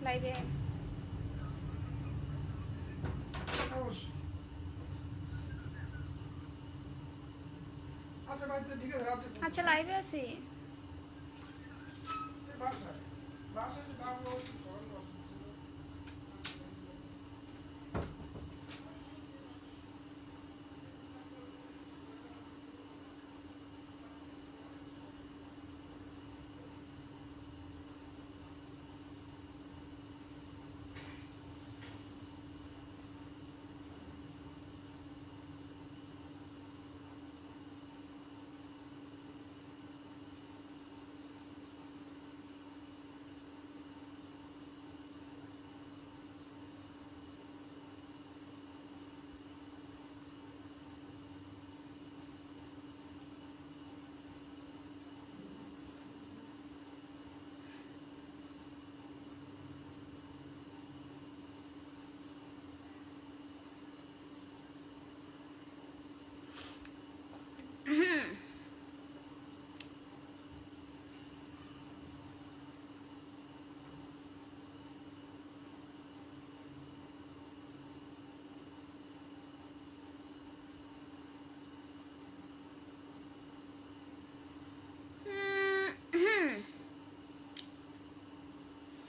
লাইভে। আচ্ছা লাইভে আছি।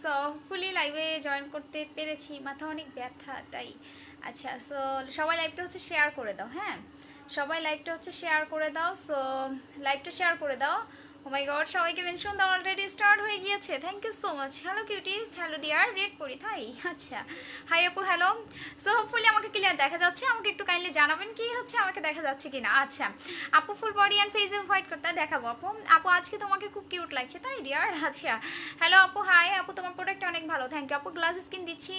সো ফুলি লাইভে জয়েন করতে পেরেছি, মাথা অনেক ব্যথা তাই। আচ্ছা সো সবাই লাইভটা হচ্ছে শেয়ার করে দাও, হ্যাঁ সবাই লাইভটা হচ্ছে শেয়ার করে দাও। সো লাইভটা শেয়ার করে দাও। ও মাই গড, সবাইকে মেনশন দাও, অলরেডি স্টার্ট হয়ে গিয়েছে। Thank you so much. Hello cutest, hello dear, red পরি তাই। আচ্ছা হাই আপু, হ্যালো। সো হোপফুলি আমাকে ক্লিয়ার দেখা যাচ্ছে, আমাকে একটু কাইন্ডলি জানাবেন কি হচ্ছে আমাকে দেখা যাচ্ছে কিনা। আচ্ছা আপু ফুল বডি অ্যান্ড ফেসে হোয়াইট করতে দেখাবো আপু। আপু আজকে তোমাকে খুব কিউট লাগছে তাই ডিয়ার। আচ্ছা হ্যালো আপু, হাই আপু, তোমার প্রোডাক্ট অনেক ভালো, থ্যাংক ইউ আপু। গ্লাস স্কিন দিচ্ছি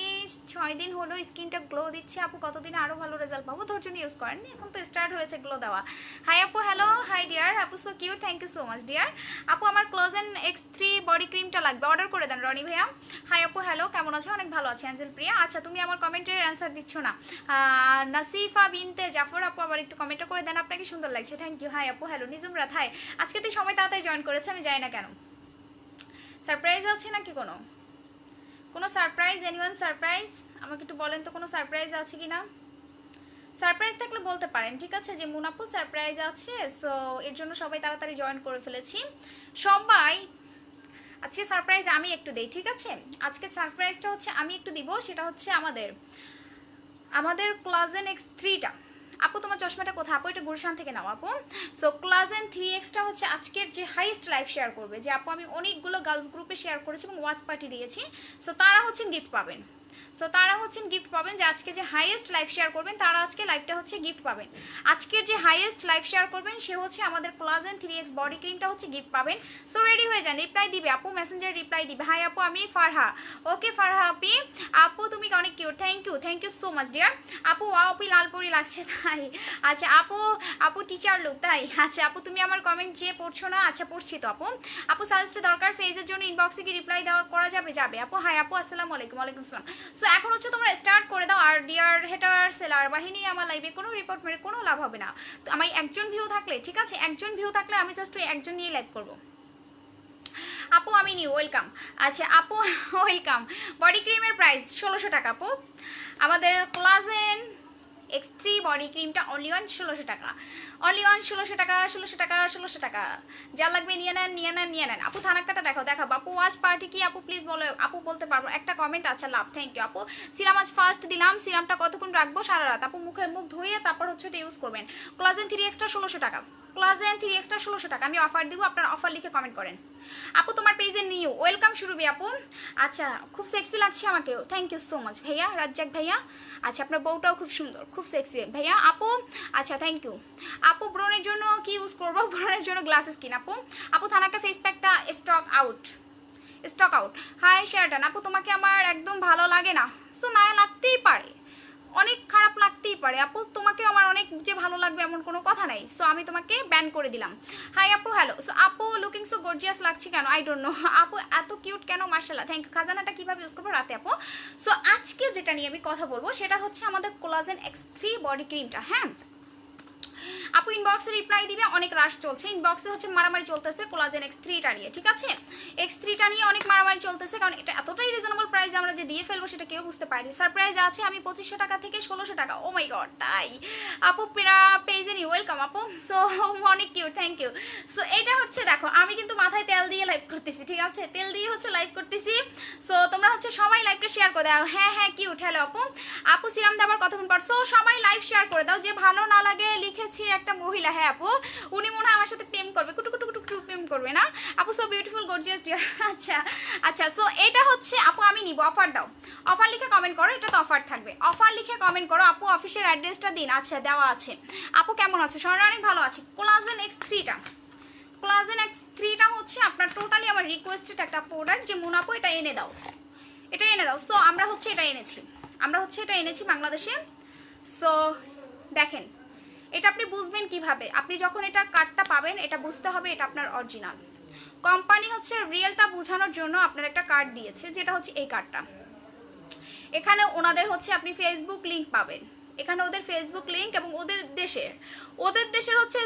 6 দিন হলো, স্কিনটা গ্লো দিচ্ছে আপু, কতদিনে আরও ভালো রেজাল্ট পাবো? ধৈর্য নিয়ে ইউজ করেন, এখন তো স্টার্ট হয়েছে গ্লো দেওয়া। হাই আপু, হ্যালো, হাই ডিয়ার আপু, so cute, thank you so much dear আপু। আমার ক্লোজেন X3 বডি ক্রিমটা লাগবে, অর্ডার করে দেন রনি ভাইয়া। হাই আপু, হ্যালো, কেমন আছো? অনেক ভালো আছি অ্যাঞ্জেল প্রিয়া। আচ্ছা তুমি আমার কমেন্টের অ্যান্সার দিচ্ছ না। নাসিফা বিনতে জাফর আপু আবার একটু কমেন্টটা করে দেন, আপনাকে সুন্দর লাগছে, থ্যাংক ইউ। হাই আপু, হ্যালো নিজুম রাত, হাই। আজকে তুই সময় তাড়াতাড়ি জয়েন করেছে, আমি জানি না কেন। সারপ্রাইজ আছে নাকি কোনো সারপ্রাইজ? Anyone surprise? আমাকে একটু বলেন তো কোনো সারপ্রাইজ আছে কি না। সারপ্রাইজ থাকলে বলতে পারেন, ঠিক আছে, যে মুনাপু সারপ্রাইজ আছে। সো এর জন্য সবাই তাড়াতাড়ি জয়েন করে ফেলেছি সবাই। আজকে সারপ্রাইজ আমি একটু দেই, ঠিক আছে, আজকে সারপ্রাইজটা হচ্ছে আমি একটু দিব, সেটা হচ্ছে আমাদের ক্লোজেন X3টা। আপু তোমার চশমাটা কোথায়? আপু এটা গুলশান থেকে নাও আপু। সো ক্লোজেন 3Xটা হচ্ছে আজকের যে হাইয়েস্ট লাইভ শেয়ার করবে, যে আপু আমি অনেকগুলো গার্লস গ্রুপে শেয়ার করেছি এবং ওয়াচ পার্টি দিয়েছি। সো তারা হচ্ছেন গিফট পাবেন। যে আজকে যে হাইয়েস্ট লাইভ শেয়ার করবেন তারা আজকে লাইভটা হচ্ছে গিফট পাবেন। আজকের যে হাইয়েস্ট লাইভ শেয়ার করবেন সে হচ্ছে আমাদের ক্লোজেন 3X বডি ক্রিমটা হচ্ছে গিফট পাবেন। সো রেডি হয়ে যান, রিপ্লাই দিবে আপু, মেসেঞ্জার রিপ্লাই দিবে। হাই আপু, আমি ফারহা। ওকে ফারহা আপি, আপু তুমি অনেক cute, thank you so much dear আপু। আপু লালপরি লাগছে তাই। আচ্ছা আপু টিচার লুক তাই। আচ্ছা আপু তুমি আমার কমেন্ট যে পড়ছো না? আচ্ছা পড়ছি তো আপু সাজেস্ট দরকার ফেজের জন্য, ইনবক্সে কি রিপ্লাই দেওয়া করা যাবে? আপু। হাই আপু, আসসালামু আলাইকুম। ওয়ালাইকুম আসসালাম। সো এখন হচ্ছে তোমরা স্টার্ট করে দাও। আর ডিয়ার হেটার সেলার বাহিনী, আমার লাইভে কোনো রিপোর্ট মেরে কোনো লাভ হবে না। তো আমার একজন ভিউ থাকলে, ঠিক আছে, একজন ভিউ থাকলে আমি জাস্ট ওই একজন নিয়ে লাইভ করবো। আপু আমি নিউ, ওয়েলকাম। আচ্ছা আপু ওয়েলকাম। বডি ক্রিমের প্রাইস 1600 টাকা আপু। আমাদের ক্লোজেন X3 বডি ক্রিমটা অনলি অন 1600 টাকা, অনলি অন 1600 টাকা। যা লাগবে নিয়ে নেন আপু। থানাক্কাটা দেখাবো আপু। ওয়াচ পার্টি কি আপু প্লিজ বলো আপু, বলতে পারবো একটা কমেন্ট। আচ্ছা লাভ, থ্যাংক ইউ আপু। সিরাম আজ ফার্স্ট দিলাম, সিরামটা কতক্ষণ রাখবো? সারা রাত আপু। মুখ ধুয়ে তারপর হচ্ছে এটা ইউজ করবেন। ক্লোজেন 3Xটা 1600 টাকা, ক্লোজেন 3Xটা 1600 টাকা। আমি অফার দিব, আপনার অফার লিখে কমেন্ট করেন আপু। তোমার পেজে নিউ, ওয়েলকাম সুরভি আপু। আচ্ছা খুব সেক্সি লাগছে আমাকেও, থ্যাংক ইউ সো মাচ ভাইয়া, রাজ্জাক ভাইয়া। আচ্ছা আপনার বউটাও খুব সুন্দর, খুব সেক্সি ভাইয়া আপু। আচ্ছা থ্যাংক ইউ আপু। ব্রণের জন্য কি ইউজ করবো? ব্রণের জন্য গ্লাসেস কিন আপু। থানাকা ফেস প্যাকটা স্টক আউট। হাই শেয়ারটান আপু, তোমাকে আমার একদম ভালো লাগে না। সো না লাগতেই পারে, অনেক খারাপ লাগতেই পারে আপু, তোমাকে আমার অনেক যে ভালো লাগবে এমন কোনো কথা নাই। সো আমি তোমাকে ব্যান করে দিলাম। হাই আপু, হ্যালো। সো আপু লুকিং সো গর্জিয়াস লাগছে কেন? আই ডোন্ট নো আপু, এত কিউট কেন? মার্শাল্লাহ, থ্যাংক ইউ। খাজানাটা কীভাবে ইউজ করবো রাতে আপু। সো আজকে যেটা নিয়ে আমি কথা বলবো সেটা হচ্ছে আমাদের কোলাজেন X3 বডি ক্রিমটা। হ্যাঁ আপু ইনবক্সে রিপ্লাই দিবে, অনেক রাশ চলছে ইনবক্সে হচ্ছে মারামারি চলতেছে কোলাজেন X3টা নিয়ে, ঠিক আছে X3টা নিয়ে অনেক মারামারি চলতেছে, কারণ এটা এতটাই রিজনেবল প্রাইস আমরা যে দিয়ে ফেলবো সেটা কেউ বুঝতে পারিনি। সারপ্রাইজ আছে আমি 2500 টাকা থেকে 1600 টাকা। ও মাই গড, তাই আপু পেজে নি, ওয়েলকাম আপু। সো অনেক কিউট, থ্যাংক ইউ। সো এটা হচ্ছে দেখো আমি কিন্তু মাথায় তেল দিয়ে লাইভ করতেছি, ঠিক আছে তেল দিয়ে হচ্ছে লাইভ করতেছি। সো তোমরা হচ্ছে সবাই লাইভটা শেয়ার করে দাও। হ্যাঁ হ্যাঁ কিউট, হ্যালো আপু। আপু সিরাম দেওয়ার কতক্ষণ পর? সো সবাই লাইভ শেয়ার করে দাও। যে ভালো না লাগে লিখেছি একটা মহিলা, হ্যাঁ আপু উনি মনে হয় আমার সাথে প্রেম করবে, কুটু কুটু কুটু কুটু প্রেম করবে না আপু। So beautiful gorgeous dear. আচ্ছা আচ্ছা, সো এটা হচ্ছে আপু আমি নিব, অফার দাও, অফার লিখে কমেন্ট করো, এটা তো অফার থাকবে, অফার লিখে কমেন্ট করো। আপু অফিসের অ্যাড্রেসটা দিন। আচ্ছা দেওয়া আছে। আপু কেমন আছো? সবাই অনেক ভালো আছি। কোলাজেন X3টা, কোলাজেন X3টা হচ্ছে আপনার টোটালি আমার রিকোয়েস্টেড একটা প্রোডাক্ট, যে মুনাপু এটা এনে দাও, এটা এনে দাও। সো আমরা হচ্ছে এটা এনেছি, আমরা হচ্ছে এটা এনেছি বাংলাদেশে। সো দেখেন এটা আপনি বুঝবেন কিভাবে, আপনি যখন এটা কার্ডটা পাবেন এটা বুঝতে হবে এটা আপনার অরিজিনাল। কোম্পানি হচ্ছে রিয়েলটা বোঝানোর জন্য আপনার একটা কার্ড দিয়েছে, যেটা হচ্ছে এই কার্ডটা। এখানে ওনাদের হচ্ছে আপনি ফেসবুক লিংক পাবেন, এখানে ওদের ফেসবুক লিংক এবং ওদের দেশের হচ্ছে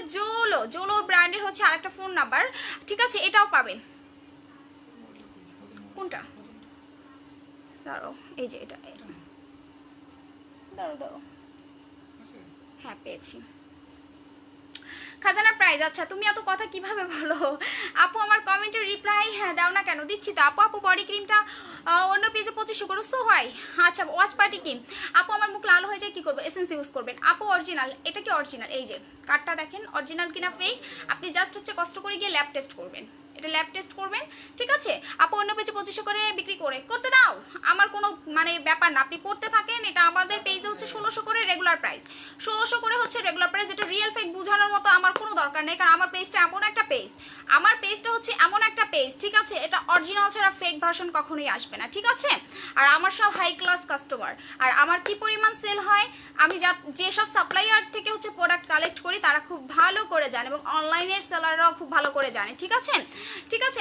জোলো ব্র্যান্ডের হচ্ছে আরেকটা ফোন নাম্বার, ঠিক আছে এটাও পাবেন। কোনটা? দাঁড়াও, এই যে এটা, দাঁড়াও হ্যাঁ পেয়েছি। খাজানা প্রাইজ। আচ্ছা তুমি এত কথা কিভাবে বলো আপু? আমার কমেন্টের রিপ্লাই হ্যাঁ দাও না কেন? দিচ্ছি তো আপু। আপু বডি ক্রিমটা অন্য পেজে 2500 করো। সো হয় আচ্ছা ওয়াচ পার্টি ক্রিম। আপু আমার মুখ লাল হয়ে যায় কি করবো? এসেন্স ইউজ করবেন আপু। অরিজিনাল, এটা কি অরিজিনাল? এই যে কার্ডটা দেখেন অরিজিনাল কিনা ফেক, আপনি জাস্ট হচ্ছে কষ্ট করে গিয়ে ল্যাব টেস্ট করবেন, এটা ল্যাব টেস্ট করবেন, ঠিক আছে আপু। অন্য পেজে 2500 করে বিক্রি করতে দাও, আমার কোনো মানে ব্যাপার না, আপনি করতে থাকেন। এটা আমাদের পেজে হচ্ছে 1600 করে রেগুলার প্রাইস, 1600 করে হচ্ছে রেগুলার প্রাইস। এটা রিয়েল ফেক বোঝানোর মতো আমার কোনো দরকার নেই, কারণ আমার পেজটা এমন একটা পেজ, আমার পেজটা হচ্ছে এমন একটা পেজ, ঠিক আছে এটা অরিজিনাল ছাড়া ফেক ভার্সন কখনোই আসবে না, ঠিক আছে। আর আমার সব হাই ক্লাস কাস্টমার, আর আমার কি পরিমাণ সেল হয় আমি যেসব সাপ্লাইয়ার থেকে হচ্ছে প্রোডাক্ট কালেক্ট করি তারা খুব ভালো করে জানে, এবং অনলাইনের সেলাররাও খুব ভালো করে জানে, ঠিক আছে ঠিক আছে।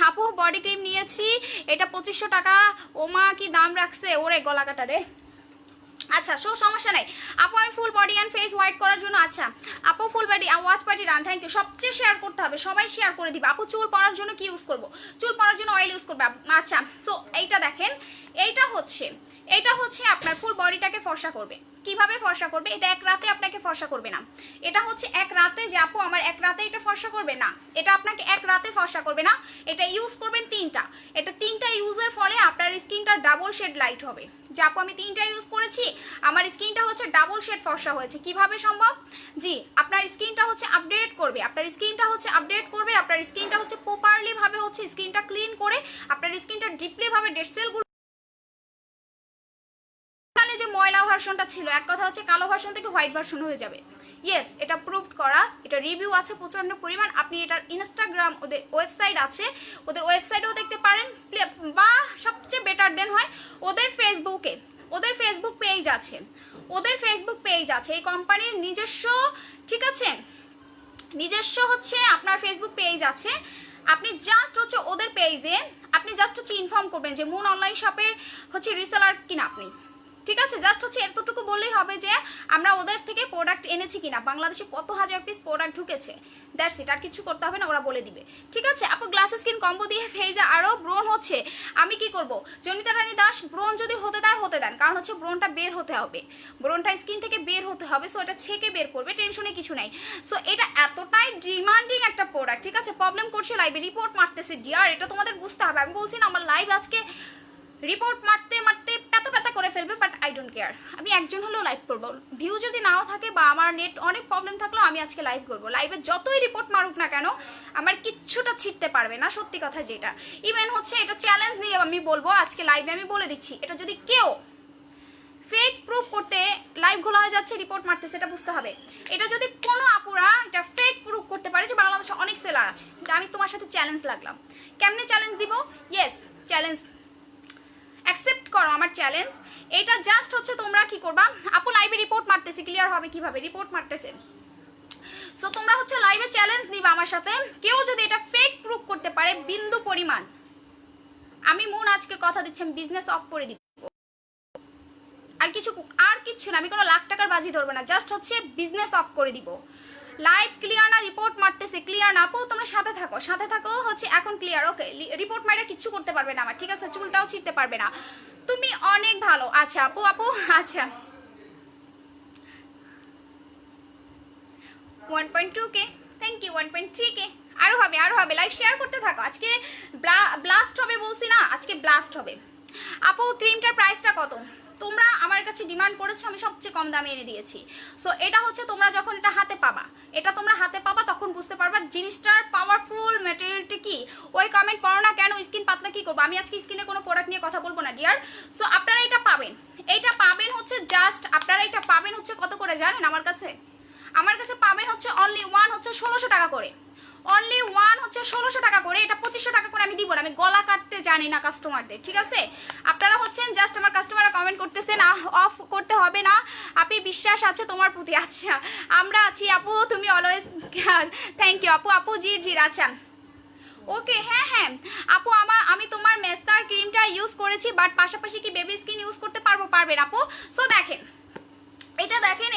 আপু বডি ক্রিম নিয়েছি, এটা 2500 টাকা। ওমা কি দাম রাখছে, ওরে গলা কাটা রে। আচ্ছা সো সমস্যা নাই আপু, আমি full body and face white করার জন্য। আচ্ছা আপু ফুল বডি ওয়াচ পার্টি রান, থ্যাংক ইউ। সবচেয়ে শেয়ার করতে হবে, সবাই শেয়ার করে দিবে। আপু চুল পড়ার জন্য কি ইউজ করবো? চুল পড়ার জন্য অয়েল ইউজ করবে। আচ্ছা সো এইটা দেখেন, এইটা হচ্ছে আপনার ফুল বডিটাকে ফর্সা করবে। কিভাবে ফর্সা করবে? এটা এক রাতে আপনাকে ফর্সা করবে না, এটা হচ্ছে এক রাতে যে আপু আমার এক রাতে এটা ফর্সা করবে না, এটা আপনাকে এক রাতে ফর্সা করবে না। এটা ইউজ করবেন তিনটা, এটা তিনটা ইউজের ফলে আপনার স্কিনটা ডাবল শেড লাইট হবে। যে আপু আমি তিনটা ইউজ করেছি, আমার স্কিনটা হচ্ছে ডাবল শেড ফর্সা হয়েছে। কিভাবে সম্ভব? জি আপনার স্কিনটা হচ্ছে আপডেট করবে, আপনার স্কিনটা হচ্ছে আপডেট করবে, আপনার স্কিনটা হচ্ছে প্রপারলি ভাবে হচ্ছে স্কিনটা ক্লিন করে আপনার স্কিনটা ডিপলি ভাবে ডেড সেলগুলো, যে ময়লা ভার্সনটা ছিল এক কথা হচ্ছে কালো ভার্সন থেকে হোয়াইট ভার্সন হয়ে যাবে। ইয়েস এটা প্রুভড করা, এটা রিভিউ আছে প্রচন্ড পরিমাণ। আপনি এটার ইনস্টাগ্রাম ওদের ওয়েবসাইট আছে, ওদের ওয়েবসাইটেও দেখতে পারেন, বা সবচেয়ে বেটার দেন হয় ওদের ফেসবুক পেজ আছে, ওদের ফেসবুক পেজ আছে এই কোম্পানির নিজস্ব, ঠিক আছে নিজস্ব হচ্ছে আপনার ফেসবুক পেজ আছে। আপনি জাস্ট হচ্ছে ওদের পেজে আপনি জাস্ট হচ্ছে ইনফর্ম করবেন যে মুন অনলাইন শপের হচ্ছে রিসেলার কিনা আপনি, ঠিক আছে জাস্ট হচ্ছে এতটুকু বললেই হবে যে আমরা ওদের থেকে প্রোডাক্ট এনেছি কিনা, বাংলাদেশে কত হাজার পিস প্রোডাক্ট ঢুকেছে, দ্যাটস ইট। আর কিছু করতে হবে না, ওরা বলে দিবে, ঠিক আছে আপু। গ্লাস স্কিন কম্বো দিয়ে ফেজে আরও ব্রণ হচ্ছে, আমি কি করব? জনিতা রানী দাস ব্রণ যদি হতে দেয় হতে দেন, কারণ হচ্ছে ব্রণটা বের হতে হবে, ব্রণটা স্কিন থেকে বের হতে হবে। সো এটা ছেঁকে বের করবে, টেনশনে কিছু নাই। সো এটা এতটাই ডিমান্ডিং একটা প্রোডাক্ট, ঠিক আছে প্রবলেম করছে লাইভে, রিপোর্ট মারতেছে ডিয়ার, এটা তোমাদের বুঝতে হবে। আমি বলছি না আমার লাইভ আজকে রিপোর্ট মারতে মারতে প্যাতা করে ফেলবে, বাট আই ডোন্ট কেয়ার। আমি একজন হলেও লাইভ করবো, ভিউ যদি নাও থাকে বা আমার নেট অনেক প্রবলেম থাকলেও আমি আজকে লাইভ করবো। লাইভে যতই রিপোর্ট মারুক না কেন আমার কিচ্ছুটা ছিটতে পারবে না, সত্যি কথা যেটা। ইভেন হচ্ছে এটা চ্যালেঞ্জ নিয়ে আমি বলবো আজকে লাইভে, আমি বলে দিচ্ছি এটা যদি কেউ ফেক প্রুফ করতে লাইভ খোলা হয়ে যাচ্ছে রিপোর্ট মারতে, সেটা বুঝতে হবে। এটা যদি কোনো আপুরা এটা ফেক প্রুফ করতে পারে যে বাংলাদেশে অনেক সেলার আছে, যে আমি তোমার সাথে চ্যালেঞ্জ লাগলাম, কেমনে চ্যালেঞ্জ দিব? ইয়েস চ্যালেঞ্জ অ্যাকসেপ্ট করো আমার চ্যালেঞ্জ। এটা জাস্ট হচ্ছে তোমরা কি করবা, আপু লাইভে রিপোর্ট মারতেছি, ক্লিয়ার হবে কিভাবে রিপোর্ট মারতেছে। সো তোমরা হচ্ছে লাইভে চ্যালেঞ্জ নিবা আমার সাথে, কেউ যদি এটা ফেক প্রুফ করতে পারে বিন্দু পরিমাণ, আমি মুন আজকে কথা দিচ্ছি আমি বিজনেস অফ করে দিব। আর কিচ্ছু না, আমি কোনো লাখ টাকার বাজি ধরবো না, জাস্ট হচ্ছে বিজনেস অফ করে দিব। লাইভ ক্লিয়ার না, রিপোর্ট মারতেছে ক্লিয়ার না আপু, তোমরা সাথে থাকো হচ্ছে এখন ক্লিয়ার। ওকে, রিপোর্ট মাইরা কিচ্ছু করতে পারবে না আমার, ঠিক আছে, চুলটাও ছিঁড়তে পারবে না। তুমি অনেক ভালো। আচ্ছা আপু আচ্ছা 1.2K, থ্যাংক ইউ। 1.3K, আরও হবে। লাইভ শেয়ার করতে থাকো, আজকে ব্লাস্ট হবে বলছি না, আজকে ব্লাস্ট হবে। আপু ক্রিমটার প্রাইসটা কত? তোমরা আমার কাছে ডিমান্ড করেছো, আমি সবচেয়ে কম দামে এনে দিয়েছি। সো এটা হচ্ছে তোমরা যখন এটা হাতে পাবা তখন বুঝতে পারবা জিনিসটার পাওয়ারফুল ম্যাটেরিয়ালটা কি। ওই কমেন্ট পড়ো না কেন স্কিন পাতলা কি করবো, আমি আজকে স্কিনে কোনো প্রোডাক্ট নিয়ে কথা বলবো না ডিয়ার। সো আপনারা এটা পাবেন হচ্ছে জাস্ট, আপনারা এটা পাবেন হচ্ছে কত করে জানেন? আমার কাছে পাবেন হচ্ছে অনলি ওয়ান হচ্ছে 1600 টাকা করে, অনলি ওয়ান হচ্ছে 1600 টাকা করে। এটা 2500 টাকা করে আমি দিব না, আমি গলা কাটতে জানি না কাস্টমারদের, ঠিক আছে? আপনারা হচ্ছেন জাস্ট, আমার কাস্টমাররা কমেন্ট করতেছেন অফ করতে হবে না, আপনি বিশ্বাস আছে তোমার প্রতি। আচ্ছা আমরা আছি আপু, তুমি অলওয়েজ, থ্যাংক ইউ আপু জি আচ্ছা ওকে। হ্যাঁ আপু আমি তোমার মেস্তার ক্রিমটা ইউজ করেছি, বাট পাশাপাশি কি বেবি স্কিন ইউজ করতে পারবেন আপু? সো দেখেন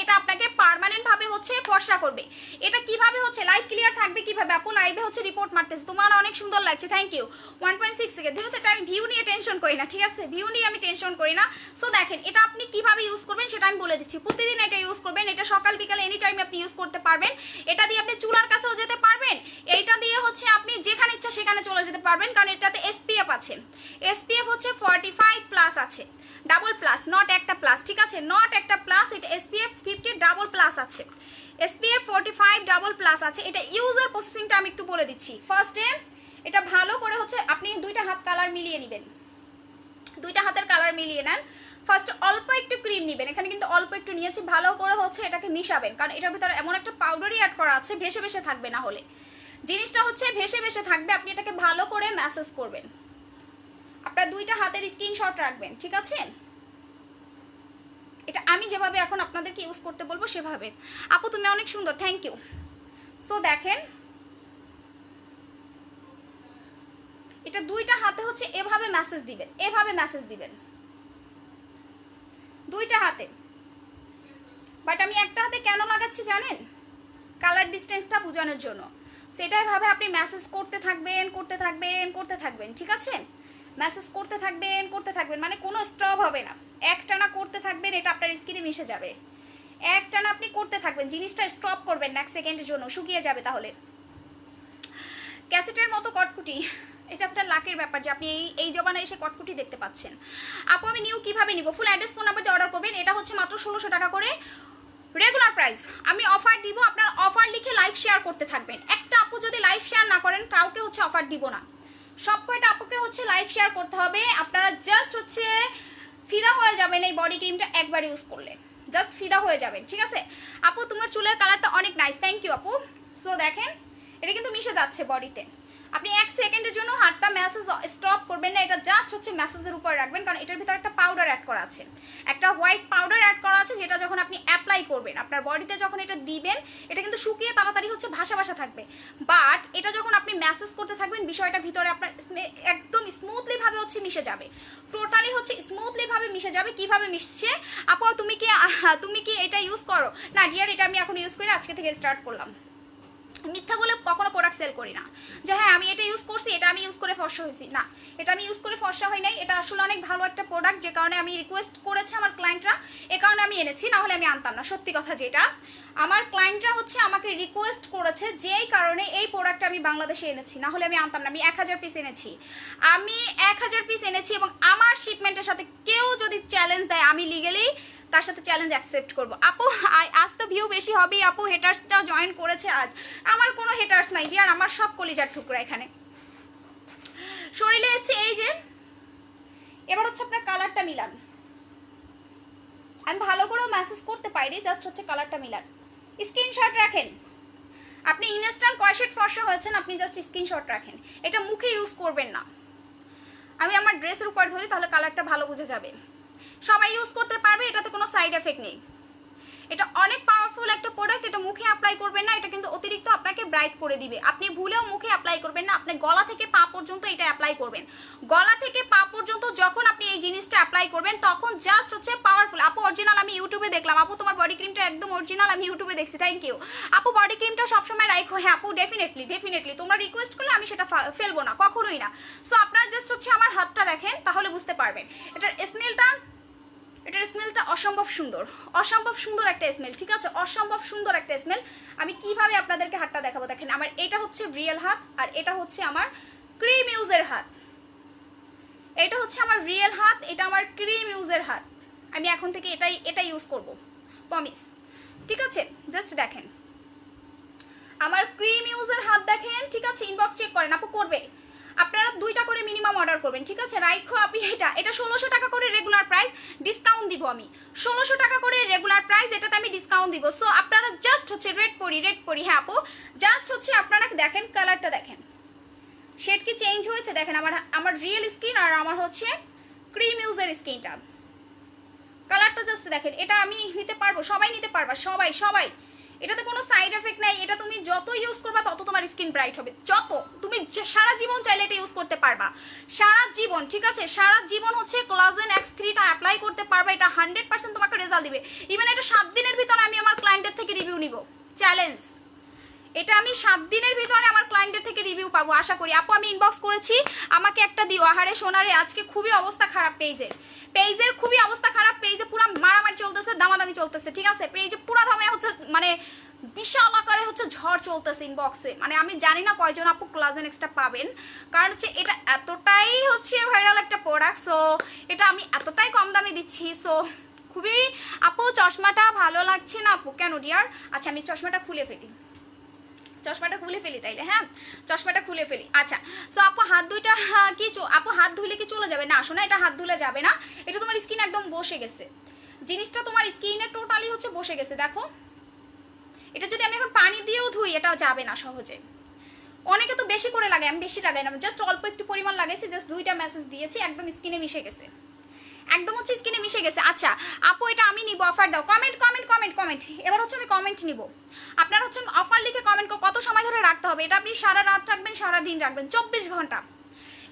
এটা আপনাকে পার্মানেন্ট ভাবে হচ্ছে ফর্সা করবে। এটা কিভাবে হচ্ছে লাইভ ক্লিয়ার থাকবে কিভাবে আপু? লাইভে হচ্ছে রিপোর্ট মারতেছে, তোমার অনেক সুন্দর লাগছে, থ্যাংক ইউ। 1.6 থেকে দিও, এটা আমি ভিউ নিয়ে টেনশন করি না, ঠিক আছে, ভিউ নিয়ে আমি টেনশন করি না। সো দেখেন এটা আপনি কিভাবে ইউজ করবেন সেটা আমি বলে দিচ্ছি। প্রতিদিন এটা ইউজ করবেন, এটা সকাল বিকাল এনি টাইম আপনি ইউজ করতে পারবেন। এটা দিয়ে আপনি চুলার কাছেও যেতে পারবেন, এইটা দিয়ে হচ্ছে আপনি যেখানে ইচ্ছা সেখানে চলে যেতে পারবেন, কারণ এটাতে SPF আছে, SPF হচ্ছে 45 প্লাস আছে, ডাবল প্লাস, নট একটা প্লাস, ঠিক আছে, নট একটা প্লাস, এটা SPF 50 ডাবল প্লাস আছে, SPF 45 ডাবল প্লাস আছে। এটা ইউজার প্রসেসিংটা আমি একটু বলে দিচ্ছি। ফার্স্টে এটা ভালো করে হচ্ছে আপনি দুইটা হাত কালার মিলিয়ে নেবেন, দুইটা হাতের কালার মিলিয়ে নেন। ফার্স্ট অল্প একটু ক্রিম নেবেন, এখানে কিন্তু অল্প একটু নিয়েছি, ভালো করে হচ্ছে এটাকে মিশাবেন, কারণ এটার ভিতরে এমন একটা পাউডারই অ্যাড করা আছে, ভেসে থাকবে, না হলে জিনিসটা হচ্ছে ভেসে থাকবে। আপনি এটাকে ভালো করে ম্যাসেজ করবেন, আপনার দুইটা হাতের স্ক্রিনশট রাখবেন, ঠিক আছে? এটা আমি যেভাবে এখন আপনাদেরকে ইউজ করতে বলবো সেভাবে। আপু তুমি অনেক সুন্দর, থ্যাংক ইউ। সো দেখেন এটা দুইটা হাতে হচ্ছে এভাবে মেসেজ দিবেন, দুইটা হাতে। বাট আমি একটা হাতে কেন লাগাচ্ছি জানেন? কালার ডিস্টেন্সটা বোঝানোর জন্য। সেটাই ভাবে আপনি মেসেজ করতে থাকবেন, ঠিক আছে? মেসেজ করতে থাকবেন মানে কোনো স্টপ হবে না, একটানা করতে থাকবেন, এটা আপনার স্কিনে মিশে যাবে। একটানা আপনি করতে থাকবেন, জিনিসটা স্টপ করবেন না এক সেকেন্ডের জন্য, শুকিয়ে যাবে তাহলে। ক্যাসেটের মতো কটকুটি, এটা আপনার লাকের ব্যাপার যে আপনি এই জমানায় এসে কটকুটি দেখতে পাচ্ছেন। আপু আমি নিউ কিভাবে নিব? ফুল অ্যাড্রেস ফোন নাম্বার দিয়ে অর্ডার করবেন। এটা হচ্ছে মাত্র 1600 টাকা করে রেগুলার প্রাইস। আমি অফার দিব, আপনার অফার লিখে লাইভ শেয়ার করতে থাকবেন। একটা আপু যদি লাইভ শেয়ার না করেন কাউকে হচ্ছে অফার দিব না, সব কয়টা আপুকে হচ্ছে লাইভ শেয়ার করতে হবে। আপনারা জাস্ট হচ্ছে ফিদা হয়ে যাবেন এই বডি ক্রিমটা একবার ইউজ করলে, জাস্ট ফিদা হয়ে যাবেন, ঠিক আছে? আপু তোমার চুলের কালারটা অনেক নাইস, থ্যাংক ইউ আপু। সো দেখেন এটা কিন্তু মিশে যাচ্ছে বডিতে, আপনি এক সেকেন্ডের জন্য হাতটা ম্যাসেজ স্টপ করবেন না, এটা জাস্ট হচ্ছে ম্যাসেজের উপর রাখবেন, কারণ এটার ভিতরে একটা পাউডার অ্যাড করা আছে, একটা হোয়াইট পাউডার অ্যাড করা আছে, যেটা যখন আপনি অ্যাপ্লাই করবেন আপনার বডিতে, যখন এটা দিবেন এটা কিন্তু শুকিয়ে তাড়াতাড়ি হচ্ছে ভাসা থাকবে। বাট এটা যখন আপনি ম্যাসেজ করতে থাকবেন বিষয়টা ভিতরে আপনার একদম স্মুথলি ভাবে হচ্ছে মিশে যাবে, টোটালি হচ্ছে স্মুথলি ভাবে মিশে যাবে। কিভাবে মিশছে আপু? তুমি কি এটা ইউজ করো? না ডিয়ার, এটা আমি এখন ইউজ করি, আজকে থেকে স্টার্ট করলাম। মিথ্যা বলে কখনো প্রোডাক্ট সেল করি না যে হ্যাঁ আমি এটা ইউজ করছি, এটা আমি ইউজ করে ফর্সা হয়েছি, না, এটা আমি ইউজ করে ফর্সা হই নাই। এটা আসলে অনেক ভালো একটা প্রোডাক্ট, যে কারণে আমি রিকোয়েস্ট করেছি আমার ক্লায়েন্টরা, এ কারণে আমি এনেছি, না হলে আমি আনতাম না। সত্যি কথা যেটা, আমার ক্লায়েন্টরা হচ্ছে আমাকে রিকোয়েস্ট করেছে, যেই কারণে এই প্রোডাক্টটা আমি বাংলাদেশে এনেছি, না হলে আমি আনতাম না। আমি 1000 পিস এনেছি, এবং আমার শিপমেন্টের সাথে কেউ যদি চ্যালেঞ্জ দেয় আমি লিগেলি তার সাথে চ্যালেঞ্জ অ্যাকসেপ্ট করবো। আপু আজ তো ভিউ বেশি হবে আপু, হেটার্সটাও জয়েন করেছে আজ। আমার কোনো হেটার্স নাই ডিয়ার, আমার সব কলিজার টুকরা এখানে শরীরে হচ্ছে। এই যে এবার হচ্ছে আপনার কালারটা মিলান, আমি ভালো করেও মেসেজ করতে পারি, জাস্ট হচ্ছে কালারটা মিলান, স্ক্রিনশট রাখেন। আপনি ইনস্ট্যান্ট কয় শেড ফর্সা হয়েছেন আপনি জাস্ট স্ক্রিনশট রাখেন, এটা মুখে ইউজ করবেন না। আমি আমার ড্রেসের উপর ধরি তাহলে কালারটা ভালো বোঝা যাবে, সবাই ইউজ করতে পারবে, এটাতে কোনো সাইড এফেক্ট নেই। এটা অনেক পাওয়ারফুল একটা প্রোডাক্ট। এটা মুখে অ্যাপ্লাই করবেন না, এটা কিন্তু অতিরিক্ত আপনাকে ব্রাইট করে দিবে। আপনি ভুলেও মুখে অ্যাপ্লাই করবেন না, আপনি গলা থেকে পা পর্যন্ত এটা অ্যাপ্লাই করবেন। গলা থেকে পা পর্যন্ত যখন আপনি এই জিনিসটা অ্যাপ্লাই করবেন তখন জাস্ট হচ্ছে পাওয়ারফুল। আপু অরিজিনাল আমি ইউটিউবে দেখলাম, আপু তোমার বডি ক্রিমটা একদম অরিজিনাল, আমি ইউটিউবে দেখছি, থ্যাংক ইউ আপু। বডি ক্রিমটা সবসময় রাখো। হ্যাঁ আপু, ডেফিনেটলি তোমরা রিকোয়েস্ট করলে আমি সেটা ফেলবো না, কখনোই না। সো আপনারা জাস্ট হচ্ছে আমার হাতটা দেখেন, তাহলে বুঝতে পারবেন। এটার স্মেলটা অসম্ভব সুন্দর একটা স্মেল, ঠিক আছে, অসম্ভব সুন্দর একটা স্মেল। আমি কিভাবে আপনাদেরকে হাতটা দেখাবো, দেখেন আমার এটা হচ্ছে রিয়েল হাত, আর এটা হচ্ছে আমার ক্রিম ইউজের হাত। এটা হচ্ছে আমার রিয়েল হাত, এটা আমার ক্রিম ইউজের হাত। আমি এখন থেকে এটাই ইউজ করব, প্রমিস, ঠিক আছে। জাস্ট দেখেন আমার ক্রিম ইউজের হাত দেখেন, ঠিক আছে। ইনবক্স চেক করেন, আপু করবে, আপনারা 2টা করে মিনিমাম অর্ডার করবেন, ঠিক আছে। রাইখো আপনি এটা 1600 টাকা করে রেগুলার প্রাইস, ডিসকাউন্ট দিব আমি 1600 টাকা করে রেগুলার প্রাইস, এটাতে আমি ডিসকাউন্ট দিব। সো আপনারা জাস্ট হচ্ছে রেড করি। হ্যাঁ আপু, জাস্ট হচ্ছে আপনারা দেখেন কালারটা দেখেন, শেড কি চেঞ্জ হয়েছে দেখেন। আমার রিয়েল স্কিন আর আমার হচ্ছে ক্রিম ইউজের স্কিনটা, কালারটা জাস্ট দেখেন। এটা আমি নিতে পারবো, সবাই নিতে পারবা, সবাই। এটাতে কোনো সাইড এফেক্ট নাই, এটা তুমি যত ইউজ করবা তত তোমার স্কিন ব্রাইট হবে, যত তুমি সারা জীবন চাইলে এটা ইউজ করতে পারবা, সারা জীবন, ঠিক আছে। সারা জীবন হচ্ছে কোলাজেন X3টা অ্যাপ্লাই করতে পারবা, এটা 100% তোমাকে রেজাল্ট দিবে। ইভেন এটা 7 দিনের ভিতরে আমি আমার ক্লায়েন্টদের থেকে রিভিউ নিব, চ্যালেঞ্জ। এটা আমি 7 দিনের ভিতরে আমার ক্লায়েন্টদের থেকে রিভিউ পাবো আশা করি। আপু আমি ইনবক্স করেছি, আমাকে একটা দিও। আহারে সোনারে, আজকে খুবই অবস্থা খারাপ পেজের খুবই অবস্থা খারাপ। পেজে পুরো মারামারি চলতেছে, দামাদামি চলতেছে, ঠিক আছে। পেজে পুরো দামে হচ্ছে মানে বিশাল আকারে হচ্ছে ঝড় চলতেছে ইনবক্সে। মানে আমি জানি না কয়জন আপু কোলাজেন এক্সট্রা পাবেন, কারণ হচ্ছে এটা এতটাই হচ্ছে ভাইরাল একটা প্রোডাক্ট। সো এটা আমি এতটাই কম দামে দিচ্ছি। সো খুবই আপু, চশমাটা ভালো লাগছে না আপু, কেন ডিয়ার? আচ্ছা আমি চশমাটা খুলে ফেলি তাইলে, হ্যাঁ চশমাটা খুলে ফেলি। আচ্ছা, সো আপু হাত দুইটা কি আপু হাত ধুলে কি চলে যাবে? না শোনা, এটা হাত ধুলে যাবে না, এটা তোমার স্কিন একদম বসে গেছে, জিনিসটা তোমার স্কিনে টোটালি হচ্ছে বসে গেছে। দেখো এটা যদি আমি এখন পানি দিয়েও ধুই এটাও যাবে না সহজে। অনেকে তো বেশি করে লাগায়, আমি বেশি লাগাই না, জাস্ট অল্প একটু পরিমাণ লাগাইছি, জাস্ট 2টা মেসেজ দিয়েছি, একদম স্কিনে মিশে গেছে, একদম হচ্ছে স্কিনে মিশে গেছে। আচ্ছা আপু এটা আমি নিব, অফার দাও। কমেন্ট। এবার হচ্ছে আমি কমেন্ট নিব। আপনারা হচ্ছে অফার লিখে কমেন্ট, কত সময় ধরে রাখতে হবে এটা? আপনি সারা রাত রাখবেন, সারা দিন রাখবেন, 24 ঘন্টা।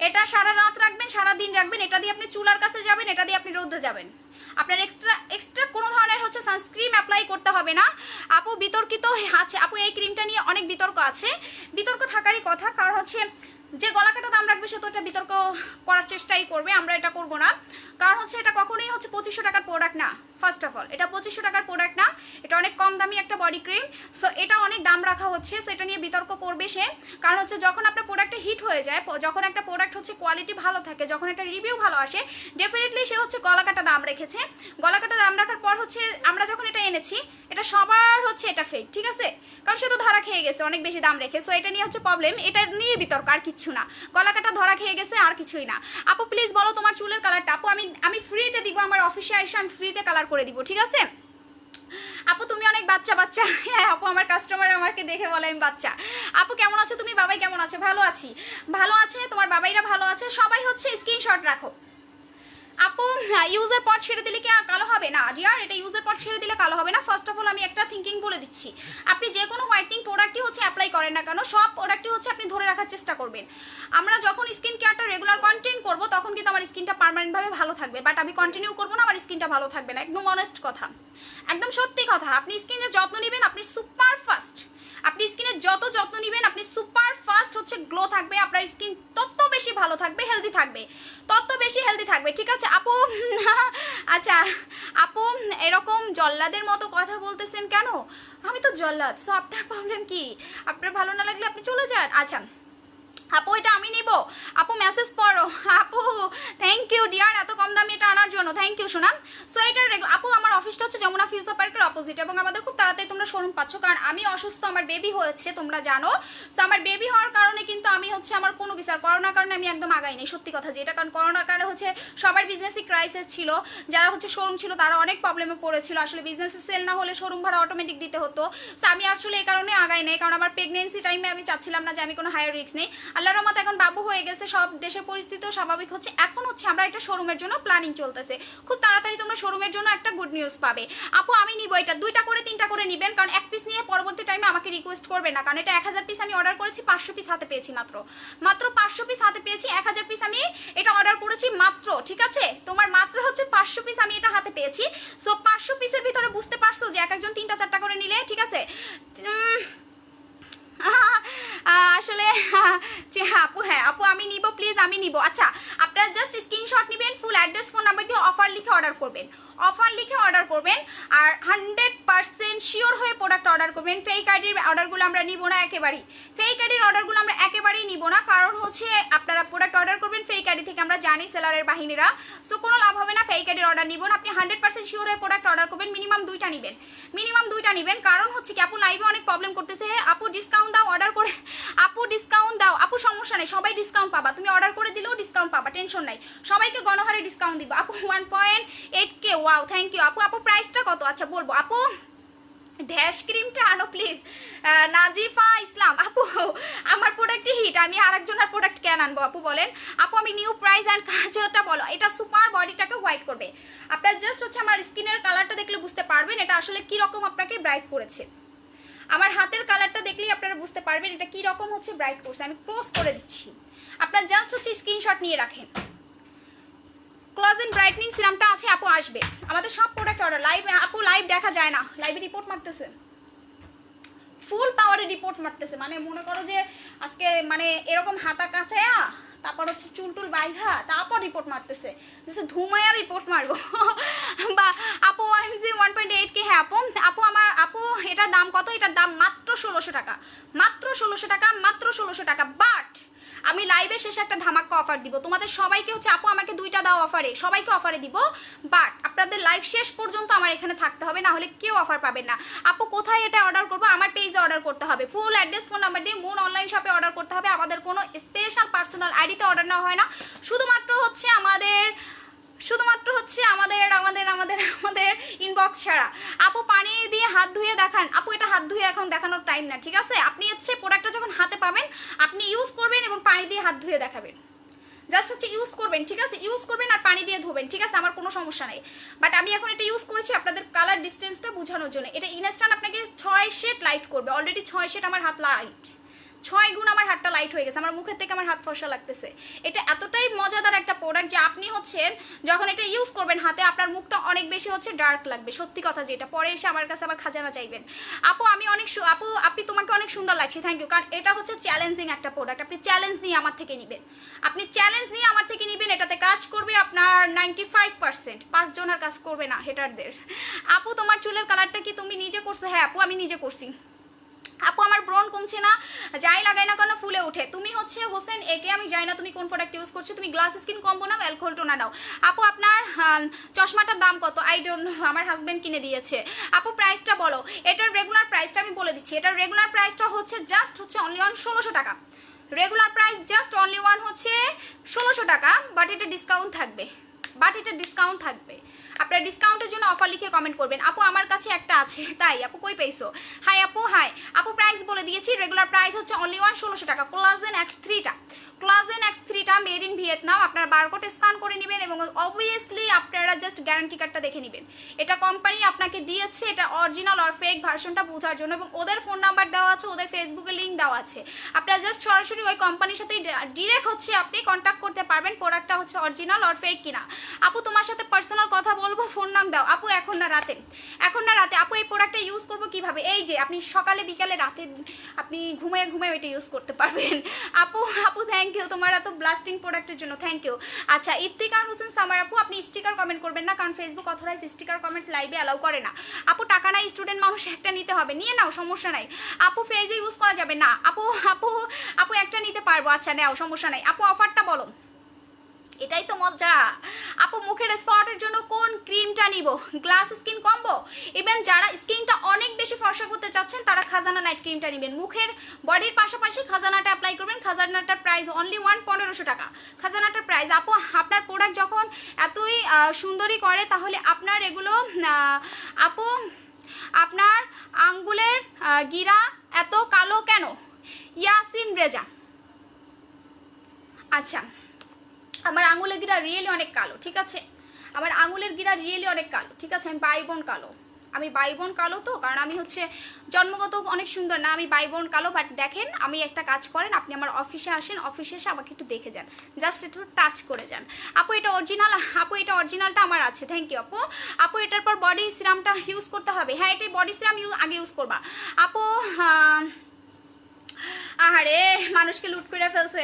এটা সারা রাত রাখবেন, সারা দিন রাখবেন। এটা দিয়ে আপনি চুলার কাছে যাবেন, এটা দিয়ে আপনি রোদে যাবেন। আপনার এক্সট্রা কোনো ধরনের হচ্ছে সানস্ক্রিন অ্যাপ্লাই করতে হবে না। আপু বিতর্কিত আছে, আপু এই ক্রিমটা নিয়ে অনেক বিতর্ক আছে, বিতর্ক থাকারই কথা, কারণ হচ্ছে যে গলা কাটা দাম রাখবে সে তো এটা বিতর্ক করার চেষ্টাই করবে, আমরা এটা করব না। কারণ হচ্ছে এটা কখনোই হচ্ছে 2500 টাকার প্রোডাক্ট না। ফার্স্ট অফ অল এটা 2500 টাকার প্রোডাক্ট না, এটা অনেক কম দামি একটা বডি ক্রিম। সো এটা অনেক দাম রাখা হচ্ছে, সো এটা নিয়ে বিতর্ক করবে সে। কারণ হচ্ছে যখন আপনার প্রোডাক্টটা হিট হয়ে যায়, যখন একটা প্রোডাক্ট হচ্ছে কোয়ালিটি ভালো থাকে, যখন একটা রিভিউ ভালো আসে, ডেফিনেটলি সে হচ্ছে গলা কাটা দাম রেখেছে। গলা কাটা দাম রাখার পর হচ্ছে আমরা যখন এটা এনেছি, এটা সবার হচ্ছে এটা ফেক, ঠিক আছে, কারণ সে তো ধরা খেয়ে গেছে অনেক বেশি দাম রেখে। সো এটা নিয়ে হচ্ছে প্রবলেম, এটা নিয়ে বিতর্ক, আর কিচ্ছু না। গলা কাটা ধরা খেয়ে গেছে আর কিছুই না। আপু প্লিজ বলো তোমার চুলের কালারটা। আপু আমি ফ্রিতে দিব, আমার অফিসে এসে আমি ফ্রিতে কালার করে দিব, ঠিক আছে। আপু তুমি অনেক বাচ্চা। হ্যাঁ আপু, আমার কাস্টমার আমাকে দেখে বলে আমি বাচ্চা। আপু কেমন আছো তুমি? বাবাই কেমন আছে? ভালো আছে, তোমার বাবাইরা ভালো আছে, সবাই হচ্ছে স্ক্রিনশট রাখো। আপু ইউজের পর ছেড়ে দিলে কি কালো হবে? না ডিয়ার, এটা ইউজের পর ছেড়ে দিলে কালো হবে না। ফার্স্ট অফ অল আমি একটা থিঙ্কিং বলে দিচ্ছি, আপনি যে কোনো হোয়াইটনিং প্রোডাক্টই হচ্ছে অ্যাপ্লাই করেন না কেন, সব প্রোডাক্টই হচ্ছে আপনি ধরে রাখার চেষ্টা করবেন। আমরা যখন স্কিন কেয়ারটা রেগুলার কন্টিনিউ করবো তখন কিন্তু আমার স্কিনটা পার্মানেন্টভাবে ভালো থাকবে, বাট আমি কন্টিনিউ করবো না, আমার স্কিনটা ভালো থাকবে না। একদম অনেস্ট কথা, একদম সত্যি কথা। আপনি স্কিনের যত্ন নেবেন, আপনি সুপার ফাস্ট, আপনি স্কিনের যত যত্ন নেবেন আপনি সুপার ফাস্ট হচ্ছে গ্লো থাকবে, আপনার স্কিন তত বেশি ভালো থাকবে, হেলদি থাকবে, তত বেশি হেলদি থাকবে, ঠিক আছে। আপু আচ্ছা আপু এরকম জল্লাদের মতো কথা বলতেছেন কেন? আমি তো জল্লাদ, সো আপনার প্রবলেম কি? আপনার ভালো না লাগলে আপনি চলে যান। আচ্ছা আপু এটা আমি নিব। আপু মেসেজ পড়ো। আপু থ্যাংক ইউ ডিয়ার, এত কম দামে এটা আনার জন্য থ্যাংক ইউ শোনাম। সো এটা আপু আমার অফিসটা হচ্ছে যমুনা ফিউচার পার্কের অপোজিট, এবং আমাদের খুব তাড়াতাড়ি তোমরা শোরুম পাচ্ছ, কারণ আমি অসুস্থ, আমার বেবি হয়েছে তোমরা জানো। সো আমার বেবি হওয়ার কারণে কিন্তু আমি হচ্ছে আমার কোনো কিছু, আর করোনার কারণে আমি একদম আগাই নেই, সত্যি কথা যেটা, কারণ করোনার কারণে হচ্ছে সবার বিজনেসই ক্রাইসিস ছিল, যারা হচ্ছে শোরুম ছিল তারা অনেক প্রবলেমে পড়েছিল, আসলে বিজনেসে সেল না হলে শোরুম ভাড়া অটোমেটিক দিতে হতো। সো আমি আসলে এই কারণে আগাই নেই, কারণ আমার প্রেগনেন্সি টাইমে আমি চাচ্ছিলাম না যে আমি কোনো হায়ার রিস্ক নেই। আল্লাহর রহমতে এখন বাবু হয়ে গেছে, সব দেশের পরিস্থিতিও স্বাভাবিক হচ্ছে, এখন হচ্ছে আমরা একটা শোরুমের জন্য প্ল্যানিং চলতেছে, খুব তাড়াতাড়ি তোমরা শোরুমের জন্য একটা গুড নিউজ পাবে। আপু আমি নিব এটা 2টা করে 3টা করে নেবেন, কারণ এক পিস নিয়ে পরবর্তী টাইমে আমাকে রিকোয়েস্ট করবে না, কারণ এটা 1000 পিস আমি অর্ডার করেছি, 500 পিস হাতে পেয়েছি, মাত্র 500 পিস হাতে পেয়েছি, 1000 পিস আমি এটা অর্ডার করেছি মাত্র, ঠিক আছে, তোমার মাত্র হচ্ছে 500 পিস আমি এটা হাতে পেয়েছি। সো 500 পিসের ভিতরে বুঝতে পারছো যে এক একজন 3টা 4টা করে নিলে, ঠিক আছে। আসলে আপু, হ্যাঁ আপু আমি নিব, প্লিজ আমি নিব। আচ্ছা আপনারা জাস্ট স্ক্রিনশট নেবেন, ফুল অ্যাড্রেস ফোন নাম্বার দিয়ে অফার লিখে অর্ডার করবেন, অফার লিখে অর্ডার করবেন, আর 100% শিওর হয়ে প্রোডাক্ট অর্ডার করবেন। ফেক আইডির অর্ডারগুলো আমরা নিব না একেবারেই, ফেক আইডির অর্ডারগুলো আমরা একেবারেই নিব না, কারণ হচ্ছে আপনারা প্রোডাক্ট অর্ডার করবেন ফেক আইডি থেকে, আমরা জানি সেলারের বাহিনীরা, সো কোনো লাভ হবে না ফেক আইডির অর্ডার নিব না। আপনি 100% শিওর হয়ে প্রোডাক্ট অর্ডার করবেন, মিনিমাম 2টা নেবেন, মিনিমাম 2টা নেবেন, কারণ হচ্ছে কি আপু লাইভে অনেক প্রবলেম করতেছে, আপু ডিসকাউন্ট দাও অর্ডার করে, আপু ডিসকাউন্ট দাও, আপু সমস্যা নেই সবাই ডিসকাউন্ট পাবা, তুমি অর্ডার করে দিলেও ডিসকাউন্ট পাবা, টেনশন নাই, সবাইকে গণহারে ডিসকাউন্ট দিব। আপু 1.8K, ওয়াও থ্যাংক ইউ আপু। আপু প্রাইসটা কত? আচ্ছা বলবো আপু, ড্যাশ ক্রিমটা আনো প্লিজ। নাজিফা ইসলাম আপু, আমার প্রোডাক্টই হিট, আমি আরেকজনের প্রোডাক্ট কেন আনবো আপু বলেন। আপু আমি নিউ প্রাইস অ্যান্ড কাজটা বলো, এটা সুপার বডিটাকে হোয়াইট করবে, আপনার জাস্ট হচ্ছে আমার স্কিনের কালারটা দেখলে বুঝতে পারবেন এটা আসলে কীরকম আপনাকে ব্রাইট করেছে, আমার হাতের কালারটা দেখলেই আপনারা বুঝতে পারবেন এটা কি রকম হচ্ছে ব্রাইট করছে। আমি ক্লোজ করে দিচ্ছি, আপনারা জাস্ট হচ্ছে স্ক্রিনশট নিয়ে রাখেন। কোলাজেন ব্রাইটনিং সিরামটা আছে আপু, আসবে আমাদের সব প্রোডাক্ট অর্ডার। লাইভ আপু লাইভ দেখা যায় না, লাইভে রিপোর্ট মারতেছে, ফুল পাওয়ারে রিপোর্ট মারতেছে, মানে মনে করো যে আজকে মানে এরকম হাতা কাঁচায়া তারপর হচ্ছে চুল টুল বাইধা তারপর রিপোর্ট মারতেছে, ধুমায়া রিপোর্ট মারবো বা আপু আমি যে 1.8K, হ্যাঁ আপু, আপু আমার আপু এটার দাম কত? এটার দাম মাত্র 1600 টাকা, মাত্র 1600 টাকা, মাত্র 1600 টাকা। বাট আমি লাইভে শেষে একটা ধামাক্কা অফার দিব তোমাদের সবাইকে, হচ্ছে আপু আমাকে 2টা দাও অফারে, সবাইকে অফারে দিব, বাট আপনাদের লাইভ শেষ পর্যন্ত আমার এখানে থাকতে হবে, না হলে কেউ অফার পাবেন না। আপু কোথায় এটা অর্ডার করবো? আমার পেজে অর্ডার করতে হবে, ফুল অ্যাড্রেস ফোন নাম্বার দিয়ে মুন অনলাইন শপে অর্ডার করতে হবে, আমাদের কোনো স্পেশাল পার্সোনাল আইডিতে অর্ডার নেওয়া হয় না, শুধুমাত্র হচ্ছে আমাদের আমাদের ইনবক্স ছাড়া। আপু পানি দিয়ে হাত ধুয়ে দেখান, আপু এটা হাত ধুয়ে এখন দেখানোর টাইম না, ঠিক আছে, আপনি হচ্ছে প্রোডাক্টটা যখন হাতে পাবেন আপনি ইউজ করবেন এবং পানি দিয়ে হাত ধুয়ে দেখাবেন, জাস্ট হচ্ছে ইউজ করবেন, ঠিক আছে, ইউজ করবেন আর পানি দিয়ে ধোবেন, ঠিক আছে, আমার কোনো সমস্যা নেই। বাট আমি এখন এটা ইউজ করেছি আপনাদের কালার ডিস্টেন্সটা বোঝানোর জন্য। এটা ইনস্ট্যান্ট আপনাকে 6 শেড লাইট করবে, অলরেডি 6 শেড আমার হাত লাইট, 6 গুণ আমার হাতটা লাইট হয়ে গেছে, আমার মুখের থেকে আমার হাত ফর্সা লাগতেছে। এটা এতটাই মজাদার একটা প্রোডাক্ট যে আপনি হচ্ছেন যখন এটা ইউজ করবেন হাতে আপনার মুখটা অনেক বেশি হচ্ছে ডার্ক লাগবে, সত্যি কথা যেটা, পরে এসে আমার কাছে আবার খাজানা চাইবেন। আপু আমি অনেক আপু আপনি তোমাকে অনেক সুন্দর লাগছে, থ্যাংক ইউ, কারণ এটা হচ্ছে চ্যালেঞ্জিং একটা প্রোডাক্ট, আপনি চ্যালেঞ্জ নিয়ে আমার থেকে নেবেন, আপনি চ্যালেঞ্জ নিয়ে আমার থেকে নেবেন, এটাতে কাজ করবে আপনার 95%, 5 জনের কাজ করবে না হেটারদের। আপু তোমার চুলের কালারটা কি তুমি নিজে করছো? হ্যাঁ আপু আমি নিজে করছি। আপু আমার ব্রণ কমছে না, যাই লাগাই না কেন ফুলে ওঠে। তুমি হচ্ছে হোসেন একে, আমি জানি না তুমি কোন প্রোডাক্ট ইউজ করছো, তুমি গ্লাস স্কিন কম্বো নাও, অ্যালকোহল টোনা নাও। আপু আপনার চশমাটার দাম কত? আই ডোন্ট নো, আমার হাজবেন্ড কিনে দিয়েছে। আপু প্রাইসটা বলো। এটার রেগুলার প্রাইসটা আমি বলে দিচ্ছি, এটার রেগুলার প্রাইসটা হচ্ছে জাস্ট হচ্ছে অনলি অন 1600 টাকা, regular price just only one হচ্ছে 1600 টাকা, বাট এটা ডিসকাউন্ট থাকবে, আপনার ডিসকাউন্টের জন্য অফার লিখে কমেন্ট করবেন। আপু আমার কাছে একটা আছে, তাই আপু কই পাইছো? হাই আপু, হাই আপু, প্রাইস বলে দিয়েছি, রেগুলার প্রাইস হচ্ছে অনলি 1600 টাকা। কোলাজেন X3টা মেড ইন ভিয়েতনাম, আপনারা বারকোড স্ক্যান করে নেবেন এবং অবভিয়াসলি আপনারা জাস্ট গ্যারান্টি কার্ডটা দেখে নেবেন, এটা কোম্পানি আপনাকে দিয়েছে, এটা অরিজিনাল আর ফেক ভার্সনটা বোঝার জন্য, এবং ওদের ফোন নাম্বার দেওয়া আছে, ওদের ফেসবুকে লিঙ্ক দেওয়া আছে, আপনারা জাস্ট সরাসরি ওই কোম্পানির সাথে ডিরেক্ট হচ্ছে আপনি কন্ট্যাক্ট করতে পারবেন প্রোডাক্টটা হচ্ছে অরিজিনাল আর ফেক কিনা। আপু তোমার সাথে পার্সোনাল কথা বলবো, ফোন নাম দাও। আপু এখন না রাতে, আপু এই প্রোডাক্টটা ইউজ করবো কিভাবে? এই যে আপনি সকালে বিকালে রাতে আপনি ঘুমিয়ে ওইটা ইউজ করতে পারবেন। আপু থ্যাংক ইউ তোমার এত ব্লাস্টিং প্রোডাক্টের জন্য, থ্যাংক ইউ। আচ্ছা ইফতিকার হোসেন সামার আপু, আপনি স্টিকার কমেন্ট করবেন না, কারণ ফেসবুক অথরাইজ স্টিকার কমেন্ট লাইভে অ্যালাউ করে না। আপু টাকা নাই, স্টুডেন্ট মানুষ একটা নিতে হবে, নিয়ে নাও সমস্যা নাই। আপু ফেজে ইউজ করা যাবে না। আপু একটা নিতে পারবো, আচ্ছা নাও সমস্যা নাই। আপু অফারটা বলো, এটাই তো মজা। আপু মুখের স্পটের জন্য কোন ক্রিমটা নিব? Glass skin combo. ইভেন যারা স্কিনটা অনেক বেশি ফর্সা করতে চাচ্ছেন তারা খাজানা নাইট ক্রিমটা নেবেন। মুখের বডির পাশাপাশি খাজানাটা অ্যাপ্লাই করবেন। খাজানাটার প্রাইস অনলি 1500 টাকা। খাজানাটার প্রাইস। আপু আপনার প্রোডাক্ট যখন এতই সুন্দরী করে তাহলে আপনার এগুলো আপু আপনার আঙ্গুলের গিরা এত কালো কেন? ইয়াসিন রেজা। আচ্ছা, আমার আঙুলের গিরা রিয়েলি অনেক কালো, ঠিক আছে? আমার আঙুলের গিরা রিয়েলি অনেক কালো, ঠিক আছে? আমি বাইবোন কালো, আমি বাইবোন কালো তো, কারণ আমি হচ্ছে জন্মগত অনেক সুন্দর না, আমি বাইবোন কালো। বাট দেখেন, আমি একটা কাজ করেন, আপনি আমার অফিসে আসেন, অফিসে এসে আমাকে একটু দেখে যান, জাস্ট একটু টাচ করে যান। আপু এটা অরিজিনাল? আপু এটা অরিজিনালটা আমার আছে, থ্যাংক ইউ আপু। আপু এটার পর বডি সিরামটা ইউজ করতে হবে? হ্যাঁ, এটাই বডি সিরাম আগে ইউজ করবা আপু। আহারে মানুষকে লুট করে ফেলছে।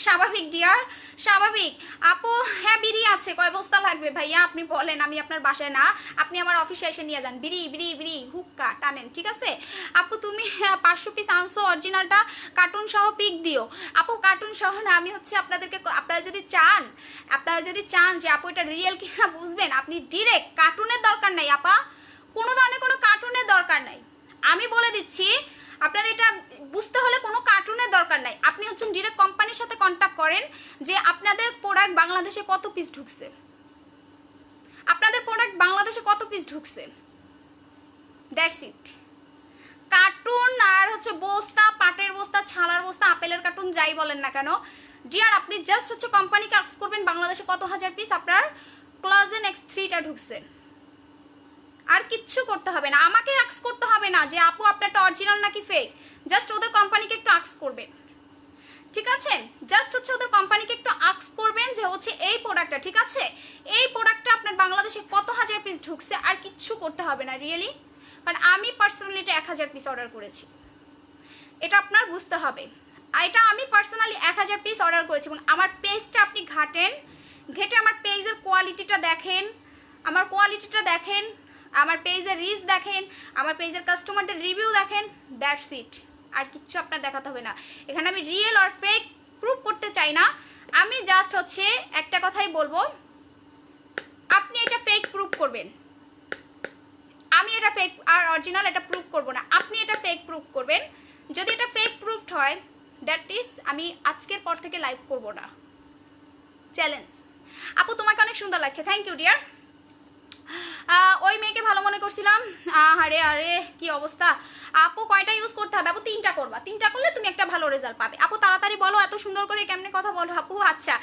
স্বাভাবিক ডিয়ার, স্বাভাবিক। আপু হ্যাঁ বিড়ি আছে, কয় বস্তা লাগবে ভাইয়া আপনি বলেন, আমি আপনার বাসায় না, আপনি আমার অফিসে এসে নিয়ে যান। বিড়ি বিড়ি বিড়ি হুক্কা টানেন, ঠিক আছে? আপু তুমি 500 পিস আনছো, অরিজিনালটা কার্টুন সহ পিক দিও। আপু কার্টুন সহ না, আমি হচ্ছে আপনাদেরকে, আপনারা যদি চান যে আপু এটা রিয়েল কিনা বুঝবেন, আপনি ডিরেক্ট, কার্টুনের দরকার নাই আপা, কোনো ধরনের কোনো কার্টুনের দরকার নাই। আমি বলে দিচ্ছি, আপনার এটা বুঝতে হলে কোনো কার্টুনের দরকার নাই। আপনি হচ্ছেন ডিরেক্ট কোম্পানির সাথে কন্ট্যাক্ট করেন যে আপনাদের প্রোডাক্ট বাংলাদেশে কত পিস ঢুকছে, আপনাদের প্রোডাক্ট বাংলাদেশে কত পিস ঢুকছে, দ্যাটস ইট। কার্টুন আর হচ্ছে বস্তা, পাটের বস্তা, ছালার বস্তা, আপেলের কার্টুন, যাই বলেন না কেন ডিয়ার, আপনি জাস্ট হচ্ছে কোম্পানিকে আস্ক করবেন বাংলাদেশে কত হাজার পিস আপনার ক্লোজেন X3টা ঢুকছে। আর কিচ্ছু করতে হবে না, আমাকে আক্স করতে হবে না যে আপু আপনারটা অরিজিনাল নাকি ফেক। জাস্ট ওদের কোম্পানিকে একটু আক্স করবেন, ঠিক আছে? জাস্ট হচ্ছে ওদের কোম্পানিকে একটু আক্স করবেন যে হচ্ছে এই প্রোডাক্টটা, ঠিক আছে, এই প্রোডাক্টটা আপনার বাংলাদেশে কত হাজার পিস ঢুকছে। আর কিচ্ছু করতে হবে না রিয়েলি, কারণ আমি পার্সোনালি এটা 1000 পিস অর্ডার করেছি, এটা আপনার বুঝতে হবে। এটা আমি পার্সোনালি 1000 পিস অর্ডার করেছি। এবং আমার পেজটা আপনি ঘেটে আমার পেজের কোয়ালিটিটা দেখেন, আমার কোয়ালিটিটা দেখেন, আমার পেজের রিচ দেখেন, আমার পেজের কাস্টমারদের রিভিউ দেখেন, দ্যাটস ইট। আর কিচ্ছু আপনার দেখাতে হবে না। এখানে আমি রিয়েল আর ফেক প্রুভ করতে চাই না, আমি জাস্ট হচ্ছে একটা কথাই বলবো, আপনি এটা ফেক প্রুভ করবেন, আমি এটা ফেক আর অরিজিনাল এটা প্রুভ করব না, আপনি এটা ফেক প্রুভ করবেন। যদি এটা ফেক প্রুভড হয়, দ্যাট ইজ আমি আজকের পর থেকে লাইভ করব না, চ্যালেঞ্জ। আপু তোমাকে অনেক সুন্দর লাগছে, থ্যাংক ইউ ডিয়ার। ওই মেয়েকে ভালো মনে করছিলাম, আরে আরে কি অবস্থা। আপু কয়টা ইউজ করতে হবে? আপু 3টা করবা, 3টা করলে তুমি একটা ভালো রেজাল্ট পাবে। আপু তাড়াতাড়ি বলো, এত সুন্দর করে কেমনে কথা বলো আপু। আচ্ছা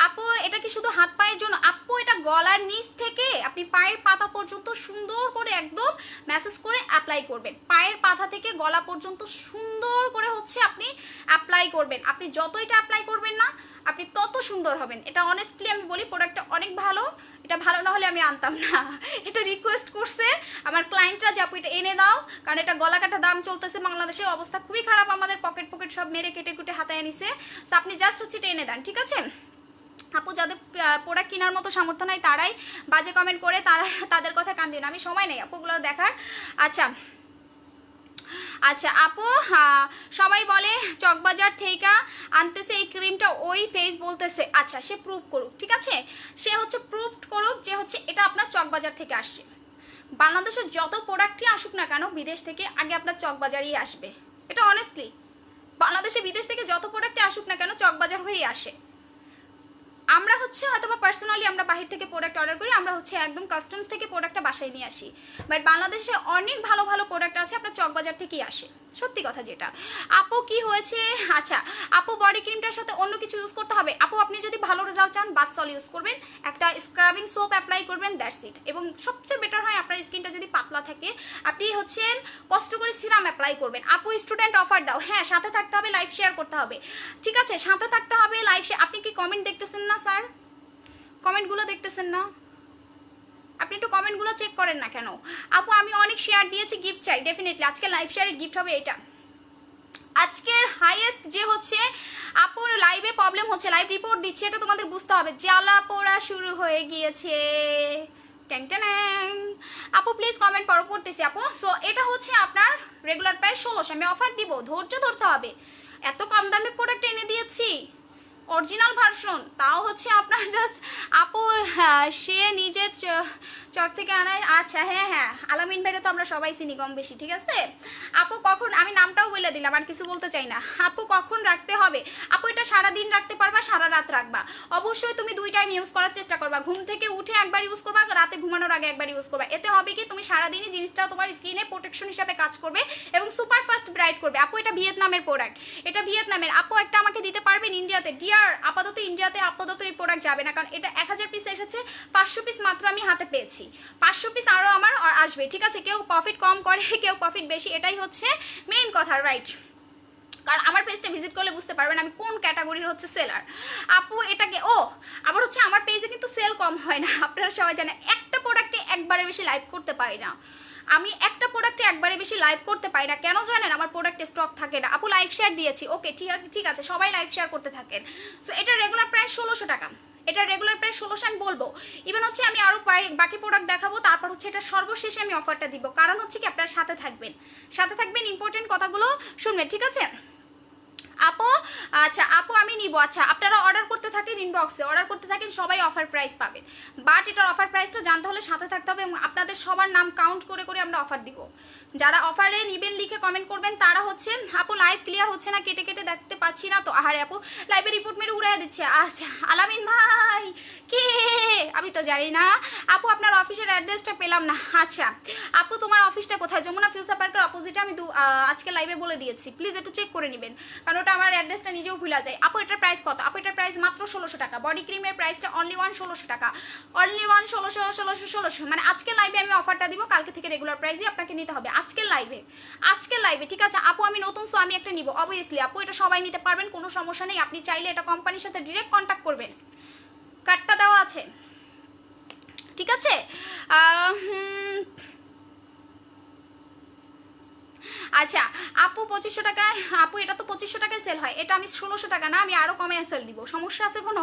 আপু এটা কি শুধু হাত পায়ের জন্য? আপু এটা গলার নিচ থেকে আপনি পায়ের পাতা পর্যন্ত সুন্দর করে একদম ম্যাসেজ করে অ্যাপ্লাই করবেন। পায়ের পাতা থেকে গলা পর্যন্ত সুন্দর করে হচ্ছে আপনি অ্যাপ্লাই করবেন। আপনি যত এটা অ্যাপ্লাই করবেন না, আপনি তত সুন্দর হবেন। এটা অনেস্টলি আমি বলি, প্রোডাক্টটা অনেক ভালো। এটা ভালো না হলে আমি আনতাম না। এটা রিকোয়েস্ট করছে আমার ক্লায়েন্টরা যে আপু এটা এনে দাও, কারণ এটা গলা কাটা দাম চলতেছে বাংলাদেশে, অবস্থা খুবই খারাপ, আমাদের পকেট সব মেরে কেটে কুটে হাতায় নিছে। সো আপনি জাস্ট হচ্ছে এটা এনে দেন, ঠিক আছে? আপু যাদের প্রোডাক্ট কেনার মতো সামর্থ্য নাই তারাই বাজে কমেন্ট করে, তাদের কথা কান দিন, আমি সময় নেই আপুগুলো দেখার। আচ্ছা আপু সবাই বলে চকবাজার থেকে আনতেছে এই ক্রিমটা, ওই পেজ বলতেছে। আচ্ছা সে প্রুভ করুক, ঠিক আছে, সে হচ্ছে প্রুভ করুক যে হচ্ছে এটা আপনার চকবাজার থেকে আসছে। বাংলাদেশের যত প্রোডাক্টই আসুক না কেন বিদেশ থেকে, আগে আপনার চকবাজারই আসবে। এটা অনেস্টলি, বাংলাদেশে বিদেশ থেকে যত প্রোডাক্টই আসুক না কেন চকবাজার হয়েই আসে। আমরা হচ্ছে হয়তো বা পার্সোনালি আমরা বাহির থেকে প্রোডাক্ট অর্ডার করি, আমরা হচ্ছে একদম কাস্টমস থেকে প্রোডাক্টটা বাসায় নিয়ে আসি। বাট বাংলাদেশে অনেক ভালো ভালো প্রোডাক্ট আছে আপনার চকবাজার থেকেই আসে, সত্যি কথা যেটা। আপু কি হয়েছে? আচ্ছা আপু বডি ক্রিমটার সাথে অন্য কিছু ইউজ করতে হবে? আপু আপনি যদি ভালো রেজাল্ট চান বাথ সল ইউজ করবেন, একটা স্ক্রাবিং সোপ অ্যাপ্লাই করবেন, দ্যাটস ইট। এবং সবচেয়ে বেটার হয় আপনার স্কিনটা যদি পাতলা থাকে, আপনি হচ্ছে কষ্ট করে সিরাম অ্যাপ্লাই করবেন। আপু স্টুডেন্ট অফার দাও, হ্যাঁ সাথে থাকতে হবে, লাইভ শেয়ার করতে হবে, ঠিক আছে, সাথে থাকতে হবে, লাইভ শেয়ার। আপনি কি কমেন্ট দেখতেছেন না স্যার? কমেন্টগুলো দেখতেছেন না? আপনি একটু কমেন্টগুলো চেক করেন না কেন? আপু আমি অনেক শেয়ার দিয়েছি, গিফট চাই ডেফিনেটলি। আজকে লাইভ শেয়ারে গিফট হবে এটা। আজকের হাইয়েস্ট যে হচ্ছে আপুর লাইভে প্রবলেম হচ্ছে, লাইভ রিপোর্ট দিচ্ছে, এটা তোমাদের বুঝতে হবে। জ্বালা পোড়া শুরু হয়ে গিয়েছে, ট্যাং ট্যাং। আপু প্লিজ কমেন্ট পড়তেছি আপু। সো এটা হচ্ছে আপনার রেগুলার প্রাইস 1600, আমি অফার দিব, ধৈর্য ধরতে হবে। এত কম দামে প্রোডাক্ট এনে দিয়েছি, অরিজিনাল ভার্সন, তাও হচ্ছে আপনার জাস্ট আপু সে নিজের চক থেকে আনায়। আচ্ছা হ্যাঁ হ্যাঁ, আলামিন ভাইরে তো আমরা সবাই চিনি কম বেশি, ঠিক আছে। আপু কখন, আমি নামটাও বলে দিলাম, আর কিছু বলতে চাই না। আপু কখন রাখতে হবে? আপু এটা সারাদিন রাখতে পারবা, সারা রাত রাখবা। অবশ্যই তুমি 2 টাইম ইউজ করার চেষ্টা করবা, ঘুম থেকে উঠে একবার ইউজ করবা, রাতে ঘুমানোর আগে একবার ইউজ করবা। এতে হবে কি, তুমি সারাদিনই জিনিসটা তোমার স্কিনে প্রোটেকশন হিসাবে কাজ করবে এবং সুপার ফাস্ট ব্রাইট করবে। আপু এটা ভিয়েতনামের প্রোডাক্ট, এটা ভিয়েতনামের। আপু একটা আমাকে দিতে পারবেন ইন্ডিয়াতে? ডিয়ার আপাতত ইন্ডিয়াতে আপাতত এই প্রোডাক্ট যাবে না, কারণ এটা 1000 পিস এসেছে, 500 পিস মাত্র আমি হাতে পেয়েছি, 500 পিস আরও আমার আসবে, ঠিক আছে। কেউ প্রফিট কম করে, কেউ প্রফিট বেশি, এটাই হচ্ছে মেইন কথা, রাইট। কারণ আমার পেজটা ভিজিট করলে বুঝতে পারবেন আমি কোন ক্যাটাগরির হচ্ছে সেলার। আপু এটাকে আবার হচ্ছে আমার পেজে কিন্তু সেল কম হয় না, আপনারা সবাই জানেন। একটা প্রোডাক্টে একবারে বেশি লাইভ করতে পারি না আমি, একটা প্রোডাক্টে একবারে বেশি লাইভ করতে পারি না, কেন জানেন? আমার প্রোডাক্টে স্টক থাকে না। আপু লাইভ শেয়ার দিয়েছি, ওকে ঠিক আছে, সবাই লাইভ শেয়ার করতে থাকেন। সো এটা রেগুলার প্রাইস 1600 টাকা, এটা রেগুলার প্রাইস 1600 আমি বলবো। ইভেন হচ্ছে আমি আরও বাকি প্রোডাক্ট দেখাবো, তারপর হচ্ছে এটা সর্বশেষে আমি অফারটা দিব, কারণ হচ্ছে কি আপনারা সাথে থাকবেন, ইম্পর্টেন্ট কথাগুলো শুনবেন, ঠিক আছে। আপু আচ্ছা আপু আমি নিব। আচ্ছা আপনারা অর্ডার করতে থাকেন, ইনবক্সে অর্ডার করতে থাকেন, সবাই অফার প্রাইস পাবেন। বাট এটার অফার প্রাইসটা জানতে হলে সাথে থাকতে হবে এবং আপনাদের সবার নাম কাউন্ট করে করে আমরা অফার দিব। যারা অফারে নিবেন লিখে কমেন্ট করবেন তারা হচ্ছে, আপু লাইভ ক্লিয়ার হচ্ছে না, কেটে কেটে দেখতে পাচ্ছি না তো। আহারে আপু লাইভে রিপোর্ট মেরে উড়াইয়া দিচ্ছে। আচ্ছা আলামিন ভাই কে, আমি তো জানি না। আপু আপনার অফিসের অ্যাড্রেসটা পেলাম না। আচ্ছা আপু তোমার অফিসটা কোথায়? যমুনা ফিউচার পার্কের অপোজিটে, আমি আজকে লাইভে বলে দিয়েছি, প্লিজ একটু চেক করে নেবেন, কারণ ওটা আমার অ্যাড্রেসটা নিজেও ভুলা যায়। আপু এটার প্রাইস কত? আপু এটার প্রাইস মাত্র 1600 টাকা। বডি ক্রিমের প্রাইসটা অনলি 1600 টাকা, অনলি 1600 মানে আজকে লাইভে আমি অফারটা দিব, কালকে থেকে রেগুলার প্রাইসই আপনাকে নিতে হবে আজকের লাইভে, ঠিক আছে। আপু আমি নতুন, সো আমি একটা নিব অবভিয়াসলি। আপু এটা সবাই নিতে পারবেন, কোনো সমস্যা নেই। আপনি চাইলে এটা কোম্পানির সাথে ডিরেক্ট কন্ট্যাক্ট করবেন, কার্ডটা দেওয়া আছে, ঠিক আছে। আচ্ছা আপু 2500 টাকায়, আপু এটা তো 2500 টাকায় সেল হয়, এটা আমি 1600 টাকা না, আমি আরও কমে সেল দিব, সমস্যা আছে কোনো?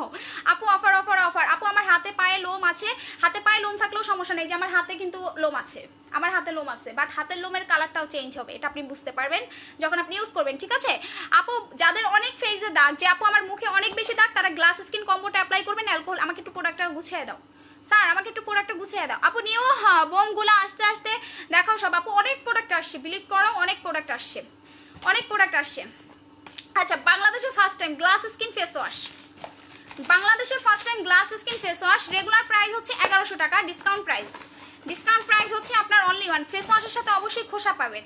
আপু অফার। আপু আমার হাতে পায়ে লোম আছে, হাতে পায়ে লোম থাকলেও সমস্যা নেই, যে আমার হাতে কিন্তু লোম আছে, আমার হাতে লোম আছে, বাট হাতের লোমের কালারটাও চেঞ্জ হবে, এটা আপনি বুঝতে পারবেন যখন আপনি ইউজ করবেন, ঠিক আছে। আপু যাদের অনেক ফেজে দাগ, যে আপু আমার মুখে অনেক বেশি দাগ, তারা গ্লাস স্কিন কম্বোটা অ্যাপ্লাই করবেন। অ্যালকোহল, আমাকে একটু প্রোডাক্টটা গুছিয়ে দাও স্যার, আমাকে একটু প্রোডাক্টটা গুছিয়ে দাও। আপু নিউ বোমগুলো আসতে আসতে দেখাও সব। আপু অনেক প্রোডাক্ট আসছে, বিলিভ করো অনেক প্রোডাক্ট আসছে। আচ্ছা বাংলাদেশে first time glass skin face wash, regular price হচ্ছে 1100 টাকা, ডিসকাউন্ট প্রাইস হচ্ছে আপনার অনলি ওয়ান। ফেস ওয়াশের সাথে অবশ্যই খোসা পাবেন,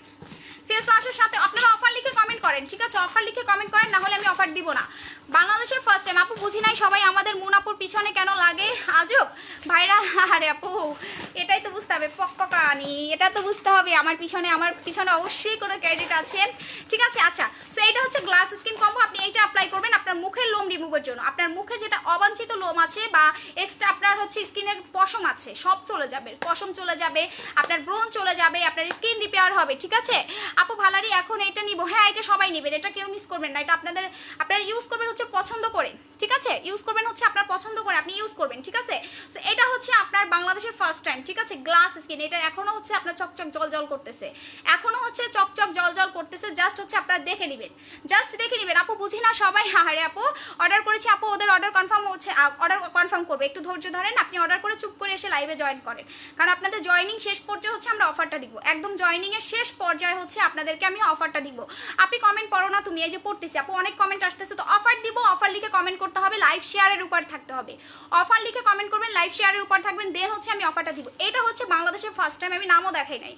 ফেস ওয়াশের সাথে। আপনারা অফার লিখে কমেন্ট করেন, ঠিক আছে, অফার লিখে কমেন্ট করেন, না হলে আমি অফার দিব না। বাংলাদেশের ফার্স্ট টাইম। আপু বুঝি নাই সবাই আমাদের মুনাপুর পিছনে কেন লাগে আজব ভাইরা। আরে আপু এটাই তো বুঝতে হবে, পক্কানি এটা তো বুঝতে হবে, আমার পিছনে অবশ্যই কোনো ক্রেডিট আছে, ঠিক আছে। আচ্ছা সো এইটা হচ্ছে গ্লাস স্কিন কম্বো, আপনি এইটা অ্যাপ্লাই করবেন আপনার মুখের লোম রিমুভের জন্য। আপনার মুখে যেটা অবাঞ্ছিত লোম আছে বা এক্সট্রা আপনার হচ্ছে স্কিনের পশম আছে, সব চলে যাবে, পশম চলে যাবে, আপনার ব্রণ চলে যাবে, আপনার স্কিন রিপেয়ার হবে, ঠিক আছে। আপু ভালারি এখন এটা নিব, হ্যাঁ এটা সবাই নেবেন, এটা কেউ মিস করবেন না, এটা আপনারা ইউজ করবেন হচ্ছে পছন্দ করে, ঠিক আছে, ইউজ করবেন হচ্ছে আপনার পছন্দ করে আপনি ইউজ করবেন, ঠিক আছে। সো এটা হচ্ছে আপনার বাংলাদেশের ফার্স্ট টাইম, ঠিক আছে, গ্লাস স্কিন। এটা এখনো হচ্ছে আপনার চকচক জল করতেছে, জাস্ট হচ্ছে আপনারা দেখে নেবেন, আপু বুঝি না সবাই। আরে আপু অর্ডার করেছি, আপু ওদের অর্ডার কনফার্ম হচ্ছে, অর্ডার কনফার্ম করবে, একটু ধৈর্য ধরেন। আপনি অর্ডার করে চুপ করে এসে লাইভে জয়েন করেন, কারণ আপনাদের জয়েনিং শেষ পর্যায়ে হচ্ছে আমরা অফারটা দিব, একদম জয়েনিং এর শেষ পর্যায়ে হচ্ছে আপনাদেরকে আমি অফারটা দিব। আপনি কমেন্ট পড়ো না, তুমি এই যে পড়তেছি আপু, অনেক কমেন্ট আসতেছে, তো অফার দিব, অফার লিখে কমেন্ট করতে হবে, লাইভ শেয়ারের উপর থাকতে হবে, অফার লিখে কমেন্ট করবেন, লাইভ শেয়ারের উপর থাকবেন, দেন হচ্ছে আমি অফারটা দিব। এটা হচ্ছে বাংলাদেশের ফার্স্ট টাইম, আমি নামও দেখাই নাই,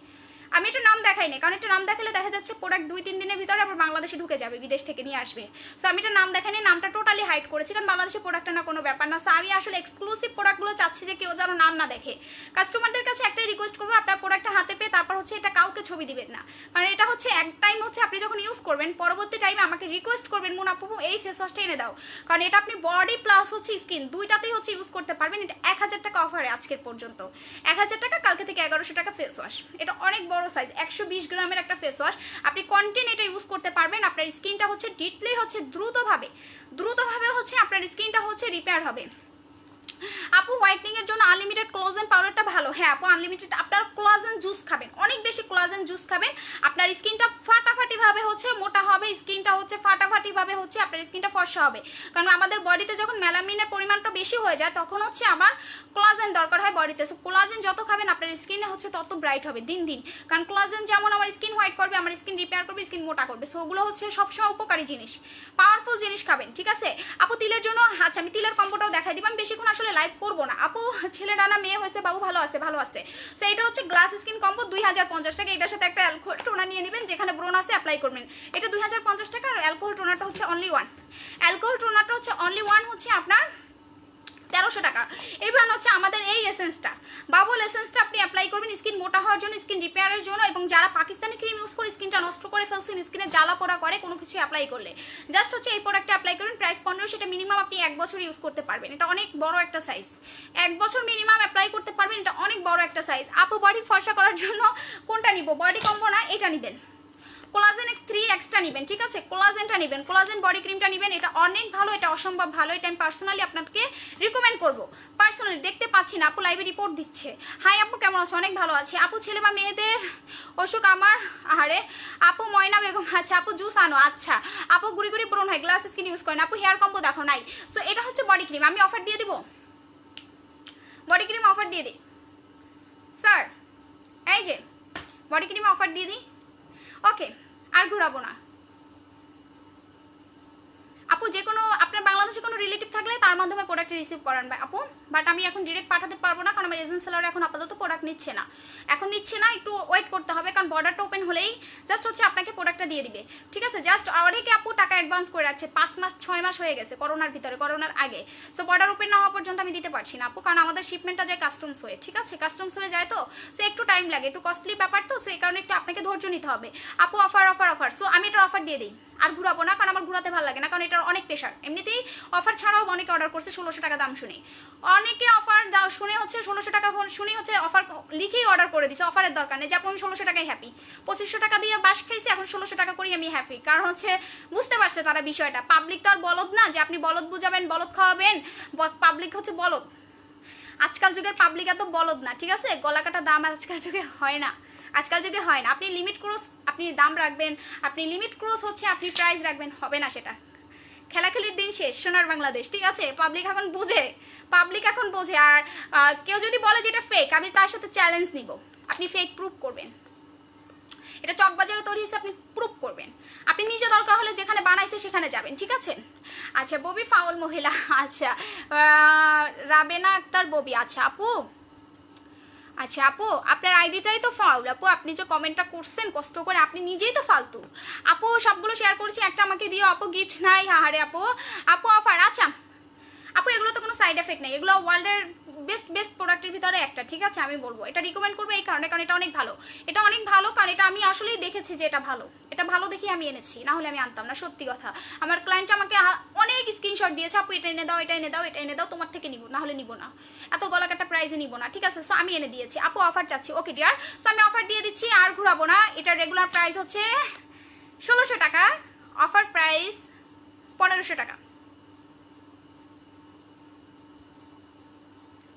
কারণ এটা নাম দেখালে দেখা যাচ্ছে প্রোডাক্ট 2-3 দিনের ভিতরে আবার বাংলাদেশে ঢুকে যাবে, বিদেশ থেকে নিয়ে আসবে। সো আমি এটা নাম দেখাইনি, নামটা টোটালি হাইড করেছি, কারণ বাংলাদেশের প্রোডাক্টটা না কোনো ব্যাপার না। সো আমি আসলে এক্সক্লুসিভ প্রোডাক্টগুলো চাচ্ছি যে কেউ যেন নাম না দেখে। কাস্টমারদের কাছে একটাই রিকোয়েস্ট করবো, আপনার প্রোডাক্টটা হাতে পেয়ে তারপর হচ্ছে এটা কাউকে ছবি দিবেন না, কারণ এটা হচ্ছে এক টাইম হচ্ছে আপনি যখন ইউজ করবেন, পরবর্তী টাইমে আমাকে রিকোয়েস্ট করবেন মুন আপু এই ফেস ওয়াশটা এনে দাও, কারণ এটা আপনি বডি প্লাস হচ্ছে স্কিন দুইটাতেই হচ্ছে ইউজ করতে পারবেন। এটা 1000 টাকা অফারে আজকের পর্যন্ত, 1000 টাকা, কালকে থেকে 1100 টাকা ফেস ওয়াশ। এটা অনেক বড় সাইজ, 120 গ্রামের একটা ফেস ওয়াশ, আপনি কন্টিনিউ এটা ইউজ করতে পারবেন। আপনার স্কিনটা হচ্ছে ডিপলি হচ্ছে দ্রুতভাবে হচ্ছে আপনার স্কিনটা হচ্ছে রিপেয়ার হবে। আপু হোয়াইটনিং এর জন্য আনলিমিটেড কোলাজেন পাউডারটা ভালো। হ্যাঁ আপু আনলিমিটেড, আপনার কোলাজেন জুস খাবেন, অনেক বেশি কোলাজেন জুস খাবেন, আপনার স্কিনটা ফাটাফাটি ভাবে হচ্ছে মোটা হবে, স্কিনটা হচ্ছে ফাটাফাটি ভাবে হচ্ছে আপনার স্কিনটা ফর্সা হবে। কারণ আমাদের বডিতে যখন মেলামিনের পরিমাণটা বেশি হয়ে যায় তখন হচ্ছে আমার কোলাজেন দরকার হয় বডিতে। সো কোলাজেন যত খাবেন আপনার স্কিনে হচ্ছে তত ব্রাইট হবে দিন দিন। কারণ কোলাজেন যেমন আমার স্কিন হোয়াইট করবে, আমার স্কিন রিপেয়ার করবে, স্কিন মোটা করবে। সো ওগুলো হচ্ছে সবসময় উপকারী জিনিস, পাওয়ারফুল জিনিস খাবেন, ঠিক আছে আপু। তিলের জন্য আচ্ছা আমি তিলের কম্বোটাও দেখাই দিব, আমি বেশিক্ষণ আসলে লাইভ করবো না আপু। ছেলে ডানা মেয়ে হয়েছে, বাবু ভালো আছে, ভালো আছে। সো এটা হচ্ছে গ্লাস স্কিন কম্বো 2050 টাকা। এটার সাথে একটা অ্যালকোহল টোনার নিয়ে নেবেন, যেখানে ব্রণ আছে অ্যাপ্লাই করবেন। এটা 2050 টাকা। আর অ্যালকোহল টোনারটা হচ্ছে অনলি ওয়ান, অ্যালকোহল টোনারটা হচ্ছে অনলি ওয়ান হচ্ছে আপনার 1300 টাকা। এবার হচ্ছে আমাদের এই এসেন্সটা, বাবল এসেন্সটা আপনি অ্যাপ্লাই করবেন স্কিন মোটা হওয়ার জন্য, স্কিন রিপেয়ারের জন্য, এবং যারা পাকিস্তানি ক্রিম ইউজ করে স্কিনটা নষ্ট করে ফেলছেন, স্কিনে জ্বালা পোড়া করে কোনো কিছু অ্যাপ্লাই করলে, জাস্ট হচ্ছে এই প্রোডাক্টটা অ্যাপ্লাই করবেন। প্রাইস 1500, সেটা মিনিমাম আপনি 1 বছর ইউজ করতে পারবেন। এটা অনেক বড় একটা সাইজ, 1 বছর মিনিমাম অ্যাপ্লাই করতে পারবেন, এটা অনেক বড় একটা সাইজ। আপু বডি ফর্সা করার জন্য কোনটা নিব? বডি কম্বো না, এটা নেবেন, কোলাজেন X3 এক্সট্রা নেবেন, ঠিক আছে কোলাজেনটা নেবেন, কোলাজেন বডি ক্রিমটা নেবেন। এটা অনেক ভালো, এটা অসম্ভব ভালো। এটা আমি পার্সোনালি আপনাকে রিকমেন্ড করব। পার্সোনালি দেখতে পাচ্ছি না আপু, লাইভে রিপোর্ট দিচ্ছে। হাই আপু কেমন আছো? অনেক ভালো আছে আপু। ছেলে বা মেয়েদের অসুখ আমার, আরে আপু ময়না বেগম, আচ্ছা আপু জুস আনো, আচ্ছা আপু গুড়ি গুড়ি ব্রণ হয়, গ্লাস স্কিন ইউজ করেন আপু, হেয়ার কম্বো দেখো নাই। সো এটা হচ্ছে বডি ক্রিম, আমি অফার দিয়ে দিব, বডি ক্রিম অফার দিয়ে দিই স্যার, এই যে বডি ক্রিম অফার দিয়ে দিই। ওকে আর ঘুরাবো না আপু। যে কোনো আপনার বাংলাদেশে কোনো রিলেটিভ থাকলে তার মাধ্যমে প্রোডাক্ট রিসিভ করান আপু, বাট আমি এখন ডিরেক্ট পাঠাতে পারবো না, কারণ আমার এজেন্ট সেলার এখন আপাতত প্রোডাক্ট নিচ্ছে না, এখন নিচ্ছে না, একটু ওয়েট করতে হবে। কারণ বর্ডারটা ওপেন হলেই জাস্ট হচ্ছে আপনাকে প্রোডাক্টটা দিয়ে দিবে, ঠিক আছে। জাস্ট অনেকে আপু টাকা অ্যাডভান্স করে রাখছে, 5 মাস 6 মাস হয়ে গেছে করোনার ভিতরে, করোনার আগে। সো বর্ডার ওপেন না হওয়া পর্যন্ত আমি দিতে পারছি না আপু, কারণ আমাদের শিপমেন্টটা যায় কাস্টমস হয়ে, ঠিক আছে কাস্টমস হয়ে যায়, তো সো একটু টাইম লাগে, একটু কস্টলি ব্যাপার, তো সেই কারণে একটু আপনাকে ধৈর্য নিতে হবে আপু। অফার অফার অফার, সো আমি এটার অফার দিয়ে দিই, আর ঘুরাবো না, কারণ আমার ঘুরাতে ভালো লাগে না, কারণ এটার অনেক প্রেশার। এমনিতেই অফার ছাড়াও অনেকে অর্ডার করছে 1600 টাকা দাম শুনে, অনেকে অফার দাও শুনে হচ্ছে 1600 টাকা শুনে হচ্ছে অফার লিখেই অর্ডার করে দিছে, অফারের দরকার নেই, যে আপু আমি 1600 টাকায় হ্যাপি, 2500 টাকা দিয়ে বাস খাইছি, এখন 1600 টাকা করি আমি হ্যাপি। কারণ হচ্ছে বুঝতে পারছে তারা বিষয়টা, পাবলিক তো আর বলদ না যে আপনি বলদ বুঝাবেন, বলদ খাওয়াবেন, পাবলিক হচ্ছে বলদ। আজকাল যুগের পাবলিক এত বলদ না, ঠিক আছে, গলা কাটা দাম আজকাল যুগে হয় না, আজকাল যুগে হয় না। আপনি লিমিট ক্রস আপনি দাম রাখবেন, আপনি লিমিট ক্রস হচ্ছে আপনি প্রাইস রাখবেন, হবে না সেটা। খেলাখেলির দিন শেষ, সোনার বাংলাদেশ, ঠিক আছে। পাবলিক এখন বুঝে, পাবলিক এখন বোঝে। আর কেউ যদি বলে যে এটা ফেক, আমি তার সাথে চ্যালেঞ্জ নিব, আপনি ফেক প্রুফ করবেন, এটা চকবাজারে তৈরি হয়েছে, আপনি প্রুফ করবেন, আপনি নিজে দরকার হলে যেখানে বানাইছে সেখানে যাবেন, ঠিক আছে। আচ্ছা ববি ফাউল মহিলা, আচ্ছা রাবেনা আক্তার ববি, আচ্ছা আপু, আচ্ছা আপু আপনার আইডিটাই তো ফাউল আপু, আপনি যে কমেন্টটা করছেন কষ্ট করে, আপনি নিজেই তো ফালতু আপু। সবগুলো শেয়ার করেছি, একটা আমাকে দিও আপু, গিফট নাই, হারে আপু, আপু অফার, আচ্ছা আপু এগুলো তো কোনো সাইড এফেক্ট নেই, এগুলো ওয়ার্ল্ডের বেস্ট বেস্ট প্রোডাক্টের ভিতরে একটা, ঠিক আছে। আমি বলবো এটা রিকমেন্ড করবো এই কারণে, কারণ এটা অনেক ভালো, এটা অনেক ভালো, কারণ এটা আমি আসলেই দেখেছি যে এটা ভালো, এটা ভালো দেখেই আমি এনেছি, না হলে আমি আনতাম না, সত্যি কথা। আমার ক্লায়েন্ট আমাকে অনেক স্ক্রিনশট দিয়েছে, আপু এটা এনে দাও, এটা এনে দাও, এটা এনে দাও, তোমার থেকে নিব, না হলে নিব না, এত গলাকাটা প্রাইসে নিব না, ঠিক আছে। সো আমি এনে দিয়েছি আপু, অফার চাচ্ছি, ওকে ডিয়ার। সো আমি অফার দিয়ে দিচ্ছি, আর ঘুরাবো না। এটা রেগুলার প্রাইস হচ্ছে 1600 টাকা, অফার প্রাইস 1500 টাকা।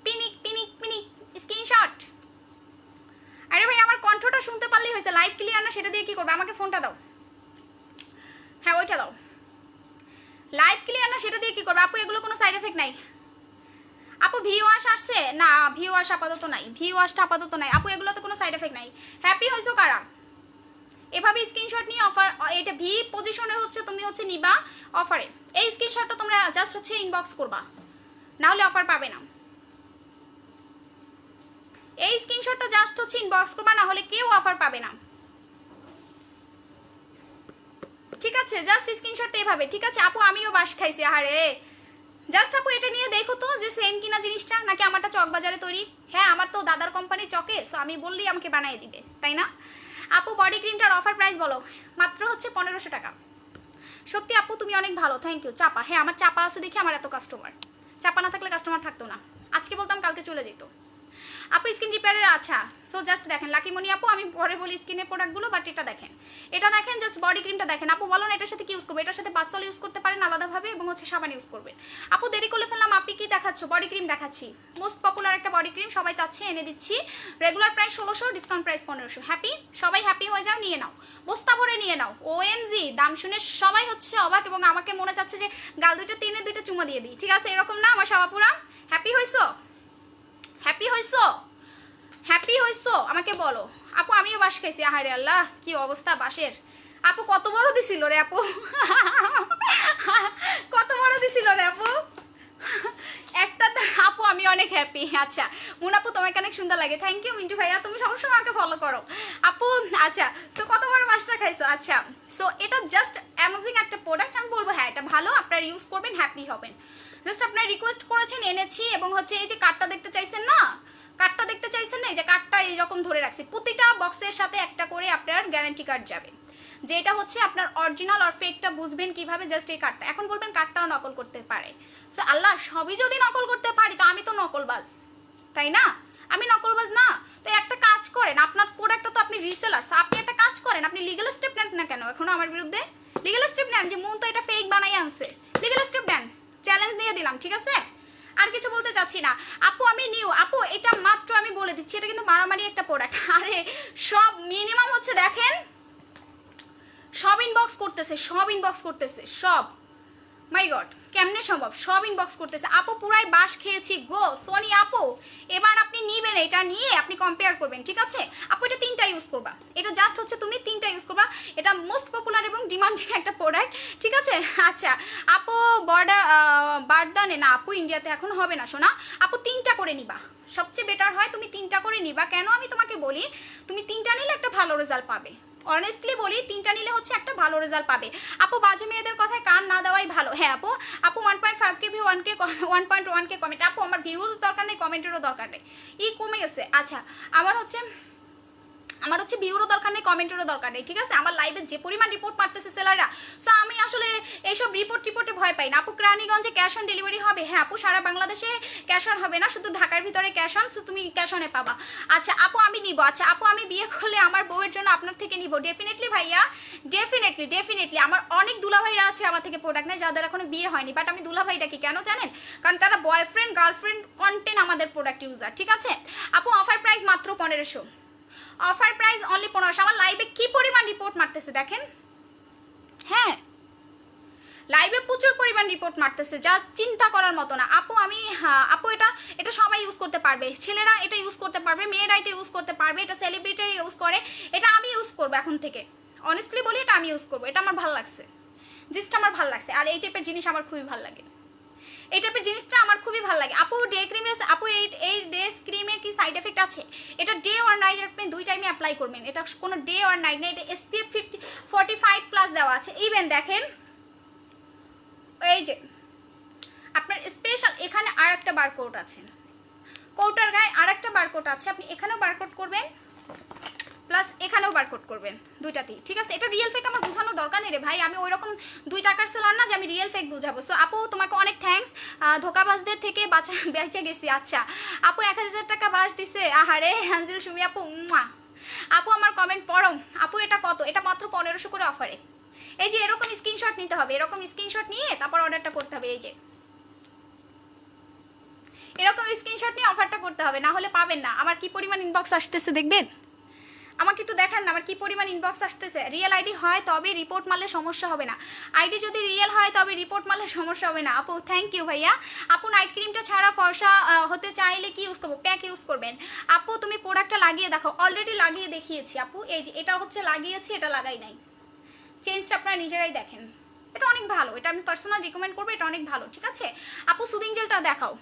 পিনিক পিনিক পিনিক স্ক্রিনশট। আরে ভাই আমার কণ্ঠটা শুনতে পারলেই হয়েছে, লাইভ ক্লিয়ার না সেটা দিয়ে কি করবে? আমাকে ফোনটা দাও, হ্যাঁ ওইটা দাও। লাইভ ক্লিয়ার না সেটা দিয়ে কি করবে আপু? এগুলো কোনো সাইড এফেক্ট নাই আপু। ভি ওয়াশ আসছে না, ভি ওয়াশ আপাতত নাই, ভি ওয়াশটা আপাতত নাই আপু, এগুলোতে কোনো সাইড এফেক্ট নাই। হ্যাপি হয়েছো কারা? এভাবে স্ক্রিনশট নিয়ে অফার, এটা ভি পজিশনে হচ্ছে তুমি হচ্ছে নিবা অফারে, এই স্ক্রিনশটটা তোমরা জাস্ট হচ্ছে ইনবক্স করবা, না হলে অফার পাবে না। এই স্ক্রিনশটটা জাস্ট হচ্ছে ইনবক্স করবা, না হলে কেউ অফার পাবে না, ঠিক আছে। জাস্ট স্ক্রিনশটটা এভাবে, ঠিক আছে আপু। আমিও বাস খাইছি, আরে জাস্ট আপু এটা নিয়ে দেখো তো যে সেম কিনা জিনিসটা, নাকি আমারটা চক বাজারে তৈরি। হ্যাঁ আমার তো দাদার কোম্পানি চকে, সো আমি বললেই আমাকে বানিয়ে দিবে, তাই না আপু? বডি ক্রিমটার অফার প্রাইস বলো, মাত্র হচ্ছে 1500 টাকা। সত্যি আপু তুমি অনেক ভালো, থ্যাংক ইউ। চাপা, হ্যাঁ আমার চাপা আছে দেখে আমার এত কাস্টমার, চাপা না থাকলে কাস্টমার থাকতো না, আজকে বলতাম কালকে চলে যেত। আপু স্কিন রিপেয়ারের আচ্ছা সো জাস্ট দেখেন লাকিমণি আপু, আমি পরে বলি স্কিনের প্রোডাক্টগুলো, বাট এটা দেখেন জাস্ট বডি ক্রিমটা দেখেন আপু। বলো না এটার সাথে কি ইউজ করবে, এটার সাথে বাসল ইউজ করতে পারেন আলাদাভাবে এবং হচ্ছে সাবান ইউজ করবেন। আপু দেরি করলে ফেললাম, আপনি কি দেখাচ্ছ? বডি ক্রিম দেখাচ্ছি, মোস্ট পপুলার একটা বডি ক্রিম, সবাই চাচ্ছে এনে দিচ্ছি। Regular price 1600, discount price 1500। Happy? সবাই হ্যাপি হয়ে যাও, নিয়ে নাও, বস্তা ভরে নিয়ে নাও। ওএমজি, দাম শুনে সবাই হচ্ছে অবাক এবং আমাকে মনে চাচ্ছে যে গাল দুইটা তিনে দুইটা চুমা দিয়ে দিই, ঠিক আছে? এরকম না আমার সবাপুরা? হ্যাপি হইছো? হ্যাপি হইছো? হ্যাপি হইছো আমাকে বলো। আপু আমিও বাস খাইছি, আহারে আল্লাহ কি অবস্থা বাসের। আপু কত বড় দিছিল রে আপু, কত বড় দিছিল রে আপু একটা। আপু আমি অনেক হ্যাপি। আচ্ছা মুনাপু তোমাকে অনেক সুন্দর লাগে, থ্যাংক ইউ মিন্টু ভাইয়া, তুমি সবসময় আমাকে ফলো করো আপু। আচ্ছা সো কত বড় বাসটা খাইছো। আচ্ছা সো এটা জাস্ট অ্যামেজিং একটা প্রোডাক্ট, আমি বলবো হ্যাঁ এটা ভালো, আপনারা ইউজ করবেন, হ্যাপি হবেন। জাস্ট আপনারা রিকোয়েস্ট করেছেন, এনেছি। এবং হচ্ছে এই যে কার্ডটা দেখতে চাইছেন না, কার্ডটা দেখতে চাইছেন না, এই যে কার্ডটা এইরকম ধরে রাখছি, প্রতিটা বক্সের সাথে একটা করে আপনার গ্যারান্টি কার্ড যাবে, যেটা হচ্ছে আপনার অরিজিনাল আর ফেকটা বুঝবেন কিভাবে, জাস্ট এই কার্ডটা। এখন বলবেন কার্ডটাও নকল করতে পারে, সো আল্লাহ সবই যদি নকল করতে পারি তো আমি তো নকলবাজ, তাই না? আমি নকলবাজ না। তো একটা কাজ করেন, আপনার প্রোডাক্টটা তো আপনি রিসেলার, আপনি একটা কাজ করেন, আপনি লিগ্যাল স্টেপ নেন না কেন এখনো আমার বিরুদ্ধে? লিগ্যাল স্টেপ নেন, যে মন তো এটা ফেক বানাই আনছে, লিগ্যাল স্টেপ নেন, চ্যালেঞ্জ দিয়ে দিলাম, ঠিক আছে? আর কিছু বলতে চাচ্ছি না আপু, আমি নিউ আপু, এটা মাত্র আমি বলে দিচ্ছি, এটা কিন্তু মারামারি একটা প্রোডাক্ট। আরে সব মিনিমাম হচ্ছে দেখেন, সব ইনবক্স করতেছে, সব ইনবক্স করতেছে, সব। মাই গড কেমনে সম্ভব, সব ইনবক্স করতেছে। আপু পুরাই বাস খেয়েছি গো সোনি আপু, এবার আপনি নিবেন, এটা নিয়ে আপনি কম্পেয়ার করবেন, ঠিক আছে? আপু এটা 3টা ইউজ করবা, এটা জাস্ট হচ্ছে তুমি 3টা ইউজ করবা, এটা মোস্ট পপুলার এবং ডিমান্ডিং একটা প্রোডাক্ট, ঠিক আছে? আচ্ছা আপু বারদানে না আপু, ইন্ডিয়াতে এখন হবে না শোনা। আপু 3টা করে নিবা, সবচেয়ে বেটার হয় তুমি 3টা করে নিবা। কেন আমি তোমাকে বলি, তুমি 3টা নিলে একটা ভালো রেজাল্ট পাবে, অনেস্টলি বলি 3টা নিলে হচ্ছে একটা ভালো রেজাল্ট পাবে। আপু বাজে মেয়েদের কথায় কান না দেওয়াই ভালো। হ্যাঁ আপু, আপু 1.5K ভিউ, 1.1K কমেন্ট। আপু আমার ভিউর দরকার নেই, কমেন্টেরও দরকার নেই, কমে গেছে। আচ্ছা আমার হচ্ছে ভিউরও দরকার নেই, কমেন্টেরও দরকার নেই, ঠিক আছে? আমার লাইভে যে পরিমাণ রিপোর্ট মারতেছে সেলাররা, সো আমি আসলে এইসব রিপোর্টে ভয় পাই না। আপু রানীগঞ্জে ক্যাশ অন ডেলিভারি হবে? হ্যাঁ আপু সারা বাংলাদেশে ক্যাশ অন হবে না, শুধু ঢাকার ভিতরে ক্যাশ অন, সো তুমি ক্যাশ অনে পাবা। আচ্ছা আপু আমি নিব, আচ্ছা আপু আমি বিয়ে করলে আমার বউয়ের জন্য আপনার থেকে নিব। ডেফিনেটলি ভাইয়া, ডেফিনেটলি আমার অনেক দুলাভাইরা আছে আমার থেকে প্রোডাক্ট নেয় যাদের এখনো বিয়ে হয়নি, বাট আমি দুলাভাইটা কি কেন জানেন? কারণ তারা বয়ফ্রেন্ড গার্লফ্রেন্ড কন্টেন্ট আমাদের প্রোডাক্ট ইউজার, ঠিক আছে? আপু অফার প্রাইস মাত্র 1500, অফার প্রাইস অনলি 1500। আমার লাইভে কি পরিমাণ রিপোর্ট মারতেছে দেখেন, হ্যাঁ লাইভে প্রচুর পরিমাণ রিপোর্ট মারতেছে, যা চিন্তা করার মতো না। আপু আমি আপু এটা সবাই ইউজ করতে পারবে, ছেলেরা এটা ইউজ করতে পারবে, মেয়েরা এটা ইউজ করতে পারবে, এটা সেলিব্রিটিরা ইউজ করে, এটা আমি ইউজ করবো এখন থেকে, অনেস্টলি বলি এটা আমি ইউজ করবো, এটা আমার ভালো লাগছে, জিনিসটা আমার ভালো লাগছে। আর এই টাইপের জিনিস আমার খুবই ভালো লাগে, এই টাইপের জিনিসটা আমার খুবই ভালো লাগে। আপু ডে ক্রিমে, আপু এই ডে ক্রিমে কি সাইড এফেক্ট আছে? এটা ডে আর নাইট আপনি 2 টাইমে অ্যাপ্লাই করবেন, এটা কোনো ডে আর নাইট না, এটা SPF 45+ দেওয়া আছে। ইভেন দেখেন এই যে আপনার স্পেশাল এখানে আর একটা বারকোড আছে, কোটার গায়ে আর একটা বারকোড আছে, আপনি এখানেও বারকোড করবেন প্লাস এখানেও বারকোড করবেন, দুইটাতেই, ঠিক আছে? এটা রিয়েল ফেক আমার বোঝানো দরকার নেই রে ভাই, আমি ওই রকম 2 টাকার সেলার না যে আমি রিয়েল ফেক বুঝাবো। সো আপু তোমাকে অনেক থ্যাঙ্কস, ধোকাবাজদের থেকে বেঁচে গেছি। আচ্ছা আপু 1000 টাকা বাস দিছে, আহারে হানজিল সুমি আপু, আপু আমার কমেন্ট পড়ো। আপু এটা কত? এটা মাত্র 1500 করে অফারে। এই যে এরকম স্ক্রিনশট নিতে হবে, এরকম স্ক্রিনশট নিয়ে তারপর অর্ডারটা করতে হবে, এই যে এরকম স্ক্রিনশট নিয়ে অফারটা করতে হবে, না হলে পাবেন না। আমার কি পরিমাণ ইনবক্স আসতেছে দেখবেন, আমাকে একটু দেখান না আমার কি পরিমাণ ইনবক্স আসতেছে। রিয়েল আইডি হয় তবে রিপোর্ট মারলে সমস্যা হবে না, আইডি যদি রিয়েল হয় তবে রিপোর্ট মারলে সমস্যা হবে না। আপু থ্যাংক ইউ ভাইয়া। আপু নাইট ক্রিমটা ছাড়া ফর্সা হতে চাইলে কি ইউজ করবো? প্যাক ইউজ করবেন। আপু তুমি প্রোডাক্টটা লাগিয়ে দেখো, অলরেডি লাগিয়ে দেখিয়েছি আপু, এই যে এটা হচ্ছে লাগিয়েছি, এটা লাগাই নাই, চেঞ্জটা আপনারা নিজেরাই দেখেন, এটা অনেক ভালো, এটা আমি পার্সোনাল রিকমেন্ড করবো, এটা অনেক ভালো, ঠিক আছে? আপু সুদিং জেলটা দেখাও।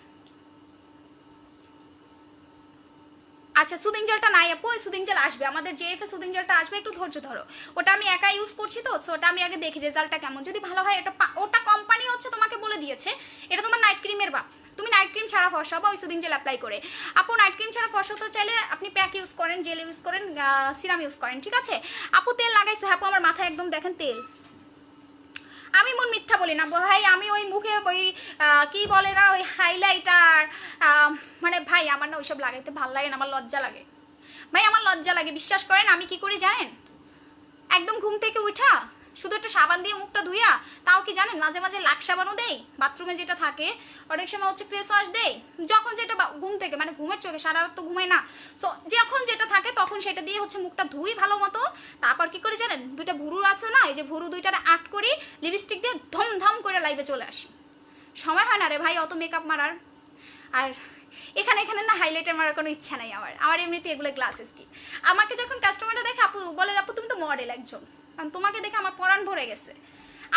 আচ্ছা সুদিং জেলটা নাই আপু, ওই সুদিং জেল আসবে, আমাদের JF-এ সুদিং জেলটা আসবে, একটু ধৈর্য ধরো, ওটা আমি একা ইউজ করছি তো, সো ওটা আমি আগে দেখি রেজাল্টটা কেমন, যদি ভালো হয় এটা ওটা কোম্পানি হচ্ছে তোমাকে বলে দিয়েছে এটা তোমার নাইট ক্রিমের বাপ, তুমি নাইট ক্রিম ছাড়া ফর্সা বা ওই সুদিং জেল অ্যাপ্লাই করে। আপু নাইট ক্রিম ছাড়া ফর্সা হতে চাইলে আপনি প্যাক ইউজ করেন, জেল ইউজ করেন, সিরাম ইউজ করেন, ঠিক আছে? আপু তেল লাগাইছো? আপু আমার মাথায় একদম দেখেন তেল, আমি মন মিথ্যা বলি না ভাই, আমি ওই মুখে ওই কি বলে না ওই হাইলাইটার, মানে ভাই আমার না ওইসব লাগাইতে ভালো লাগে না, আমার লজ্জা লাগে ভাই, আমার লজ্জা লাগে। বিশ্বাস করেন আমি কি করি জানেন, একদম ঘুম থেকে উঠা শুধু একটু সাবান দিয়ে মুখটা ধুইয়া, তাও কি জানেন মাঝে মাঝে লাক সাবানও দেই, বাথরুমে যেটা থাকে, অনেক সময় হচ্ছে ফেস ওয়াশ দেই, যখন যেটা ঘুম থেকে মানে ঘুমের চোখে, সারা রাত তো ঘুমাই না, সো যখন যেটা থাকে তখন সেটা দিয়ে হচ্ছে মুখটা ধুই ভালো মতো। তারপর কি করি জানেন, দুইটা ভুরু আছে না, এই যে ভুরু দুইটারে আট করি, লিপস্টিক দিয়ে ধমধম করে লাইভে চলে আসি। সময় হয় না রে ভাই অত মেকআপ মারার। আর এখানে এখানে না হাইলাইটার মারার কোনো ইচ্ছা নাই আমার এমনিতে এগুলো গ্লাস স্কিন। আমাকে যখন কাস্টমাররা দেখে আপু বলে, আপু তুমি তো মডেল একজন, কারণ তোমাকে দেখে আমার পরাণ ভরে গেছে।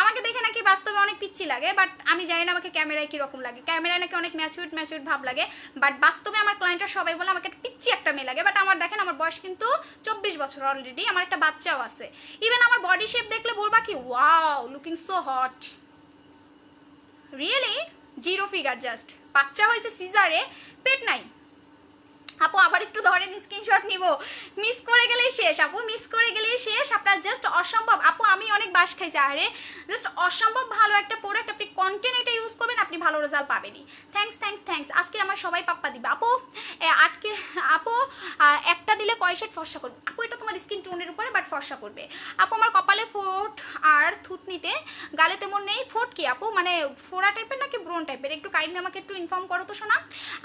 আমাকে দেখে নাকি বাস্তবে অনেক পিচ্ছি লাগে, বাট আমি জানি না আমাকে ক্যামেরায় কীরকম লাগে, ক্যামেরায় নাকি অনেক ম্যাচিউর ভাব লাগে, বাট বাস্তবে আমার ক্লায়েন্টরা সবাই বলে আমাকে পিচ্ছি একটা মেয়ে লাগে। বাট আমার দেখেন আমার বয়স কিন্তু 24 বছর অলরেডি, আমার একটা বাচ্চাও আছে। ইভেন আমার বডি শেপ দেখলে বলবা কি wow looking so hot, really zero figure, just বাচ্চা হয়েছে সিজারে, পেট নাই। আপু আবার একটু ধরেন স্ক্রিনশট নিব, মিস করে গেলেই শেষ আপু, মিস করে গেলেই শেষ। আপনার জাস্ট অসম্ভব আপু, আমি অনেক বাস খাইছি, আরে জাস্ট অসম্ভব ভালো একটা প্রোডাক্ট, আপনি কন্টেন্ট এটা ইউজ করবেন, আপনি ভালো রেজাল্ট পাবেনই। থ্যাঙ্কস। আজকে আমার সবাই পাপ্পা দিবে আপু, আটকে আপু একটা দিলে কয় শেড ফর্সা করবে আপু, এটা তোমার স্কিন টোনের উপরে বাট ফর্সা করবে আপু। আমার কপালে ফোট আর থুতনিতে, গালে তেমন নেই। ফোট কি আপু, মানে ফোড়া টাইপের নাকি ব্রোন টাইপের, একটু কাইন্ডলি আমাকে একটু ইনফর্ম করো তো শোনা।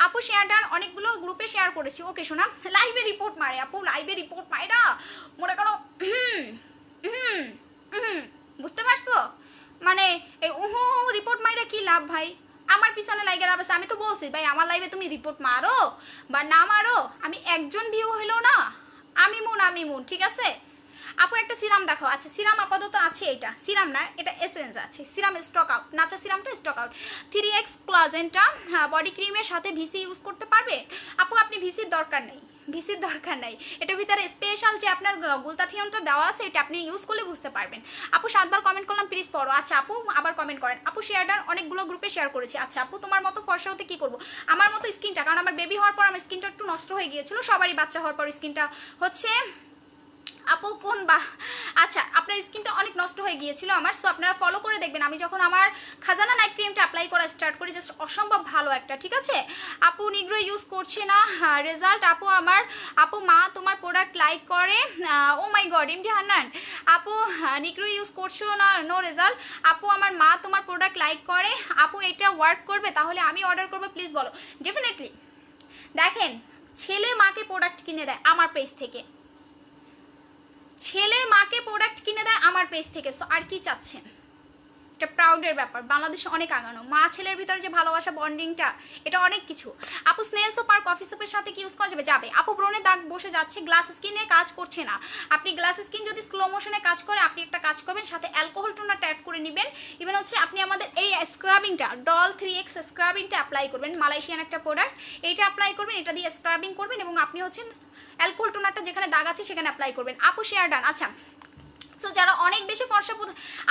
আপু শেয়ার ডান, অনেকগুলো গ্রুপে শেয়ার করেছি, ওকে শোনা। লাইভে রিপোর্ট মারে আপু, লাইভে রিপোর্ট মাইরা মনে করো বুঝতে পারছো, মানে এই রিপোর্ট মাইরা কি লাভ ভাই, আমার পিছনে লাইগের আবেছে। আমি তো বলছি ভাই আমার লাইভে তুমি রিপোর্ট মারো বা না মারো, আমি একজন ভিউ হইলো না, আমি মুন ঠিক আছে। আপু একটা সিরাম দেখো, আচ্ছা সিরাম আপাতত আছে, এটা সিরাম না এটা এসেন্স আছে, সিরাম স্টক আউট, নাচা সিরামটা স্টক আউট। 3x ক্লোজেন্টটা বডি ক্রিমের সাথে ভিসি ইউজ করতে পারবে আপু, আপনি ভিসির দরকার নেই, এটার ভিতরে স্পেশাল যে আপনার গুলতাথিয়নটা দেওয়া আছে, এটা আপনি ইউজ করলে বুঝতে পারবেন। আপু 7 বার কমেন্ট করলাম, প্লিজ পড়ো। আচ্ছা আপু আবার কমেন্ট করেন। আপু শেয়ারটা অনেকগুলো গ্রুপে শেয়ার করেছি। আচ্ছা আপু তোমার মতো ফর্সা হতে কি করবো, আমার মতো স্কিনটা, কারণ আমার বেবি হওয়ার পর আমার স্কিনটা একটু নষ্ট হয়ে গিয়েছিল, সবারই বাচ্চা হওয়ার পর স্কিনটা হচ্ছে আপু কোন বা, আচ্ছা আপনার স্কিনটা অনেক নষ্ট হয়ে গিয়েছিল আমার, সো আপনারা ফলো করে দেখবেন। আমি যখন আমার খাজানা নাইট ক্রিমটা অ্যাপ্লাই করা স্টার্ট করি, জাস্ট অসম্ভব ভালো একটা, ঠিক আছে। আপু নিগ্রো ইউজ করছে না রেজাল্ট, আপু মা তোমার প্রোডাক্ট লাইক করে, ও মাই গড এমডি হান্নান, আপু নিগ্রো ইউজ করছো না, নো রেজাল্ট। আপু আমার মা তোমার প্রোডাক্ট লাইক করে, আপু এটা ওয়ার্ক করবে, তাহলে আমি অর্ডার করবো, প্লিজ বলো। ডেফিনেটলি দেখেন, ছেলে মাকে প্রোডাক্ট কিনে দেয় আমার পেজ থেকে, ছেলে মাকে প্রোডাক্ট কিনে দেয় আমার পেজ থেকে, সো আর কি চাচ্ছেন, এটা প্রাউডের ব্যাপার। বাংলাদেশে অনেক আগানো, মা ছেলের ভিতরে যে ভালোবাসা বন্ডিংটা, এটা অনেক কিছু। আপু স্নেল সোপ আর কফি সোপের সাথে কি ইউজ করা যাবে? আপু ব্রণে দাগ বসে যাচ্ছে, গ্লাস স্কিনে কাজ করছে না। আপনি গ্লাস স্কিন যদি স্লো মোশনে কাজ করে, আপনি একটা কাজ করবেন, সাথে অ্যালকোহল টোনারটা অ্যাড করে নেবেন। ইভেন হচ্ছে আপনি আমাদের এই স্ক্রাবিংটা, ডল 3x স্ক্রাবিংটা অ্যাপ্লাই করবেন, মালয়েশিয়ান একটা প্রোডাক্ট, এইটা অ্যাপ্লাই করবেন, এটা দিয়ে স্ক্রাবিং করবেন, এবং আপনি হচ্ছেন অ্যালকোহল টোনারটা যেখানে দাগ আছে সেখানে অ্যাপ্লাই করবেন। আপু শেয়ার ডান। আচ্ছা সো যারা অনেক বেশি ফর্সা,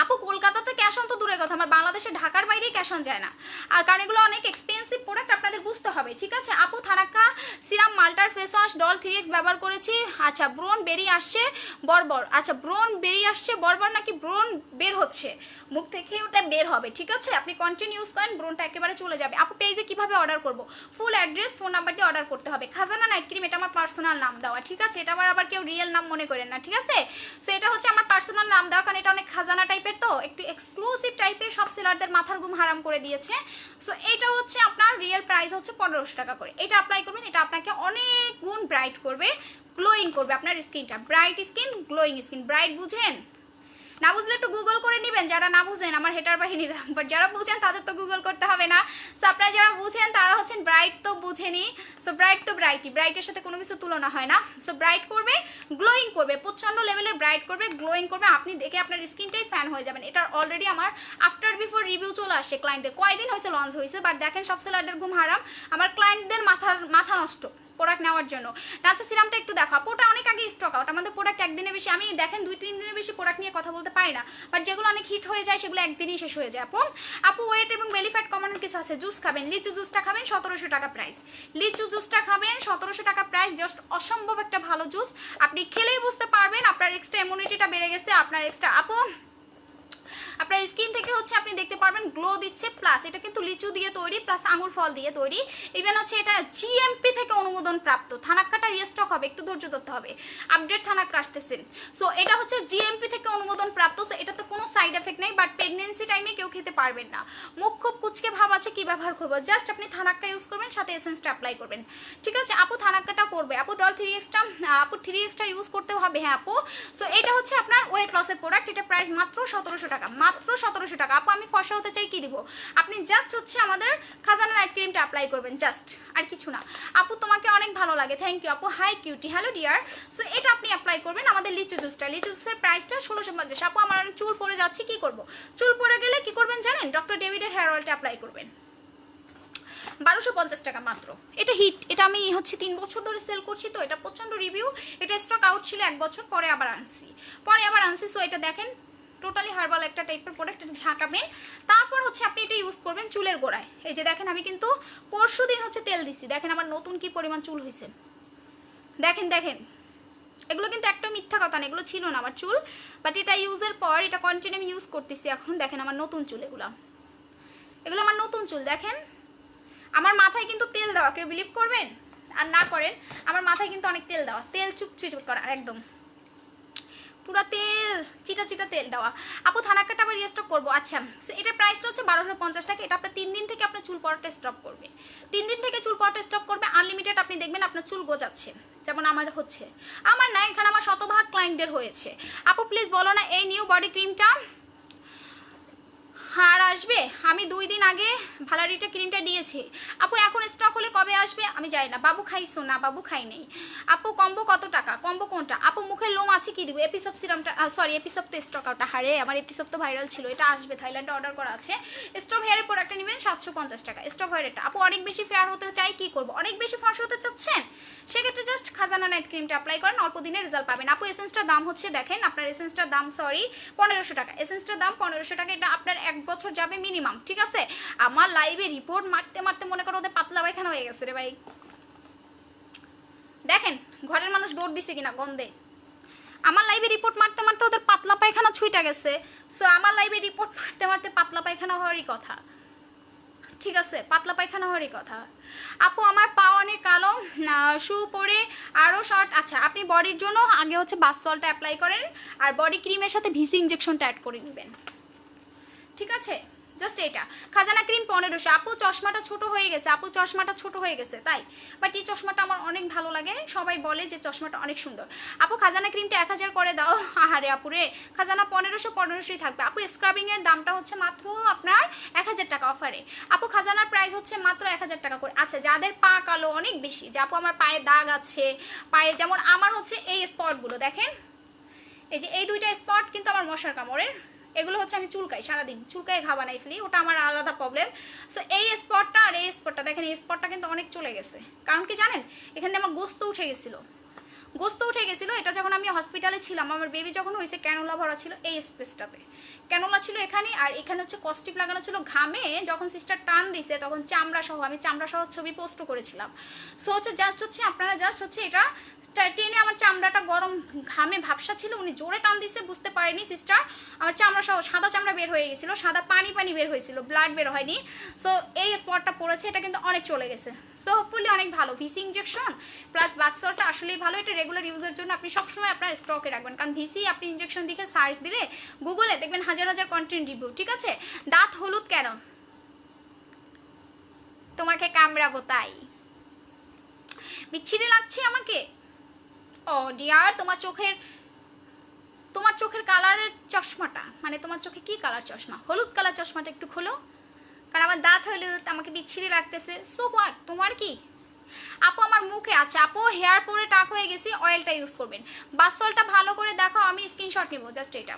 আপু কলকাতাতে ক্যাশ অন তো দূরের কথা, আমার বাংলাদেশে ঢাকার বাইরেই ক্যাশ অন যায় না, আর কারণ এগুলো অনেক এক্সপেন্সিভ প্রোডাক্ট, আপনাদের বুঝতে হবে, ঠিক আছে। আপু থানাক্কা সিরাম মাল্টার ফেস ওয়াশ ডল 3x ব্যবহার করেছি। আচ্ছা ব্রণ বেরিয়ে আসছে বর্বর, আচ্ছা ব্রণ বেরিয়ে আসছে বর্বর নাকি ব্রণ বের হচ্ছে মুখ থেকে, ওটা বের হবে, ঠিক আছে। আপনি কন্টিনিউ ইউজ করেন, ব্রণটা একেবারে চলে যাবে। আপু পেজে কিভাবে অর্ডার করবো? ফুল অ্যাড্রেস ফোন নাম্বার দিয়ে অর্ডার করতে হবে। খাজানা নাইট ক্রিম, এটা আমার পার্সোনাল নাম দেওয়া, ঠিক আছে, এটা আবার কেউ রিয়েল নাম মনে করেন না, ঠিক আছে। সো এটা হচ্ছে আমার পার্সোনাল নাম দেওয়া, কারণ এটা অনেক খাজানা টাইপের, তো একটু এক্সক্লুসিভ টাইপের, সব সেলারদের মাথার ঘুম হারাম করে দিয়েছে। সো এটা হচ্ছে আপনার রিয়েল প্রাইস হচ্ছে 1500 টাকা করে। এটা অ্যাপ্লাই করবেন, এটা আপনাকে অনেক গুণ ব্রাইট করবে, গ্লোয়িং করবে আপনার স্কিনটা, bright skin, glowing skin. Bright বুঝেন? না বুঝলে একটু গুগল করে নেবেন, যারা না বুঝেন আমার হেটার বাহিনীরা, বাট যারা বুঝেন তাদের তো গুগল করতে হবে না। সো আপনারা যারা বুঝেন তারা হচ্ছেন ব্রাইট তো বুঝেনি, সো ব্রাইট তো ব্রাইটের সাথে কোনো কিছু তুলনা হয় না। সো ব্রাইট করবে, গ্লোয়িং করবে, প্রচণ্ড লেভেলের ব্রাইট করবে, গ্লোয়িং করবে, আপনি দেখে আপনার স্কিনটাই ফ্যান হয়ে যাবেন। এটার অলরেডি আমার আফটার বিফোর রিভিউ চলে আসে ক্লায়েন্টদের, কয়দিন হয়েছে লঞ্চ হয়েছে, বাট দেখেন সব সেলারদের ঘুম হারাম, আমার ক্লায়েন্টদের মাথা নষ্ট প্রোডাক্ট নেওয়ার জন্য। নাচা সিরামটা একটু দেখো, ওটা অনেক আগে স্টক আউট, আমাদের প্রোডাক্ট একদিনে বেশি, আমি দেখেন 2-3 দিনের বেশি প্রোডাক্ট নিয়ে কথা বলতে পারি না, বাট যেগুলো অনেক হিট হয়ে যায় সেগুলো একদিনই শেষ হয়ে যায়। আপু ওয়েট এবং বেলি ফ্যাট কমানোর কিছু আছে? জুস খাবেন, লিচু জুসটা খাবেন, 1700 টাকা প্রাইস। লিচু জুসটা খাবেন, 1700 টাকা প্রাইস, জাস্ট অসম্ভব একটা ভালো জুস, আপনি খেলেই বুঝতে পারবেন আপনার এক্সট্রা ইমিউনিটিটা বেড়ে গেছে, আপনার এক্সট্রা। আপু আপনার স্কিন থেকে হচ্ছে আপনি দেখতে পারবেন গ্লো দিচ্ছে, প্লাস এটা কিন্তু লিচু দিয়ে তৈরি, প্লাস আঙুর ফল দিয়ে তৈরি। ইভেন হচ্ছে এটা জিএমপি থেকে অনুমোদন প্রাপ্ত। থানাক্কাটা রিস্টক হবে, একটু ধৈর্য ধরতে হবে, আপডেট থানাক্কা আসতেছে। সো এটা হচ্ছে জিএমপি থেকে অনুমোদন প্রাপ্ত। সো এটাতে কোনো সাইড এফেক্ট নেই, বাট প্রেগনেন্সি টাইমে কেউ খেতে পারবেন না। মুখ খুব কুচকে ভাব আছে, কি ব্যবহার করবো, জাস্ট আপনি থানাক্কা ইউজ করবেন, সাথে এসেন্সটা অ্যাপ্লাই করবেন। ঠিক আছে আপু, থানাক্কাটা করবে আপু। ডল 3Xটা আপু 3Xটা ইউজ করতে হবে, হ্যাঁ আপু। সো এটা হচ্ছে আপনার ওয়েট লসের প্রোডাক্ট, এটা প্রাইস মাত্র 1700 টাকা, মাত্র 1700 টাকা। আপু আমি ফর্সা হতে চাই, কি দিব? আপনি জাস্ট হচ্ছে আমাদের খাজানা নাইট ক্রিমটা অ্যাপ্লাই করবেন, জাস্ট, আর কিছু না। আপু তোমাকে অনেক ভালো লাগে, থ্যাংক ইউ আপু। High cutie, hello dear. So এটা আপনি অ্যাপ্লাই করবেন আমাদের লিচু জুসটা। লিচু জুসের প্রাইসটা 1650। আপু আমার অনেক চুল পড়ে যাচ্ছে, কি করব? চুল পড়ে গেলে কি করবেন জানেন? ডক্টর ডেভিডের হেয়ার অয়েলটা অ্যাপ্লাই করবেন, 1250 টাকা মাত্র। এটা হিট, এটা আমি হচ্ছে 3 বছর ধরে সেল করছি, তো এটা প্রচণ্ড রিভিউ। এটা স্টক আউট ছিল 1 বছর, পরে আবার আনছি। সো এটা দেখেন টোটালি হার্বাল একটা টাইপের প্রোডাক্ট, এটা ঝাঁকাবেন, তারপর হচ্ছে আপনি এটা ইউজ করবেন চুলের গোড়ায়। এই যে দেখেন আমি কিন্তু পরশু দিন হচ্ছে তেল দিছি, দেখেন আমার নতুন কি পরিমাণ চুল হয়েছে, দেখেন দেখেন। এগুলো কিন্তু একটা মিথ্যা কথা না, এগুলো ছিল না আমার চুল, বাট এটা ইউজের পর এটা কন্টিনিউ আমি ইউজ করতেছি এখন। দেখেন আমার নতুন চুল, এগুলো আমার নতুন চুল। দেখেন আমার মাথায় কিন্তু তেল দেওয়া, কেউ বিলিভ করবেন আর না করেন, আমার মাথায় কিন্তু অনেক তেল দেওয়া, তেল চুপচুপ করা, একদম পুরা তেল, চিটা চিটা তেল দেওয়া। আপু থানাক্কাটা আবার রিস্টক করবো, আচ্ছা। এটা প্রাইসটা হচ্ছে 1250 টাকা। এটা আপনার 3 দিন থেকে আপনার চুল পড়াটা স্টপ করবে, 3 দিন থেকে চুল পড়াটা স্টপ করবে, আনলিমিটেড। আপনি দেখবেন আপনার চুল গজাচ্ছে, যেমন আমার হচ্ছে, আমার না, এখানে আমার শতভাগ ক্লায়েন্টদের হয়েছে। আপু প্লিজ বলো না এই নিউ বডি ক্রিমটা আর আসবে? আমি 2 দিন আগে ভালারিটা ক্রিমটা দিয়েছি আপু, এখন স্টক হলে কবে আসবে আমি জানি না। বাবু খাইছো না? বাবু খাই নেই আপু। কম্বো কত টাকা? কম্বো কোনটা আপু? মুখের লোম আছে, কি দিব? এপিসপ সিরামটা, সরি এপিসপ তো স্টক আউট, হারে আমার এপিসপ তো ভাইরাল ছিল, এটা আসবে, থাইল্যান্ডে অর্ডার করা আছে। স্টক হেয়ারের প্রোডাক্টটা নেবেন 750 টাকা, স্টক হেয়ারেরটা। আপু অনেক বেশি ফেয়ার হতে চাই, কি করবো? অনেক বেশি ফর্সা হতে চাচ্ছেন, সেক্ষেত্রে জাস্ট খাজানা নাইট ক্রিমটা অ্যাপ্লাই করেন, অল্প দিনে রেজাল্ট পাবেন। আপু এসেন্সটার দাম হচ্ছে, দেখেন আপনার এসেন্সটার দাম 1500 টাকা, এসেন্সটার দাম 1500 টাকা। এটা আপনার 1 বছর যাবে মিনিমাম, ঠিক আছে? আমার লাইভে রিপোর্ট মারতে মারতে মনে করো ওদের পাতলা পায়খানা হয়ে গেছে রে ভাই। দেখেন ঘরের মানুষ দৌড় দিছে কিনা গন্ধে, আমার লাইভে রিপোর্ট মারতে মারতে ওদের পাতলা পায়খানা ছুঁইটা গেছে। সো আমার লাইভে রিপোর্ট মারতে মারতে পাতলা পায়খানা হওয়ারই কথা, ঠিক আছে? পাতলা পায়খানা হওয়ারই কথা। আপু আমার পা অনেক কালো, শু পরে আরও শর্ট। আচ্ছা আপনি বডির জন্য আগে হচ্ছে বাথ সল্টটা অ্যাপ্লাই করেন, আর বডি ক্রিমের সাথে ভিসি ইঞ্জেকশনটা অ্যাড করে নেবেন, ঠিক আছে? জাস্ট এটা খাজানা ক্রিম 1500। আপু চশমাটা ছোট হয়ে গেছে, আপু চশমাটা ছোট হয়ে গেছে তাই, বাট এই চশমাটা আমার অনেক ভালো লাগে, সবাই বলে যে চশমাটা অনেক সুন্দর। আপু খাজানা ক্রিমটা 1000 করে দাও। আহারে আপুরে, খাজানা 1500 থাকবে। আপু স্ক্রাবিংয়ের দামটা হচ্ছে মাত্র আপনার 1000 টাকা অফারে। আপু খাজানার প্রাইস হচ্ছে মাত্র 1000 টাকা করে। আচ্ছা যাদের পা কালো অনেক বেশি, যে আপু আমার পায়ে দাগ আছে, পায়ে যেমন আমার হচ্ছে এই স্পটগুলো দেখেন, এই যে এই 2টা স্পট কিন্তু আমার মশার কামড়ের, এগুলো হচ্ছে আমি চুলকাই সারাদিন, চুলকায় ঘা বানাই ফেলি, ওটা আমার আলাদা প্রবলেম। সো এই স্পটটা আর এই স্পটটা দেখেন, এই স্পটটা কিন্তু অনেক চলে গেছে, কারণ কি জানেন, এখানে আমার গোস্ত উঠে গেছিলো। এটা যখন আমি হসপিটালে ছিলাম, আমার বেবি যখন হয়েছে, ক্যানোলা ভরা ছিল এই স্পেসটাতে, ক্যানোলা ছিল এখানে, আর এখানে হচ্ছে কস্টিপ লাগানো ছিল। ঘামে যখন সিস্টার টান দিছে তখন চামড়া সহ, আমি চামড়া সহ ছবি পোস্ট করেছিলাম। সো হচ্ছে জাস্ট হচ্ছে আপনারা জাস্ট হচ্ছে এটা টেনে, আমার চামড়াটা গরম ঘামে ভাবসা ছিল, উনি জোরে টান দিছে, বুঝতে পারেনি সিস্টার, আমার চামড়া সহ সাদা চামড়া বের হয়ে গেছিলো, সাদা পানি বের হয়েছিল, ব্লাড বের হয়নি। সো এই স্পটটা পড়েছে, এটা কিন্তু অনেক চলে গেছে। সো হোপফুলি অনেক ভালো ভিসি ইঞ্জেকশন প্লাস বাথসলটা আসলেই ভালো। এটা রেগুলার ইউজের জন্য আপনি সবসময় আপনার স্টকে রাখবেন, কারণ ভিসি আপনি ইঞ্জেকশন দিকে সার্চ দিলে গুগলে দেখবেন হাজার হাজার কন্টেন্ট রিভিউ, ঠিক আছে? দাঁত হলুদ কেন? তোমাকে কামড়াবো তাই বিচ্ছিরি লাগছে আমাকে? ও ডিয়ার, তোমার চোখের কালারের চশমাটা, মানে তোমার চোখে কি কালার চশমা? হলুদ কালার চশমাটা একটু খোলো, কারণ আমার দাঁত হলুদ, আমাকে বিচ্ছিরি লাগতেছে। সো হোয়াট, তোমার কি? আপু আমার মুখে আছে, আপু হেয়ার পরে টাক হয়ে গেছি, অয়েলটা ইউজ করবেন। বাসলটা ভালো করে দেখো, আমি স্ক্রিনশট নিব জাস্ট এটা।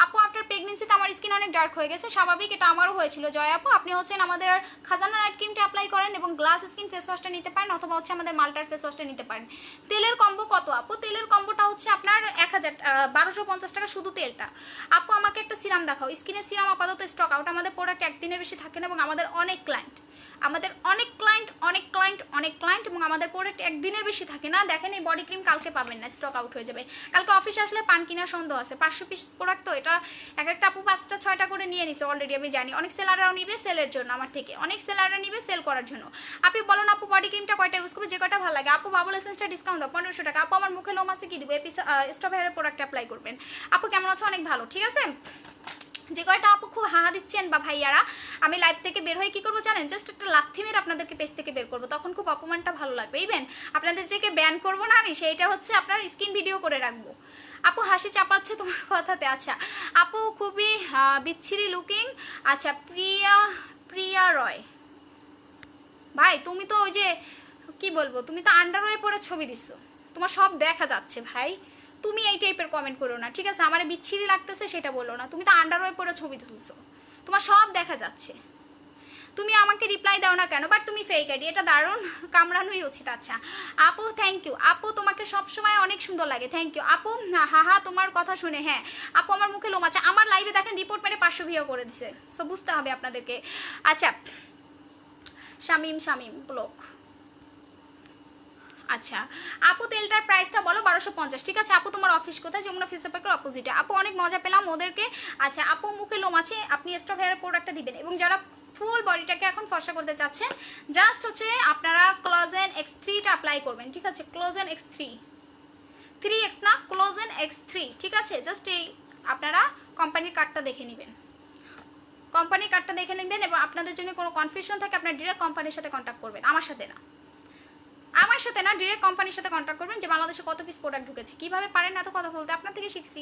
আপু আফটার প্রেগনেন্সিতে আমার স্কিন অনেক ডার্ক হয়ে গেছে, স্বাভাবিক, এটা আমারও হয়েছিল। জয় আপু আপনি হচ্ছেন আমাদের খাজানা নাইট ক্রিমটা অ্যাপ্লাই করেন এবং গ্লাস স্কিন ফেস ওয়াশটা নিতে পারেন, অথবা হচ্ছে আমাদের মাল্টার ফেস ওয়াশটা নিতে পারেন। তেলের কম্বো কত আপু? তেলের কম্বোটা হচ্ছে আপনার 1250 টাকা শুধু তেলটা। আপু আমাকে একটা সিরাম দেখাও। স্কিনের সিরাম আপাতত স্টক আউট, আমাদের প্রোডাক্ট একদিনের বেশি থাকে না এবং আমাদের অনেক ক্লায়েন্ট, আমাদের অনেক ক্লায়েন্ট এবং আমাদের প্রোডাক্ট একদিনের বেশি থাকে না। দেখেন এই বডি ক্রিম কালকে পাবেন না, স্টক আউট হয়ে যাবে। কালকে অফিসে আসলে পান কিনার সন্দেহ আছে। 500 পিস প্রোডাক্ট তো, এটা এক একটা আপু 5টা 6টা করে নিয়ে নিছে অলরেডি, আমি জানি। অনেক সেলাররাও নিবে সেলের জন্য আমার থেকে, অনেক সেলাররা নিবে সেল করার জন্য। আপনি বলুন আপু বডি ক্রিমটা কয়টা ইউজ করবে, যে কয়টা ভালো লাগে। আপু বাবল এসেন্সটা ডিসকাউন্ট দাও 1500 টাকা। আপু আমার মুখে লোম আছে কি দিব, স্টপ হেয়ারের প্রোডাক্ট অ্যাপ্লাই করবেন। আপু কেমন আছো, অনেক ভালো, ঠিক আছে। যে কয়টা আপু খুব হাহা দিচ্ছেন বা ভাইয়ারা, আমি লাইভ থেকে বের হয়ে কি করবো জানেন, জাস্ট একটা লাথি মেরে আপনাদেরকে পেজ থেকে বের করবো, তখন খুব অপমানটা ভালো লাগবে। ইভেন আপনাদের যে ব্যান করবো না আমি, সেইটা হচ্ছে আপনার স্ক্রিন ভিডিও করে রাখবো। আপু হাসি চাপাচ্ছে তোমার কথাতে। আচ্ছা আপু খুবই বিচ্ছিরি লুকিং। আচ্ছা প্রিয়া রয় ভাই, তুমি তো ওই যে কি বলবো, তুমি তো আন্ডারওয়ে পরে ছবি দিচ্ছ, তোমার সব দেখা যাচ্ছে ভাই। তুমি এই টাইপের কমেন্ট করো না, ঠিক আছে। আমার বিচ্ছিরি লাগতেছে সেটা বলো না, তুমি তো আন্ডারওয়ে পরে ছবি তুলছো, তোমার সব দেখা যাচ্ছে। তুমি আমাকে রিপ্লাই দাও না কেন, বাট তুমি ফেক আইডি, এটা দারুণ কামড়ানোই উচিত। আচ্ছা আপু থ্যাংক ইউ। আপু তোমাকে সবসময় অনেক সুন্দর লাগে, থ্যাংক ইউ আপু। হাহা তোমার কথা শুনে, হ্যাঁ আপু আমার মুখে লোম আছে। আমার লাইভে দেখেন রিপোর্ট মেরে 500 ভিউ করে দিছে, সো বুঝতে হবে আপনাদেরকে। আচ্ছা শামিম ব্লক। আচ্ছা আপু তেলটার প্রাইসটা বলো 1250, ঠিক আছে। আপু তোমার অফিস কোথায়, যমুনা ফিউচার পার্কের অপোজিটে। আপু অনেক মজা পেলাম ওদেরকে। আচ্ছা আপু মুখে লোম আছে, আপনি স্টপ হেয়ার প্রোডাক্টটা দিবেন। এবং যারা ফুল বডিটাকে এখন ফর্সা করতে চাচ্ছেন, জাস্ট হচ্ছে আপনারা ক্লোজেন X3টা অ্যাপ্লাই করবেন, ঠিক আছে। ক্লোজেন X3, 3X না, ক্লোজেন X3, ঠিক আছে। জাস্ট এই আপনারা কোম্পানির কার্ডটা দেখে নেবেন, কোম্পানির কার্ডটা দেখে নেবেন। এবং আপনাদের জন্য কোনো কনফিউশন থাকে আপনার ডিরেক্ট কোম্পানির সাথে কন্ট্যাক্ট করবেন, আমার সাথে না, ডিরেক্ট কোম্পানির সাথে কন্ট্যাক্ট করবেন যে বাংলাদেশে কত পিস প্রোডাক্ট ঢুকেছে। কীভাবে পারেন না তো কথা বলতে, আপনার থেকে শিখছি।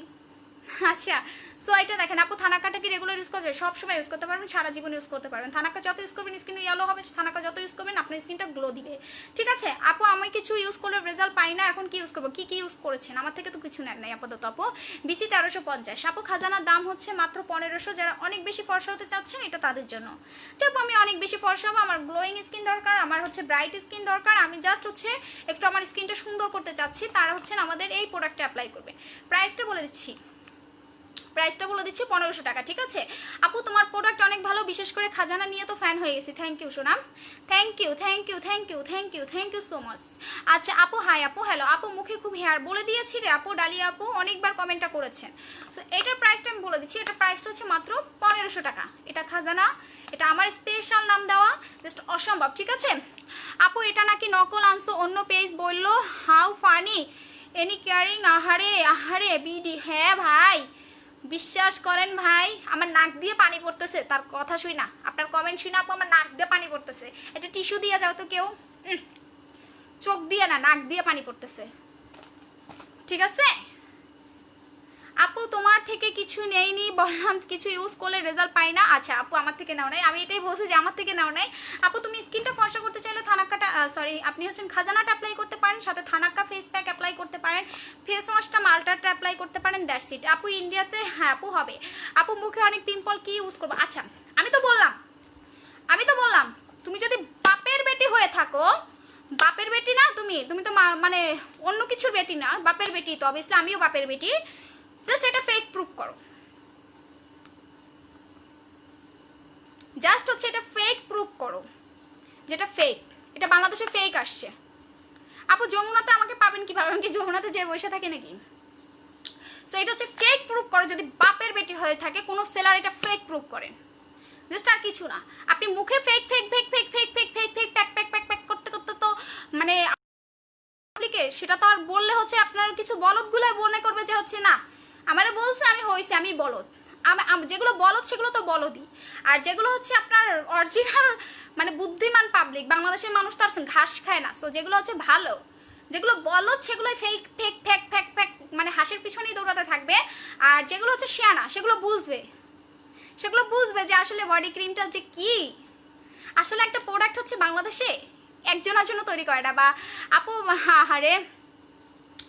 আচ্ছা সো এটা দেখেন আপু, থানাকাটা কি রেগুলার ইউজ করবে, সবসময় ইউজ করতে পারবেন, সারা জীবন ইউজ করতে পারবেন। থানাকা যত ইউজ করবেন স্কিন ইয়েলো হবে, থানাকা যত ইউজ করবেন আপনার স্কিনটা গ্লো দিবে, ঠিক আছে। আপু আমি কিছু ইউজ করলে রেজাল্ট পাই না, এখন কি ইউজ করবো, কি ইউজ করেছেন, আমার থেকে তো কিছু নেন নাই আপাতত। আপু BC 1350। আপু খাজানার দাম হচ্ছে মাত্র 1500। যারা অনেক বেশি ফর্সা হতে চাচ্ছেন এটা তাদের জন্য। যে আপু আমি অনেক বেশি ফর্সা হবো, আমার গ্লোয়িং স্কিন দরকার, আমার হচ্ছে ব্রাইট স্কিন দরকার, আমি জাস্ট হচ্ছে একটু আমার স্কিনটা সুন্দর করতে চাচ্ছি, তারা হচ্ছেন আমাদের এই প্রোডাক্টটা অ্যাপ্লাই করবে। প্রাইসটা বলে দিচ্ছি 1500 টাকা, ঠিক আছে। আপু তোমার প্রোডাক্ট অনেক ভালো, বিশেষ করে খাজানা নিয়ে তো ফ্যান হয়ে গেছি। Thank you Sonam, thank you so much. আচ্ছা আপু হাই, আপু হ্যালো। আপু মুখে খুব হেয়ার, বলে দিয়েছি রে আপু, ডালিয়া আপু অনেকবার কমেন্টটা করেছেন। সো এটার প্রাইসটা আমি বলে দিচ্ছি, এটার প্রাইসটা হচ্ছে মাত্র 1500 টাকা। এটা খাজানা, এটা আমার স্পেশাল নাম দেওয়া, জাস্ট অসম্ভব, ঠিক আছে। আপু এটা নাকি নকল আনছো, অন্য পেজ বললো, হাউ ফানি এনি কেয়ারিং। আহারে বিডি, হ্যাঁ ভাই বিশ্বাস করেন ভাই, আমার নাক দিয়ে পানি পড়তেছে তার কথা শুই না, আপনার কমেন্ট শুই না আপু, আমার নাক দিয়ে পানি পড়তেছে। এটা টিস্যু দিয়ে যাও তো কেউ, চোখ দিয়ে না, নাক দিয়ে পানি পড়তেছে, ঠিক আছে। আপু তোমার থেকে কিছু নেইনি, বললাম কিছু ইউজ করলে রেজাল্ট পাই না। আচ্ছা আপু আমার থেকে নাও নাই, আমি এটাই বলছি যে আমার থেকে নাও নাই। আপু তুমি স্কিনটা ফর্সা করতে চাইলে থানাক্কাটা আপনি হচ্ছেন খাজানাটা অ্যাপ্লাই করতে পারেন, সাথে থানাক্কা ফেস প্যাক অ্যাপ্লাই করতে পারেন, ফেস ওয়াশটা মাল্টারটা অ্যাপ্লাই করতে পারেন, দ্যাটস ইট। আপু ইন্ডিয়াতে, হ্যাঁ আপু হবে। আপু মুখে অনেক পিম্পল, কি ইউজ করবো। আচ্ছা আমি তো বললাম তুমি যদি বাপের বেটি হয়ে থাকো, বাপের বেটি না তুমি তো মানে অন্য কিছুর বেটি না, বাপের বেটি তো অবভিয়াসলি আমিও বাপের বেটি। জাস্ট এটা ফেক প্রুফ করো, জাস্ট হচ্ছে এটা ফেক প্রুফ করো, যেটা ফেক, এটা বাংলাদেশে ফেক আসছে। আপু যমুনাতে আমাকে পাবেন কিভাবে, আমি কি যমুনাতে যে বসে থাকে নাকি। সো এটা হচ্ছে ফেক প্রুফ করো, যদি বাপের বেটি হয়ে থাকে কোনো সেলার এটা ফেক প্রুফ করেন, জাস্ট আর কিছু না। আপনি মুখে ফেক প্যাক করতে করতে তো মানে সেটা তো আর বললে হচ্ছে আপনার কিছু বলদগুলো মনে করবে যে হচ্ছে না আমারে বলছে আমি হইছে আমি বলদ। যেগুলো বলদ সেগুলো তো বলদই, আর যেগুলো হচ্ছে আপনার অরিজিনাল মানে বুদ্ধিমান পাবলিক, বাংলাদেশের মানুষ তো আর ঘাস খায় না। সো যেগুলো হচ্ছে ভালো, যেগুলো বলদ সেগুলো ফেক মানে হাসির পিছনেই দৌড়াতে থাকবে, আর যেগুলো হচ্ছে শিয়ানা সেগুলো বুঝবে যে আসলে বডি ক্রিমটা যে কি, আসলে একটা প্রোডাক্ট হচ্ছে বাংলাদেশে একজনের জন্য তৈরি করে না। বা আপু আহারে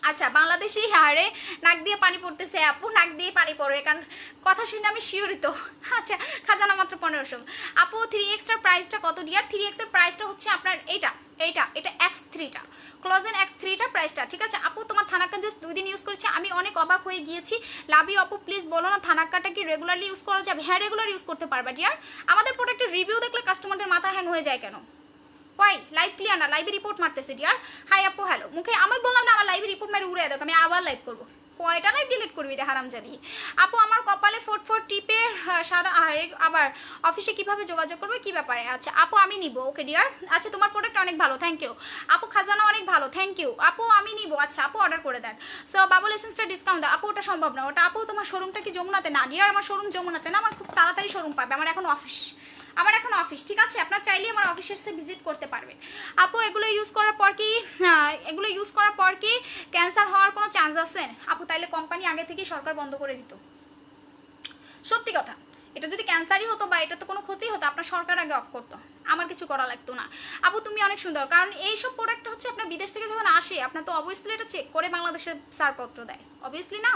আচ্ছা বাংলাদেশি হারে নাক দিয়ে পানি পড়তেছে আপু, নাক দিয়ে পানি পড়বে, কারণ কথা শুনে আমি শিওরিত। আচ্ছা খাজানা মাত্র 1500। আপু 3X-টার প্রাইসটা কত ডিয়ার? 3X-এর প্রাইসটা হচ্ছে আপনার এটা X3টা, ক্লোজেন X3টা প্রাইসটা, ঠিক আছে আপু। তোমার থানাক্কা জাস্ট 2 দিন ইউজ করেছি, আমি অনেক অবাক হয়ে গিয়েছি। লাভ ইউ আপু, প্লিজ বলো না থানাক্কাটা কি রেগুলারলি ইউজ করা যাবে? হ্যাঁ রেগুলার ইউজ করতে পারবা ডিয়ার। আমাদের প্রোডাক্টের রিভিউ দেখলে কাস্টমারদের মাথা হ্যাং হয়ে যায় কেন? ওয়াই লাইভ ক্লিয়ার না, লাইভে রিপোর্ট মারতেছে ডিয়ার। হাই আপু হ্যালো, মুখে আমি বললাম না আমার লাইভে রিপোর্ট মারি উড়ে দেখ, আমি আবার লাইভ করবো। কয়টা লাইভ ডিলিট করবি রে হারামজাদি। আপু আমার কপালে 44 টিপে সাদা আবার অফিসে কিভাবে যোগাযোগ করবে, কি ব্যাপারে? আচ্ছা আপু আমি নিব, ওকে ডিয়ার। আচ্ছা তোমার প্রোডাক্ট অনেক ভালো, থ্যাংক ইউ আপু। খাজানা অনেক ভালো, থ্যাংক ইউ আপু, আমি নিব। আচ্ছা আপু অর্ডার করে দেন। সো বাবুল এসেন্সটা ডিসকাউন্ট দাও আপু, ওটা সম্ভব না ওটা আপু। তোমার শোরুমটা কি যমুনাতে? না ডিয়ার আমার শোরুম যমুনাতে না, আমার খুব তাড়াতাড়ি শোরুম পাবে, আমার এখন অফিস, ঠিক আছে? আপনার চাইলে আমার অফিসে এসে ভিজিট করতে পারবেন। আপু এগুলো ইউজ করার পর কি ক্যান্সার হওয়ার কোনো চান্স আছে? আপু তাইলে কোম্পানি আগে থেকেই সরকার বন্ধ করে দিত। সত্যি কথা, এটা যদি ক্যান্সারই হতো বা এটা তো কোনো ক্ষতি হতো, আপনার সরকার আগে অফ করতো, আমার কিছু করা লাগতো না। আপু তুমি অনেক সুন্দর, কারণ এইসব প্রোডাক্ট হচ্ছে আপনার বিদেশ থেকে যখন আসে আপনার তো অবভিয়াসলি এটা চেক করে বাংলাদেশে ছাড়পত্র দেয়, অবভিয়াসলি না?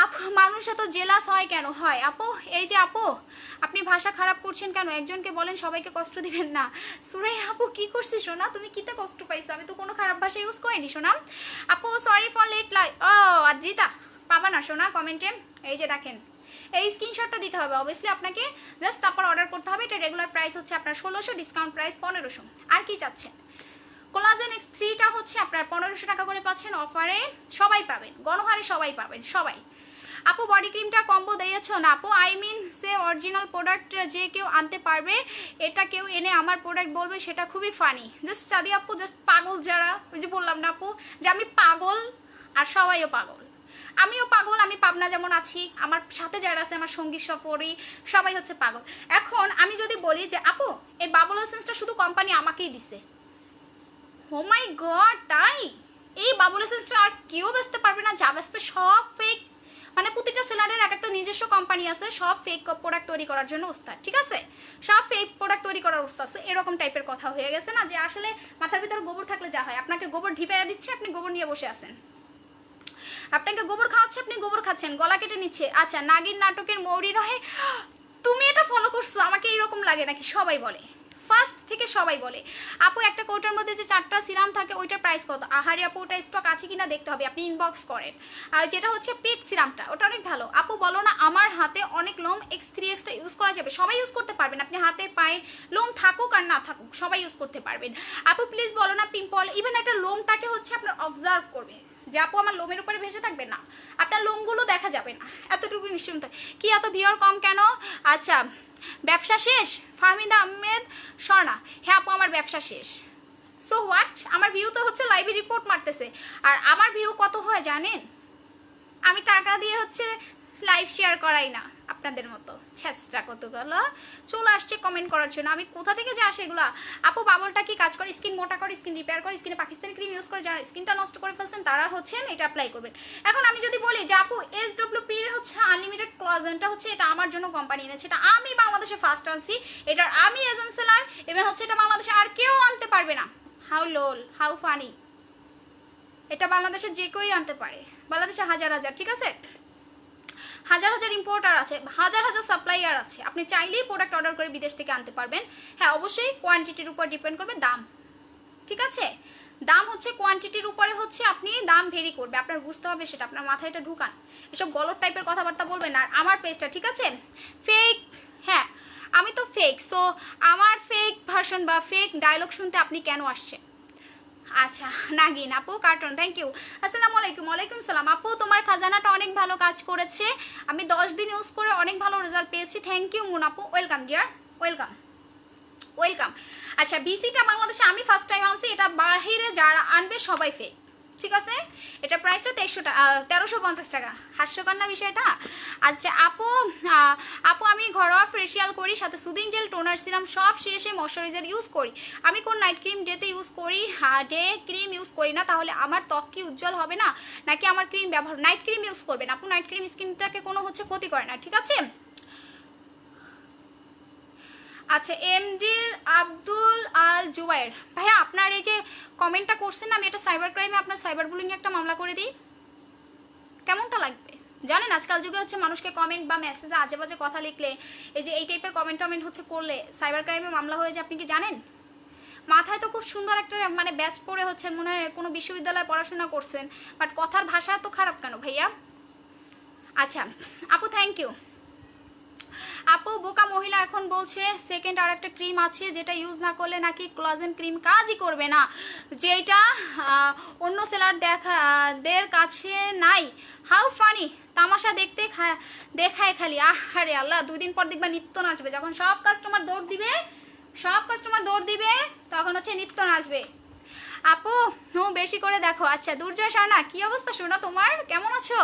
আপু মানুষ এত জেলাস হয় কেন? হয় আপু, এই যে আপু আপনি ভাষা খারাপ করছেন কেন? একজনকে বলেন সবাইকে কষ্ট দিবেন না। সুরাই আপু কি করছিস সোনা, তুমি কিতে কষ্ট পাইছো? আমি তো কোনো খারাপ ভাষা ইউজ করিনি সোনা। আপু সরি ফর লেট লাইক, ও আজিতা পাবা না সোনা কমেন্টে। এই যে দেখেন এই স্ক্রিনশটটা দিতে হবে অবভিয়াসলি আপনাকে, জাস্ট তারপর অর্ডার করতে হবে। এটা রেগুলার প্রাইস হচ্ছে আপনার 1600, ডিসকাউন্ট প্রাইস 1500। আর কি চাচ্ছেন? কোলাজেন X3টা হচ্ছে আপনার 1500 টাকা করে পাচ্ছেন অফারে, সবাই পাবেন, গণহারে সবাই পাবেন, সবাই। আপু বডি ক্রিমটা কম্বো দিয়েছো না আপু? I mean say original product যে কেউ আনতে পারবে, এটা কেউ এনে আমার প্রোডাক্ট বলবে, সেটা খুবই ফানি। জাস্ট চাঁদি আপু জাস্ট পাগল যারা, ওই যে বললাম না আপু যে আমি পাগল আর সবাইও পাগল, আমিও পাগল। আমি পাবনা যেমন আছি, আমার সাথে যারা আছে আমার সঙ্গী সফরি সবাই হচ্ছে পাগল। এখন আমি যদি বলি যে আপু এই বাবল এসেন্সটা শুধু কোম্পানি আমাকেই দিছে, ও মাই গড তাই? এই বাবল এসেন্সটা আর কেউ বেচতে পারবে না, যা বেচবে সব ফেক। মানে প্রতিটা সেলারের এক একটা নিজস্ব কোম্পানি আছে, সব ফেক প্রোডাক্ট তৈরি করার জন্য উস্তাদ, ঠিক আছে? সব ফেক প্রোডাক্ট তৈরি করার উস্তাদ। সো এরকম টাইপের কথা হয়ে গেছে না, যে আসলে মাথার ভিতরে গোবর থাকলে যা হয়, আপনাকে গোবর ঢিপাইয়া দিচ্ছে, আপনি গোবর নিয়ে বসে আছেন। আপনাকে গোবর খাওয়াচ্ছে, আপনি গোবর খাচ্ছেন, গলা কেটে নিচ্ছে। আচ্ছা নাগিন নাটকের মৌরি রহে, তুমি এটা ফলো করছো? আমাকে এইরকম লাগে নাকি? সবাই বলে, ফার্স্ট থেকে সবাই বলে। আপু একটা কৌটার মধ্যে যে 4টা সিরাম থাকে ওইটার প্রাইস কত? আহারে আপু ওটা স্টক আছে কিনা দেখতে হবে, আপনি ইনবক্স করেন। আর যেটা হচ্ছে পেট সিরামটা ওটা অনেক ভালো। আপু বলো না আমার হাতে অনেক লোম, X3X-টা ইউজ করা যাবে? সবাই ইউজ করতে পারবেন, আপনি হাতে পায়ে লোম থাকুক আর না থাকুক সবাই ইউজ করতে পারবেন। আপু প্লিজ বলো না পিম্পল, ইভেন একটা লোমটাকে হচ্ছে আপনার অবজার্ভ করবে যে আপু আমার লোমের উপরে ভেসে থাকবে না, আপনার লোমগুলো দেখা যাবে না, এতটুকু নিশ্চিন্ত। কি এত ভিউয়ার কম কেন? আচ্ছা ব্যবসা শেষ? ফাহমিদা আহমেদ স্বর্ণা, হ্যাঁ আপু আমার ব্যবসা শেষ। সো হোয়াট, আমার ভিউ তো হচ্ছে লাইভে রিপোর্ট মারতেছে। আর আমার ভিউ কত হয় জানেন? আমি টাকা দিয়ে হচ্ছে লাইভ শেয়ার করাই না আপনাদের মতো ছেঁচড়া কতগুলো চলে আসছে কমেন্ট করার জন্য, আমি কোথা থেকে যে আসে এগুলা। আপু বাবলটা কি কাজ করে? স্কিন মোটা করে, স্কিন রিপেয়ার করে, স্কিনে পাকিস্তানি ক্রিম ইউজ করে, যারা স্কিনটা নষ্ট করে ফেলছেন তারা হচ্ছেন এটা অ্যাপ্লাই করবেন। এখন আমি যদি বলি যে আপু SWP এর হচ্ছে আনলিমিটেড ক্লোজেনটা হচ্ছে এটা আমার জন্য কোম্পানি এনেছে, এটা আমি বাংলাদেশে ফার্স্ট আনছি, এটার আমি এজেন্ট সেলার, এবং হচ্ছে এটা বাংলাদেশে আর কেউ আনতে পারবে না। হাউ লোল, হাউ ফানি, এটা বাংলাদেশে যে কেউই আনতে পারে, বাংলাদেশে হাজার হাজার, ঠিক আছে, হাজার হাজার ইম্পোর্টার আছে, হাজার হাজার সাপ্লাইয়ার আছে, আপনি চাইলেই প্রোডাক্ট অর্ডার করে বিদেশ থেকে আনতে পারবেন। হ্যাঁ অবশ্যই কোয়ান্টিটির উপর ডিপেন্ড করবে দাম, ঠিক আছে? দাম হচ্ছে কোয়ান্টিটির উপরে হচ্ছে আপনি দাম ভেরি করবে, আপনার বুঝতে হবে সেটা, আপনার মাথায় এটা ঢুকান, এসব গলদ টাইপের কথাবার্তা বলবেন না। আর আমার পেজটা ঠিক আছে ফেক, হ্যাঁ আমি তো ফেক, সো আমার ফেক ভার্সন বা ফেক ডায়লগ শুনতে আপনি কেন আসছেন? আচ্ছা নাগিন আপু কার্টুন, থ্যাংক ইউ। আসসালামু আলাইকুম। ওয়ালাইকুম সালাম। আপু তোমার খাজানাটা অনেক ভালো কাজ করেছে, আমি 10 দিন ইউজ করে অনেক ভালো রেজাল্ট পেয়েছি, থ্যাংক ইউ মুন আপু। Welcome deer, welcome welcome. আচ্ছা বিসিটা বাংলাদেশে আমি ফার্স্ট টাইম আনছি, এটা বাহিরে যারা আনবে সবাই ফেক, ঠিক আছে? এটা প্রাইসটা 1350 টাকা, হাস্যকর না বিষয়টা? আচ্ছা আপু আপু আমি ঘরোয়া ফেসিয়াল করি, সাথে সুদিং জেল, টোনার, সিরাম সব শেষে ময়শ্চারাইজার ইউজ করি। আমি কোন নাইট ক্রিম ডেতে ইউজ করি? ডে ক্রিম ইউজ করি না, তাহলে আমার ত্বক কি উজ্জ্বল হবে না? নাকি আমার ক্রিম ব্যবহার, নাইট ক্রিম ইউজ করবেন আপু, নাইট ক্রিম স্কিনটাকে কোনো হচ্ছে ক্ষতি করে না, ঠিক আছে? আচ্ছা, এমডি আব্দুল আল জুবাইর ভাইয়া, আপনার এই যে কমেন্টটা করছেন, আমি এটা সাইবার ক্রাইমে আপনার সাইবার বুলিং একটা মামলা করে দিই, কেমনটা লাগবে? জানেন আজকাল যুগে হচ্ছে মানুষকে কমেন্ট বা মেসেজে আজে বাজে কথা লিখলে, এই যে এই টাইপের কমেন্ট হচ্ছে করলে সাইবার ক্রাইমে মামলা হয়ে যায়, আপনি কি জানেন? মাথায় তো খুব সুন্দর একটা মানে ব্যাচ পড়ে হচ্ছেন, মনে হয় কোনো বিশ্ববিদ্যালয়ে পড়াশোনা করছেন, বাট কথার ভাষা তো খারাপ কেন ভাইয়া? আচ্ছা আপু, থ্যাংক ইউ। আপু বোকা মহিলা এখন বলছে সেকেন্ড আর একটা ক্রিম আছে যেটা ইউজ না করলে নাকি কোলাজেন ক্রিম কাজই করবে না, যেটা অন্য দের কাছে নাই। হাউ ফানি, তামাশা দেখতে দেখায় খালি। আরে আল্লাহ, 2 দিন পর দেখবা নিত্য নাচবে, যখন সব কাস্টমার দৌড় দিবে তখন হচ্ছে নিত্য নাচবে। আপু বেশি করে দেখো। আচ্ছা দুর্জয় সানা, কি অবস্থা শোনা তোমার, কেমন আছো?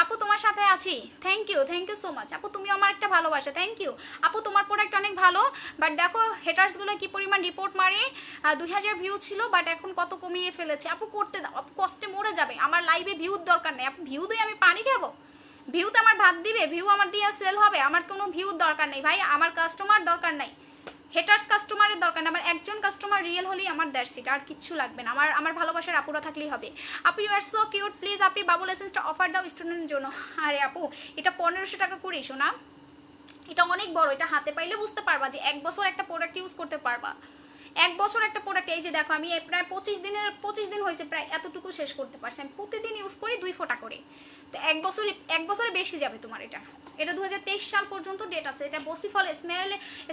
আপু তোমার সাথে আছি, থ্যাংক ইউ সো মাচ। আপু তুমিও আমার একটা ভালোবাসা, থ্যাংক ইউ। আপু তোমার প্রোডাক্ট অনেক ভালো, বাট দেখো হেটার্সগুলো কি পরিমাণ রিপোর্ট মারে। 2000 ভিউ ছিল, বাট এখন কত কমিয়ে ফেলেছে। আপু করতে দাও, আপু কষ্টে মরে যাবে। আমার লাইভে ভিউর দরকার নেই, আপু ভিউ দিয়ে আমি পানি খাবো? ভিউতে আমার ভাত দিবে, ভিউ আমার দিয়ে সেল হবে? আমার কোনো ভিউর দরকার নেই ভাই, আমার কাস্টমার দরকার নাই, হেটার্স কাস্টমারের দরকার না, আমার একজন কাস্টমার রিয়েল হলেই আমার দ্যাটস ইট, আর কিচ্ছু লাগবে না। আমার ভালোবাসার আপুরা থাকলেই হবে। আপু you are so cute, please আপনি বাবুল এসেন্সটা অফার দাও স্টুডেন্টের জন্য। আরে আপু এটা 1500 টাকা করে শোনা, এটা অনেক বড়, এটা হাতে পাইলে বুঝতে পারবা যে 1 বছর একটা প্রোডাক্ট ইউজ করতে পারবা। 1 বছর একটা প্রোডাক্ট, এই যে দেখো আমি প্রায় 25 দিন হয়েছে প্রায় এতটুকু শেষ করতে পারছি। আমি প্রতিদিন ইউজ করি 2 ফোঁটা করে, তো 1 বছরে বেশি যাবে তোমার। এটা 2023 সাল পর্যন্ত ডেট আছে। এটা বসিফল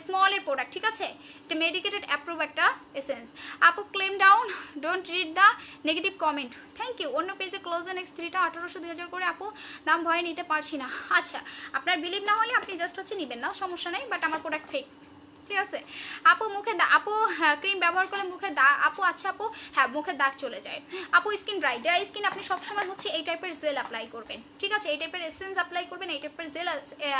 স্মলের প্রোডাক্ট, ঠিক আছে? এটা মেডিকেটেড অ্যাপ্রুভ একটা এসেন্স। আপু calm down, don't read the negative comment, thank you. অন্য পেজে ক্লোজেন X3টা 1800-2000 করে, আপু দাম ভয়ে নিতে পারছি না। আচ্ছা আপনার বিলিভ না হলে আপনি জাস্ট হচ্ছে নেবেন না, সমস্যা নেই, বাট আমার প্রোডাক্ট ফেক, ঠিক আছে? আপু মুখে আপু ক্রিম ব্যবহার করলে মুখে দাগ, আপু আচ্ছা আপু হ্যাঁ মুখের দাগ চলে যায়। আপু স্কিন ড্রাই স্কিন, আপনি সবসময় হচ্ছে এই টাইপের জেল অ্যাপ্লাই করবেন, ঠিক আছে? এই টাইপের এসেন্স অ্যাপ্লাই করবেন, এই টাইপের জেল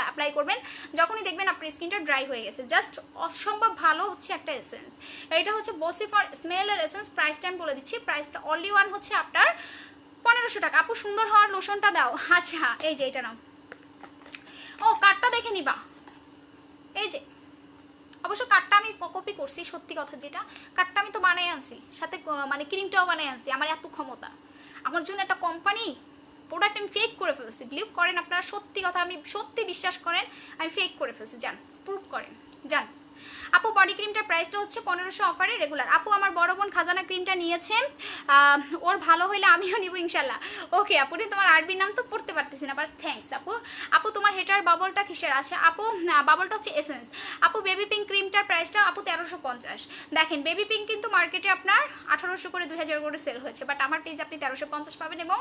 অ্যাপ্লাই করবেন যখনই দেখবেন আপনার স্কিনটা ড্রাই হয়ে গেছে। জাস্ট অসম্ভব ভালো হচ্ছে একটা এসেন্স। এটা হচ্ছে বসিফর স্মেলের এসেন্স, প্রাইসটা আমি বলে দিচ্ছি, প্রাইসটা অনলি ওয়ান হচ্ছে আপনার 1500 টাকা। আপু সুন্দর হওয়ার লোশনটা দাও। আচ্ছা এই যে এটা নাও, ও কার্ডটা দেখে নিবা, এই যে অবশ্য কার্ডটা আমি কপি করছি, সত্যি কথা যেটা, কার্ডটা আমি তো বানাই আনছি, সাথে মানে ক্রিমটাও বানাই আনছি। আমার এত ক্ষমতা, আমার জন্য একটা কোম্পানি প্রোডাক্ট আমি ফেক করে ফেলছি। বিলিভ করেন আপনারা, সত্যি কথা, আমি সত্যি বিশ্বাস করেন আমি ফেক করে ফেলছি, যান প্রুভ করেন, যান। আপু বডি ক্রিমটার প্রাইসটা হচ্ছে 1500 অফারে রেগুলার। আপু আমার বড় বোন খাজানা ক্রিমটা নিয়েছেন, ওর ভালো হইলে আমিও নিব ইনশাল্লাহ। ওকে আপু, তোমার আরবি নাম তো পড়তে পারতেছি না, বাট থ্যাঙ্কস আপু। আপু তোমার হেটার বাবলটা কিসের আছে? আপু বাবলটা হচ্ছে এসেন্স। আপু বেবি পিঙ্ক ক্রিমটার প্রাইসটা আপু 1350। দেখেন বেবি পিঙ্ক কিন্তু মার্কেটে আপনার 1800 করে 2000 করে সেল হয়েছে, বাট আমার পেজে আপনি 1350 পাবেন, এবং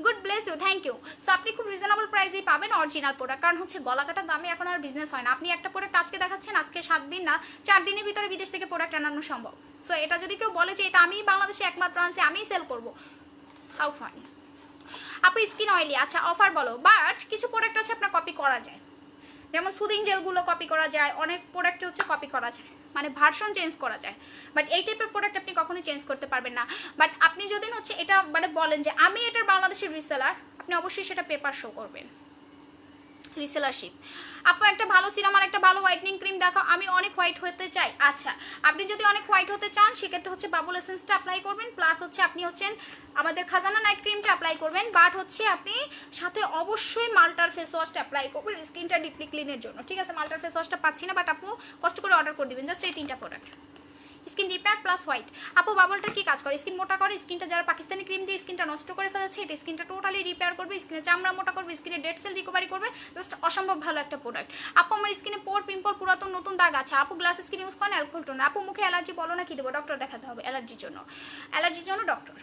good bless you, thank you. So আপনি খুব রিজনেবল প্রাইসেই পাবেন অরিজিনাল প্রোডাক্ট, কারণ হচ্ছে গলাকাটা দামে এখন আর বিজনেস হয় না। আপনি একটা প্রোডাক্ট আজকে দেখাচ্ছেন, আজকে 7 দিন না 4 দিনের ভিতরে বিদেশ থেকে প্রোডাক্ট আনানো সম্ভব। সো এটা যদি কেউ বলে যে এটা আমি বাংলাদেশে একমাত্র আনছি, আমিই সেল করবো, হাউ ফানি। আপু স্কিন অয়েলি, আচ্ছা অফার বলো, বাট কিছু প্রোডাক্ট আছে আপনার কপি করা যায়, যেমন সুদিং জেলগুলো কপি করা যায়, অনেক প্রোডাক্টে হচ্ছে কপি করা যায়, মানে ভার্সন চেঞ্জ করা যায়, বাট এই টাইপের প্রোডাক্ট আপনি কখনোই চেঞ্জ করতে পারবেন না। বাট আপনি যদি হচ্ছে এটা মানে বলেন যে আমি এটার বাংলাদেশের রিসেলার, আপনি অবশ্যই সেটা পেপার শো করবেন, রিসেলারশিপ। আপু একটা ভালো সিরাম আর একটা ভালো হোয়াইটনিং ক্রিম দেখাও, আমি অনেক হোয়াইট হতে চাই। আচ্ছা আপনি যদি অনেক হোয়াইট হতে চান সেক্ষেত্রে হচ্ছে বাবুল এসেন্সটা অ্যাপ্লাই করবেন, প্লাস হচ্ছে আপনি হচ্ছেন আমাদের খাজানা নাইট ক্রিমটা অ্যাপ্লাই করবেন, বাট হচ্ছে আপনি সাথে অবশ্যই মাল্টার ফেস ওয়াশটা অ্যাপ্লাই করবেন স্কিনটা ডিপলি ক্লিনের জন্য, ঠিক আছে? মাল্টার ফেস ওয়াশটা পাচ্ছি না, বাট আপু কষ্ট করে অর্ডার করে দিবেন, জাস্ট এই 3টা product. Skin repair plus white. আপু বাবলটা কি কাজ করে? স্কিন মোটা করে, স্কিনটা যারা পাকিস্তানি ক্রিম দিয়ে স্কিনটা নষ্ট করে ফেলেছে, এটা স্কিনটা টোটালি রিপেয়ার করবে, স্কিনের চামড়া মোটা করবে, স্কিনের ডেড সেল রিকভারি করবে, জাস্ট অসম্ভব ভালো একটা প্রোডাক্ট। আপু আমার স্কিনে পোর পিম্পল পুরাতন নতুন দাগ আছে, আপু গ্লাস স্কিন ইউজ করেন অ্যালকোহল টোনার। আপু মুখে অ্যালার্জি বলো না, কি দেবো? ডক্টর দেখাতে হবে অ্যালার্জির জন্য ডক্টর।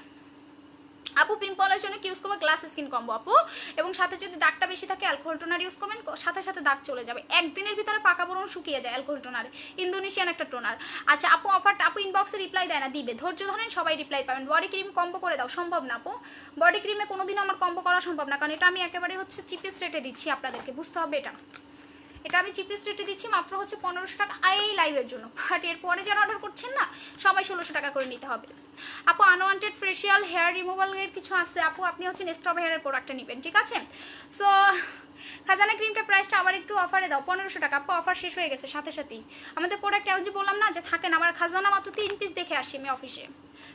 আপু পিম্পলের জন্য কি ইউজ করবো? গ্লাস স্কিন কম্বো আপু, এবং সাথে যদি দাগটা বেশি থাকে অ্যালকোহল টোনার ইউজ করবেন, সাথে সাথে দাগ চলে যাবে, একদিনের ভিতরে পাকা বরণ শুকিয়ে যায় অ্যালকোহল টোনারে, ইন্দোনেশিয়ান একটা টোনার। আচ্ছা আপু অফারটা, আপু ইনবক্সে রিপ্লাই দেয় না, দিবে, ধৈর্য ধরেন, সবাই রিপ্লাই পাবেন। বডি ক্রিম কম্বো করে দাও, সম্ভব না আপু, বডি ক্রিমে কোনোদিনও আমার কম্বো করা সম্ভব না, কারণ এটা আমি একেবারে হচ্ছে চিপেস্ট রেটে দিচ্ছি, আপনাদেরকে বুঝতে হবে এটা আমি চিপেস্ট রেটে দিচ্ছি মাত্র হচ্ছে 1500 টাকা এই লাইভের জন্য, বাট এরপরে যারা অর্ডার করছেন না সবাই 1600 টাকা করে নিতে হবে। আপু আনওয়ান্টেড ফেশিয়াল হেয়ার রিমুভালের কিছু আছে আপু, আপনি হচ্ছে নেস্ট অফ হেয়ারের প্রোডাক্টটা নেবেন, ঠিক আছে? সো খাজানা ক্রিমটা প্রাইসটা আবার একটু অফারে দাও, 1500 টাকা। আপু অফার শেষ হয়ে গেছে সাথে সাথেই। আমাদের প্রোডাক্ট যে বললাম না যে থাকেন, আমার খাজানা মাত্র 3 পিস দেখে আসি আমি অফিসে।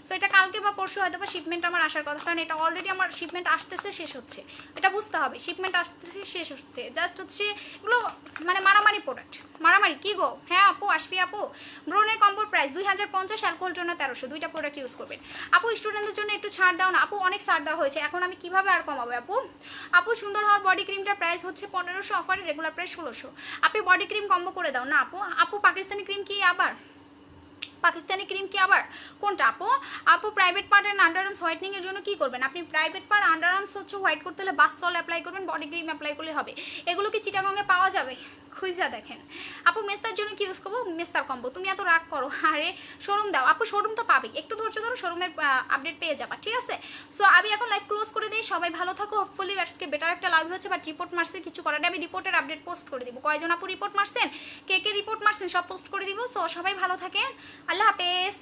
সো এটা কালকে বা পরশু হয়তো বা শিপমেন্ট আমার আসার কথা, কারণ এটা অলরেডি আমার শিপমেন্ট আসতেছে শেষ হচ্ছে, এটা বুঝতে হবে। শিপমেন্ট আসতেছে শেষ হচ্ছে, জাস্ট হচ্ছে এগুলো মানে মারামারি প্রোডাক্ট। মারামারি কি গো? হ্যাঁ আপু আসবি আপু। ব্রোনের কম্বোর প্রাইস 2050, অ্যালকোহল জন্য 1300, দুইটা প্রোডাক্ট ইউজ করবেন। আপু স্টুডেন্টদের জন্য একটু ছাড় দাও না। আপু অনেক ছাড় দেওয়া হয়েছে, এখন আমি কিভাবে আর কমাবো আপু? আপু সুন্দর হওয়ার বডি ক্রিমটার প্রাইস হচ্ছে 1500, অফারে রেগুলার প্রাইস 1600। আপনি বডি ক্রিম কম্বো করে দাও না আপু। আপু পাকিস্তানি ক্রিম কি আবার? পাকিস্তানি ক্রিম কি আবার কোনটা আপু? আপু private part and underarms whitening এর জন্য কি করবেন আপনি? প্রাইভেট পার্ট আন্ডারআর্মস হচ্ছে হোয়াইট করতে হলে বাস সল অ্যাপ্লাই করবেন, বডি ক্রিম অ্যাপ্লাই করলে হবে। এগুলো কি চিটাগংয়ে পাওয়া যাবে? খুঁজা দেখেন। আপু মেস্তার জন্য কি ইউজ করবো? মেস্তার কম্বো। তুমি এত রাগ করো, আরে শোরুম দাও আপু। শোরুম তো পাবে, একটু ধৈর্য ধরো, শোরুমের আপডেট পেয়ে যাবা, ঠিক আছে? সো আমি এখন লাইভ ক্লোজ করে দিই, সবাই ভালো থাকো। হোপফুলি আজকে বেটার একটা লাইভ হচ্ছে, বাট রিপোর্ট মারছে কিছু করার নেই। আমি রিপোর্টের আপডেট পোস্ট করে দিব, কয়জন আপু রিপোর্ট মারছেন, কে কে রিপোর্ট মারছেন সব পোস্ট করে দিব। সো সবাই ভালো থাকেন, আল্লাহ হাফেজ।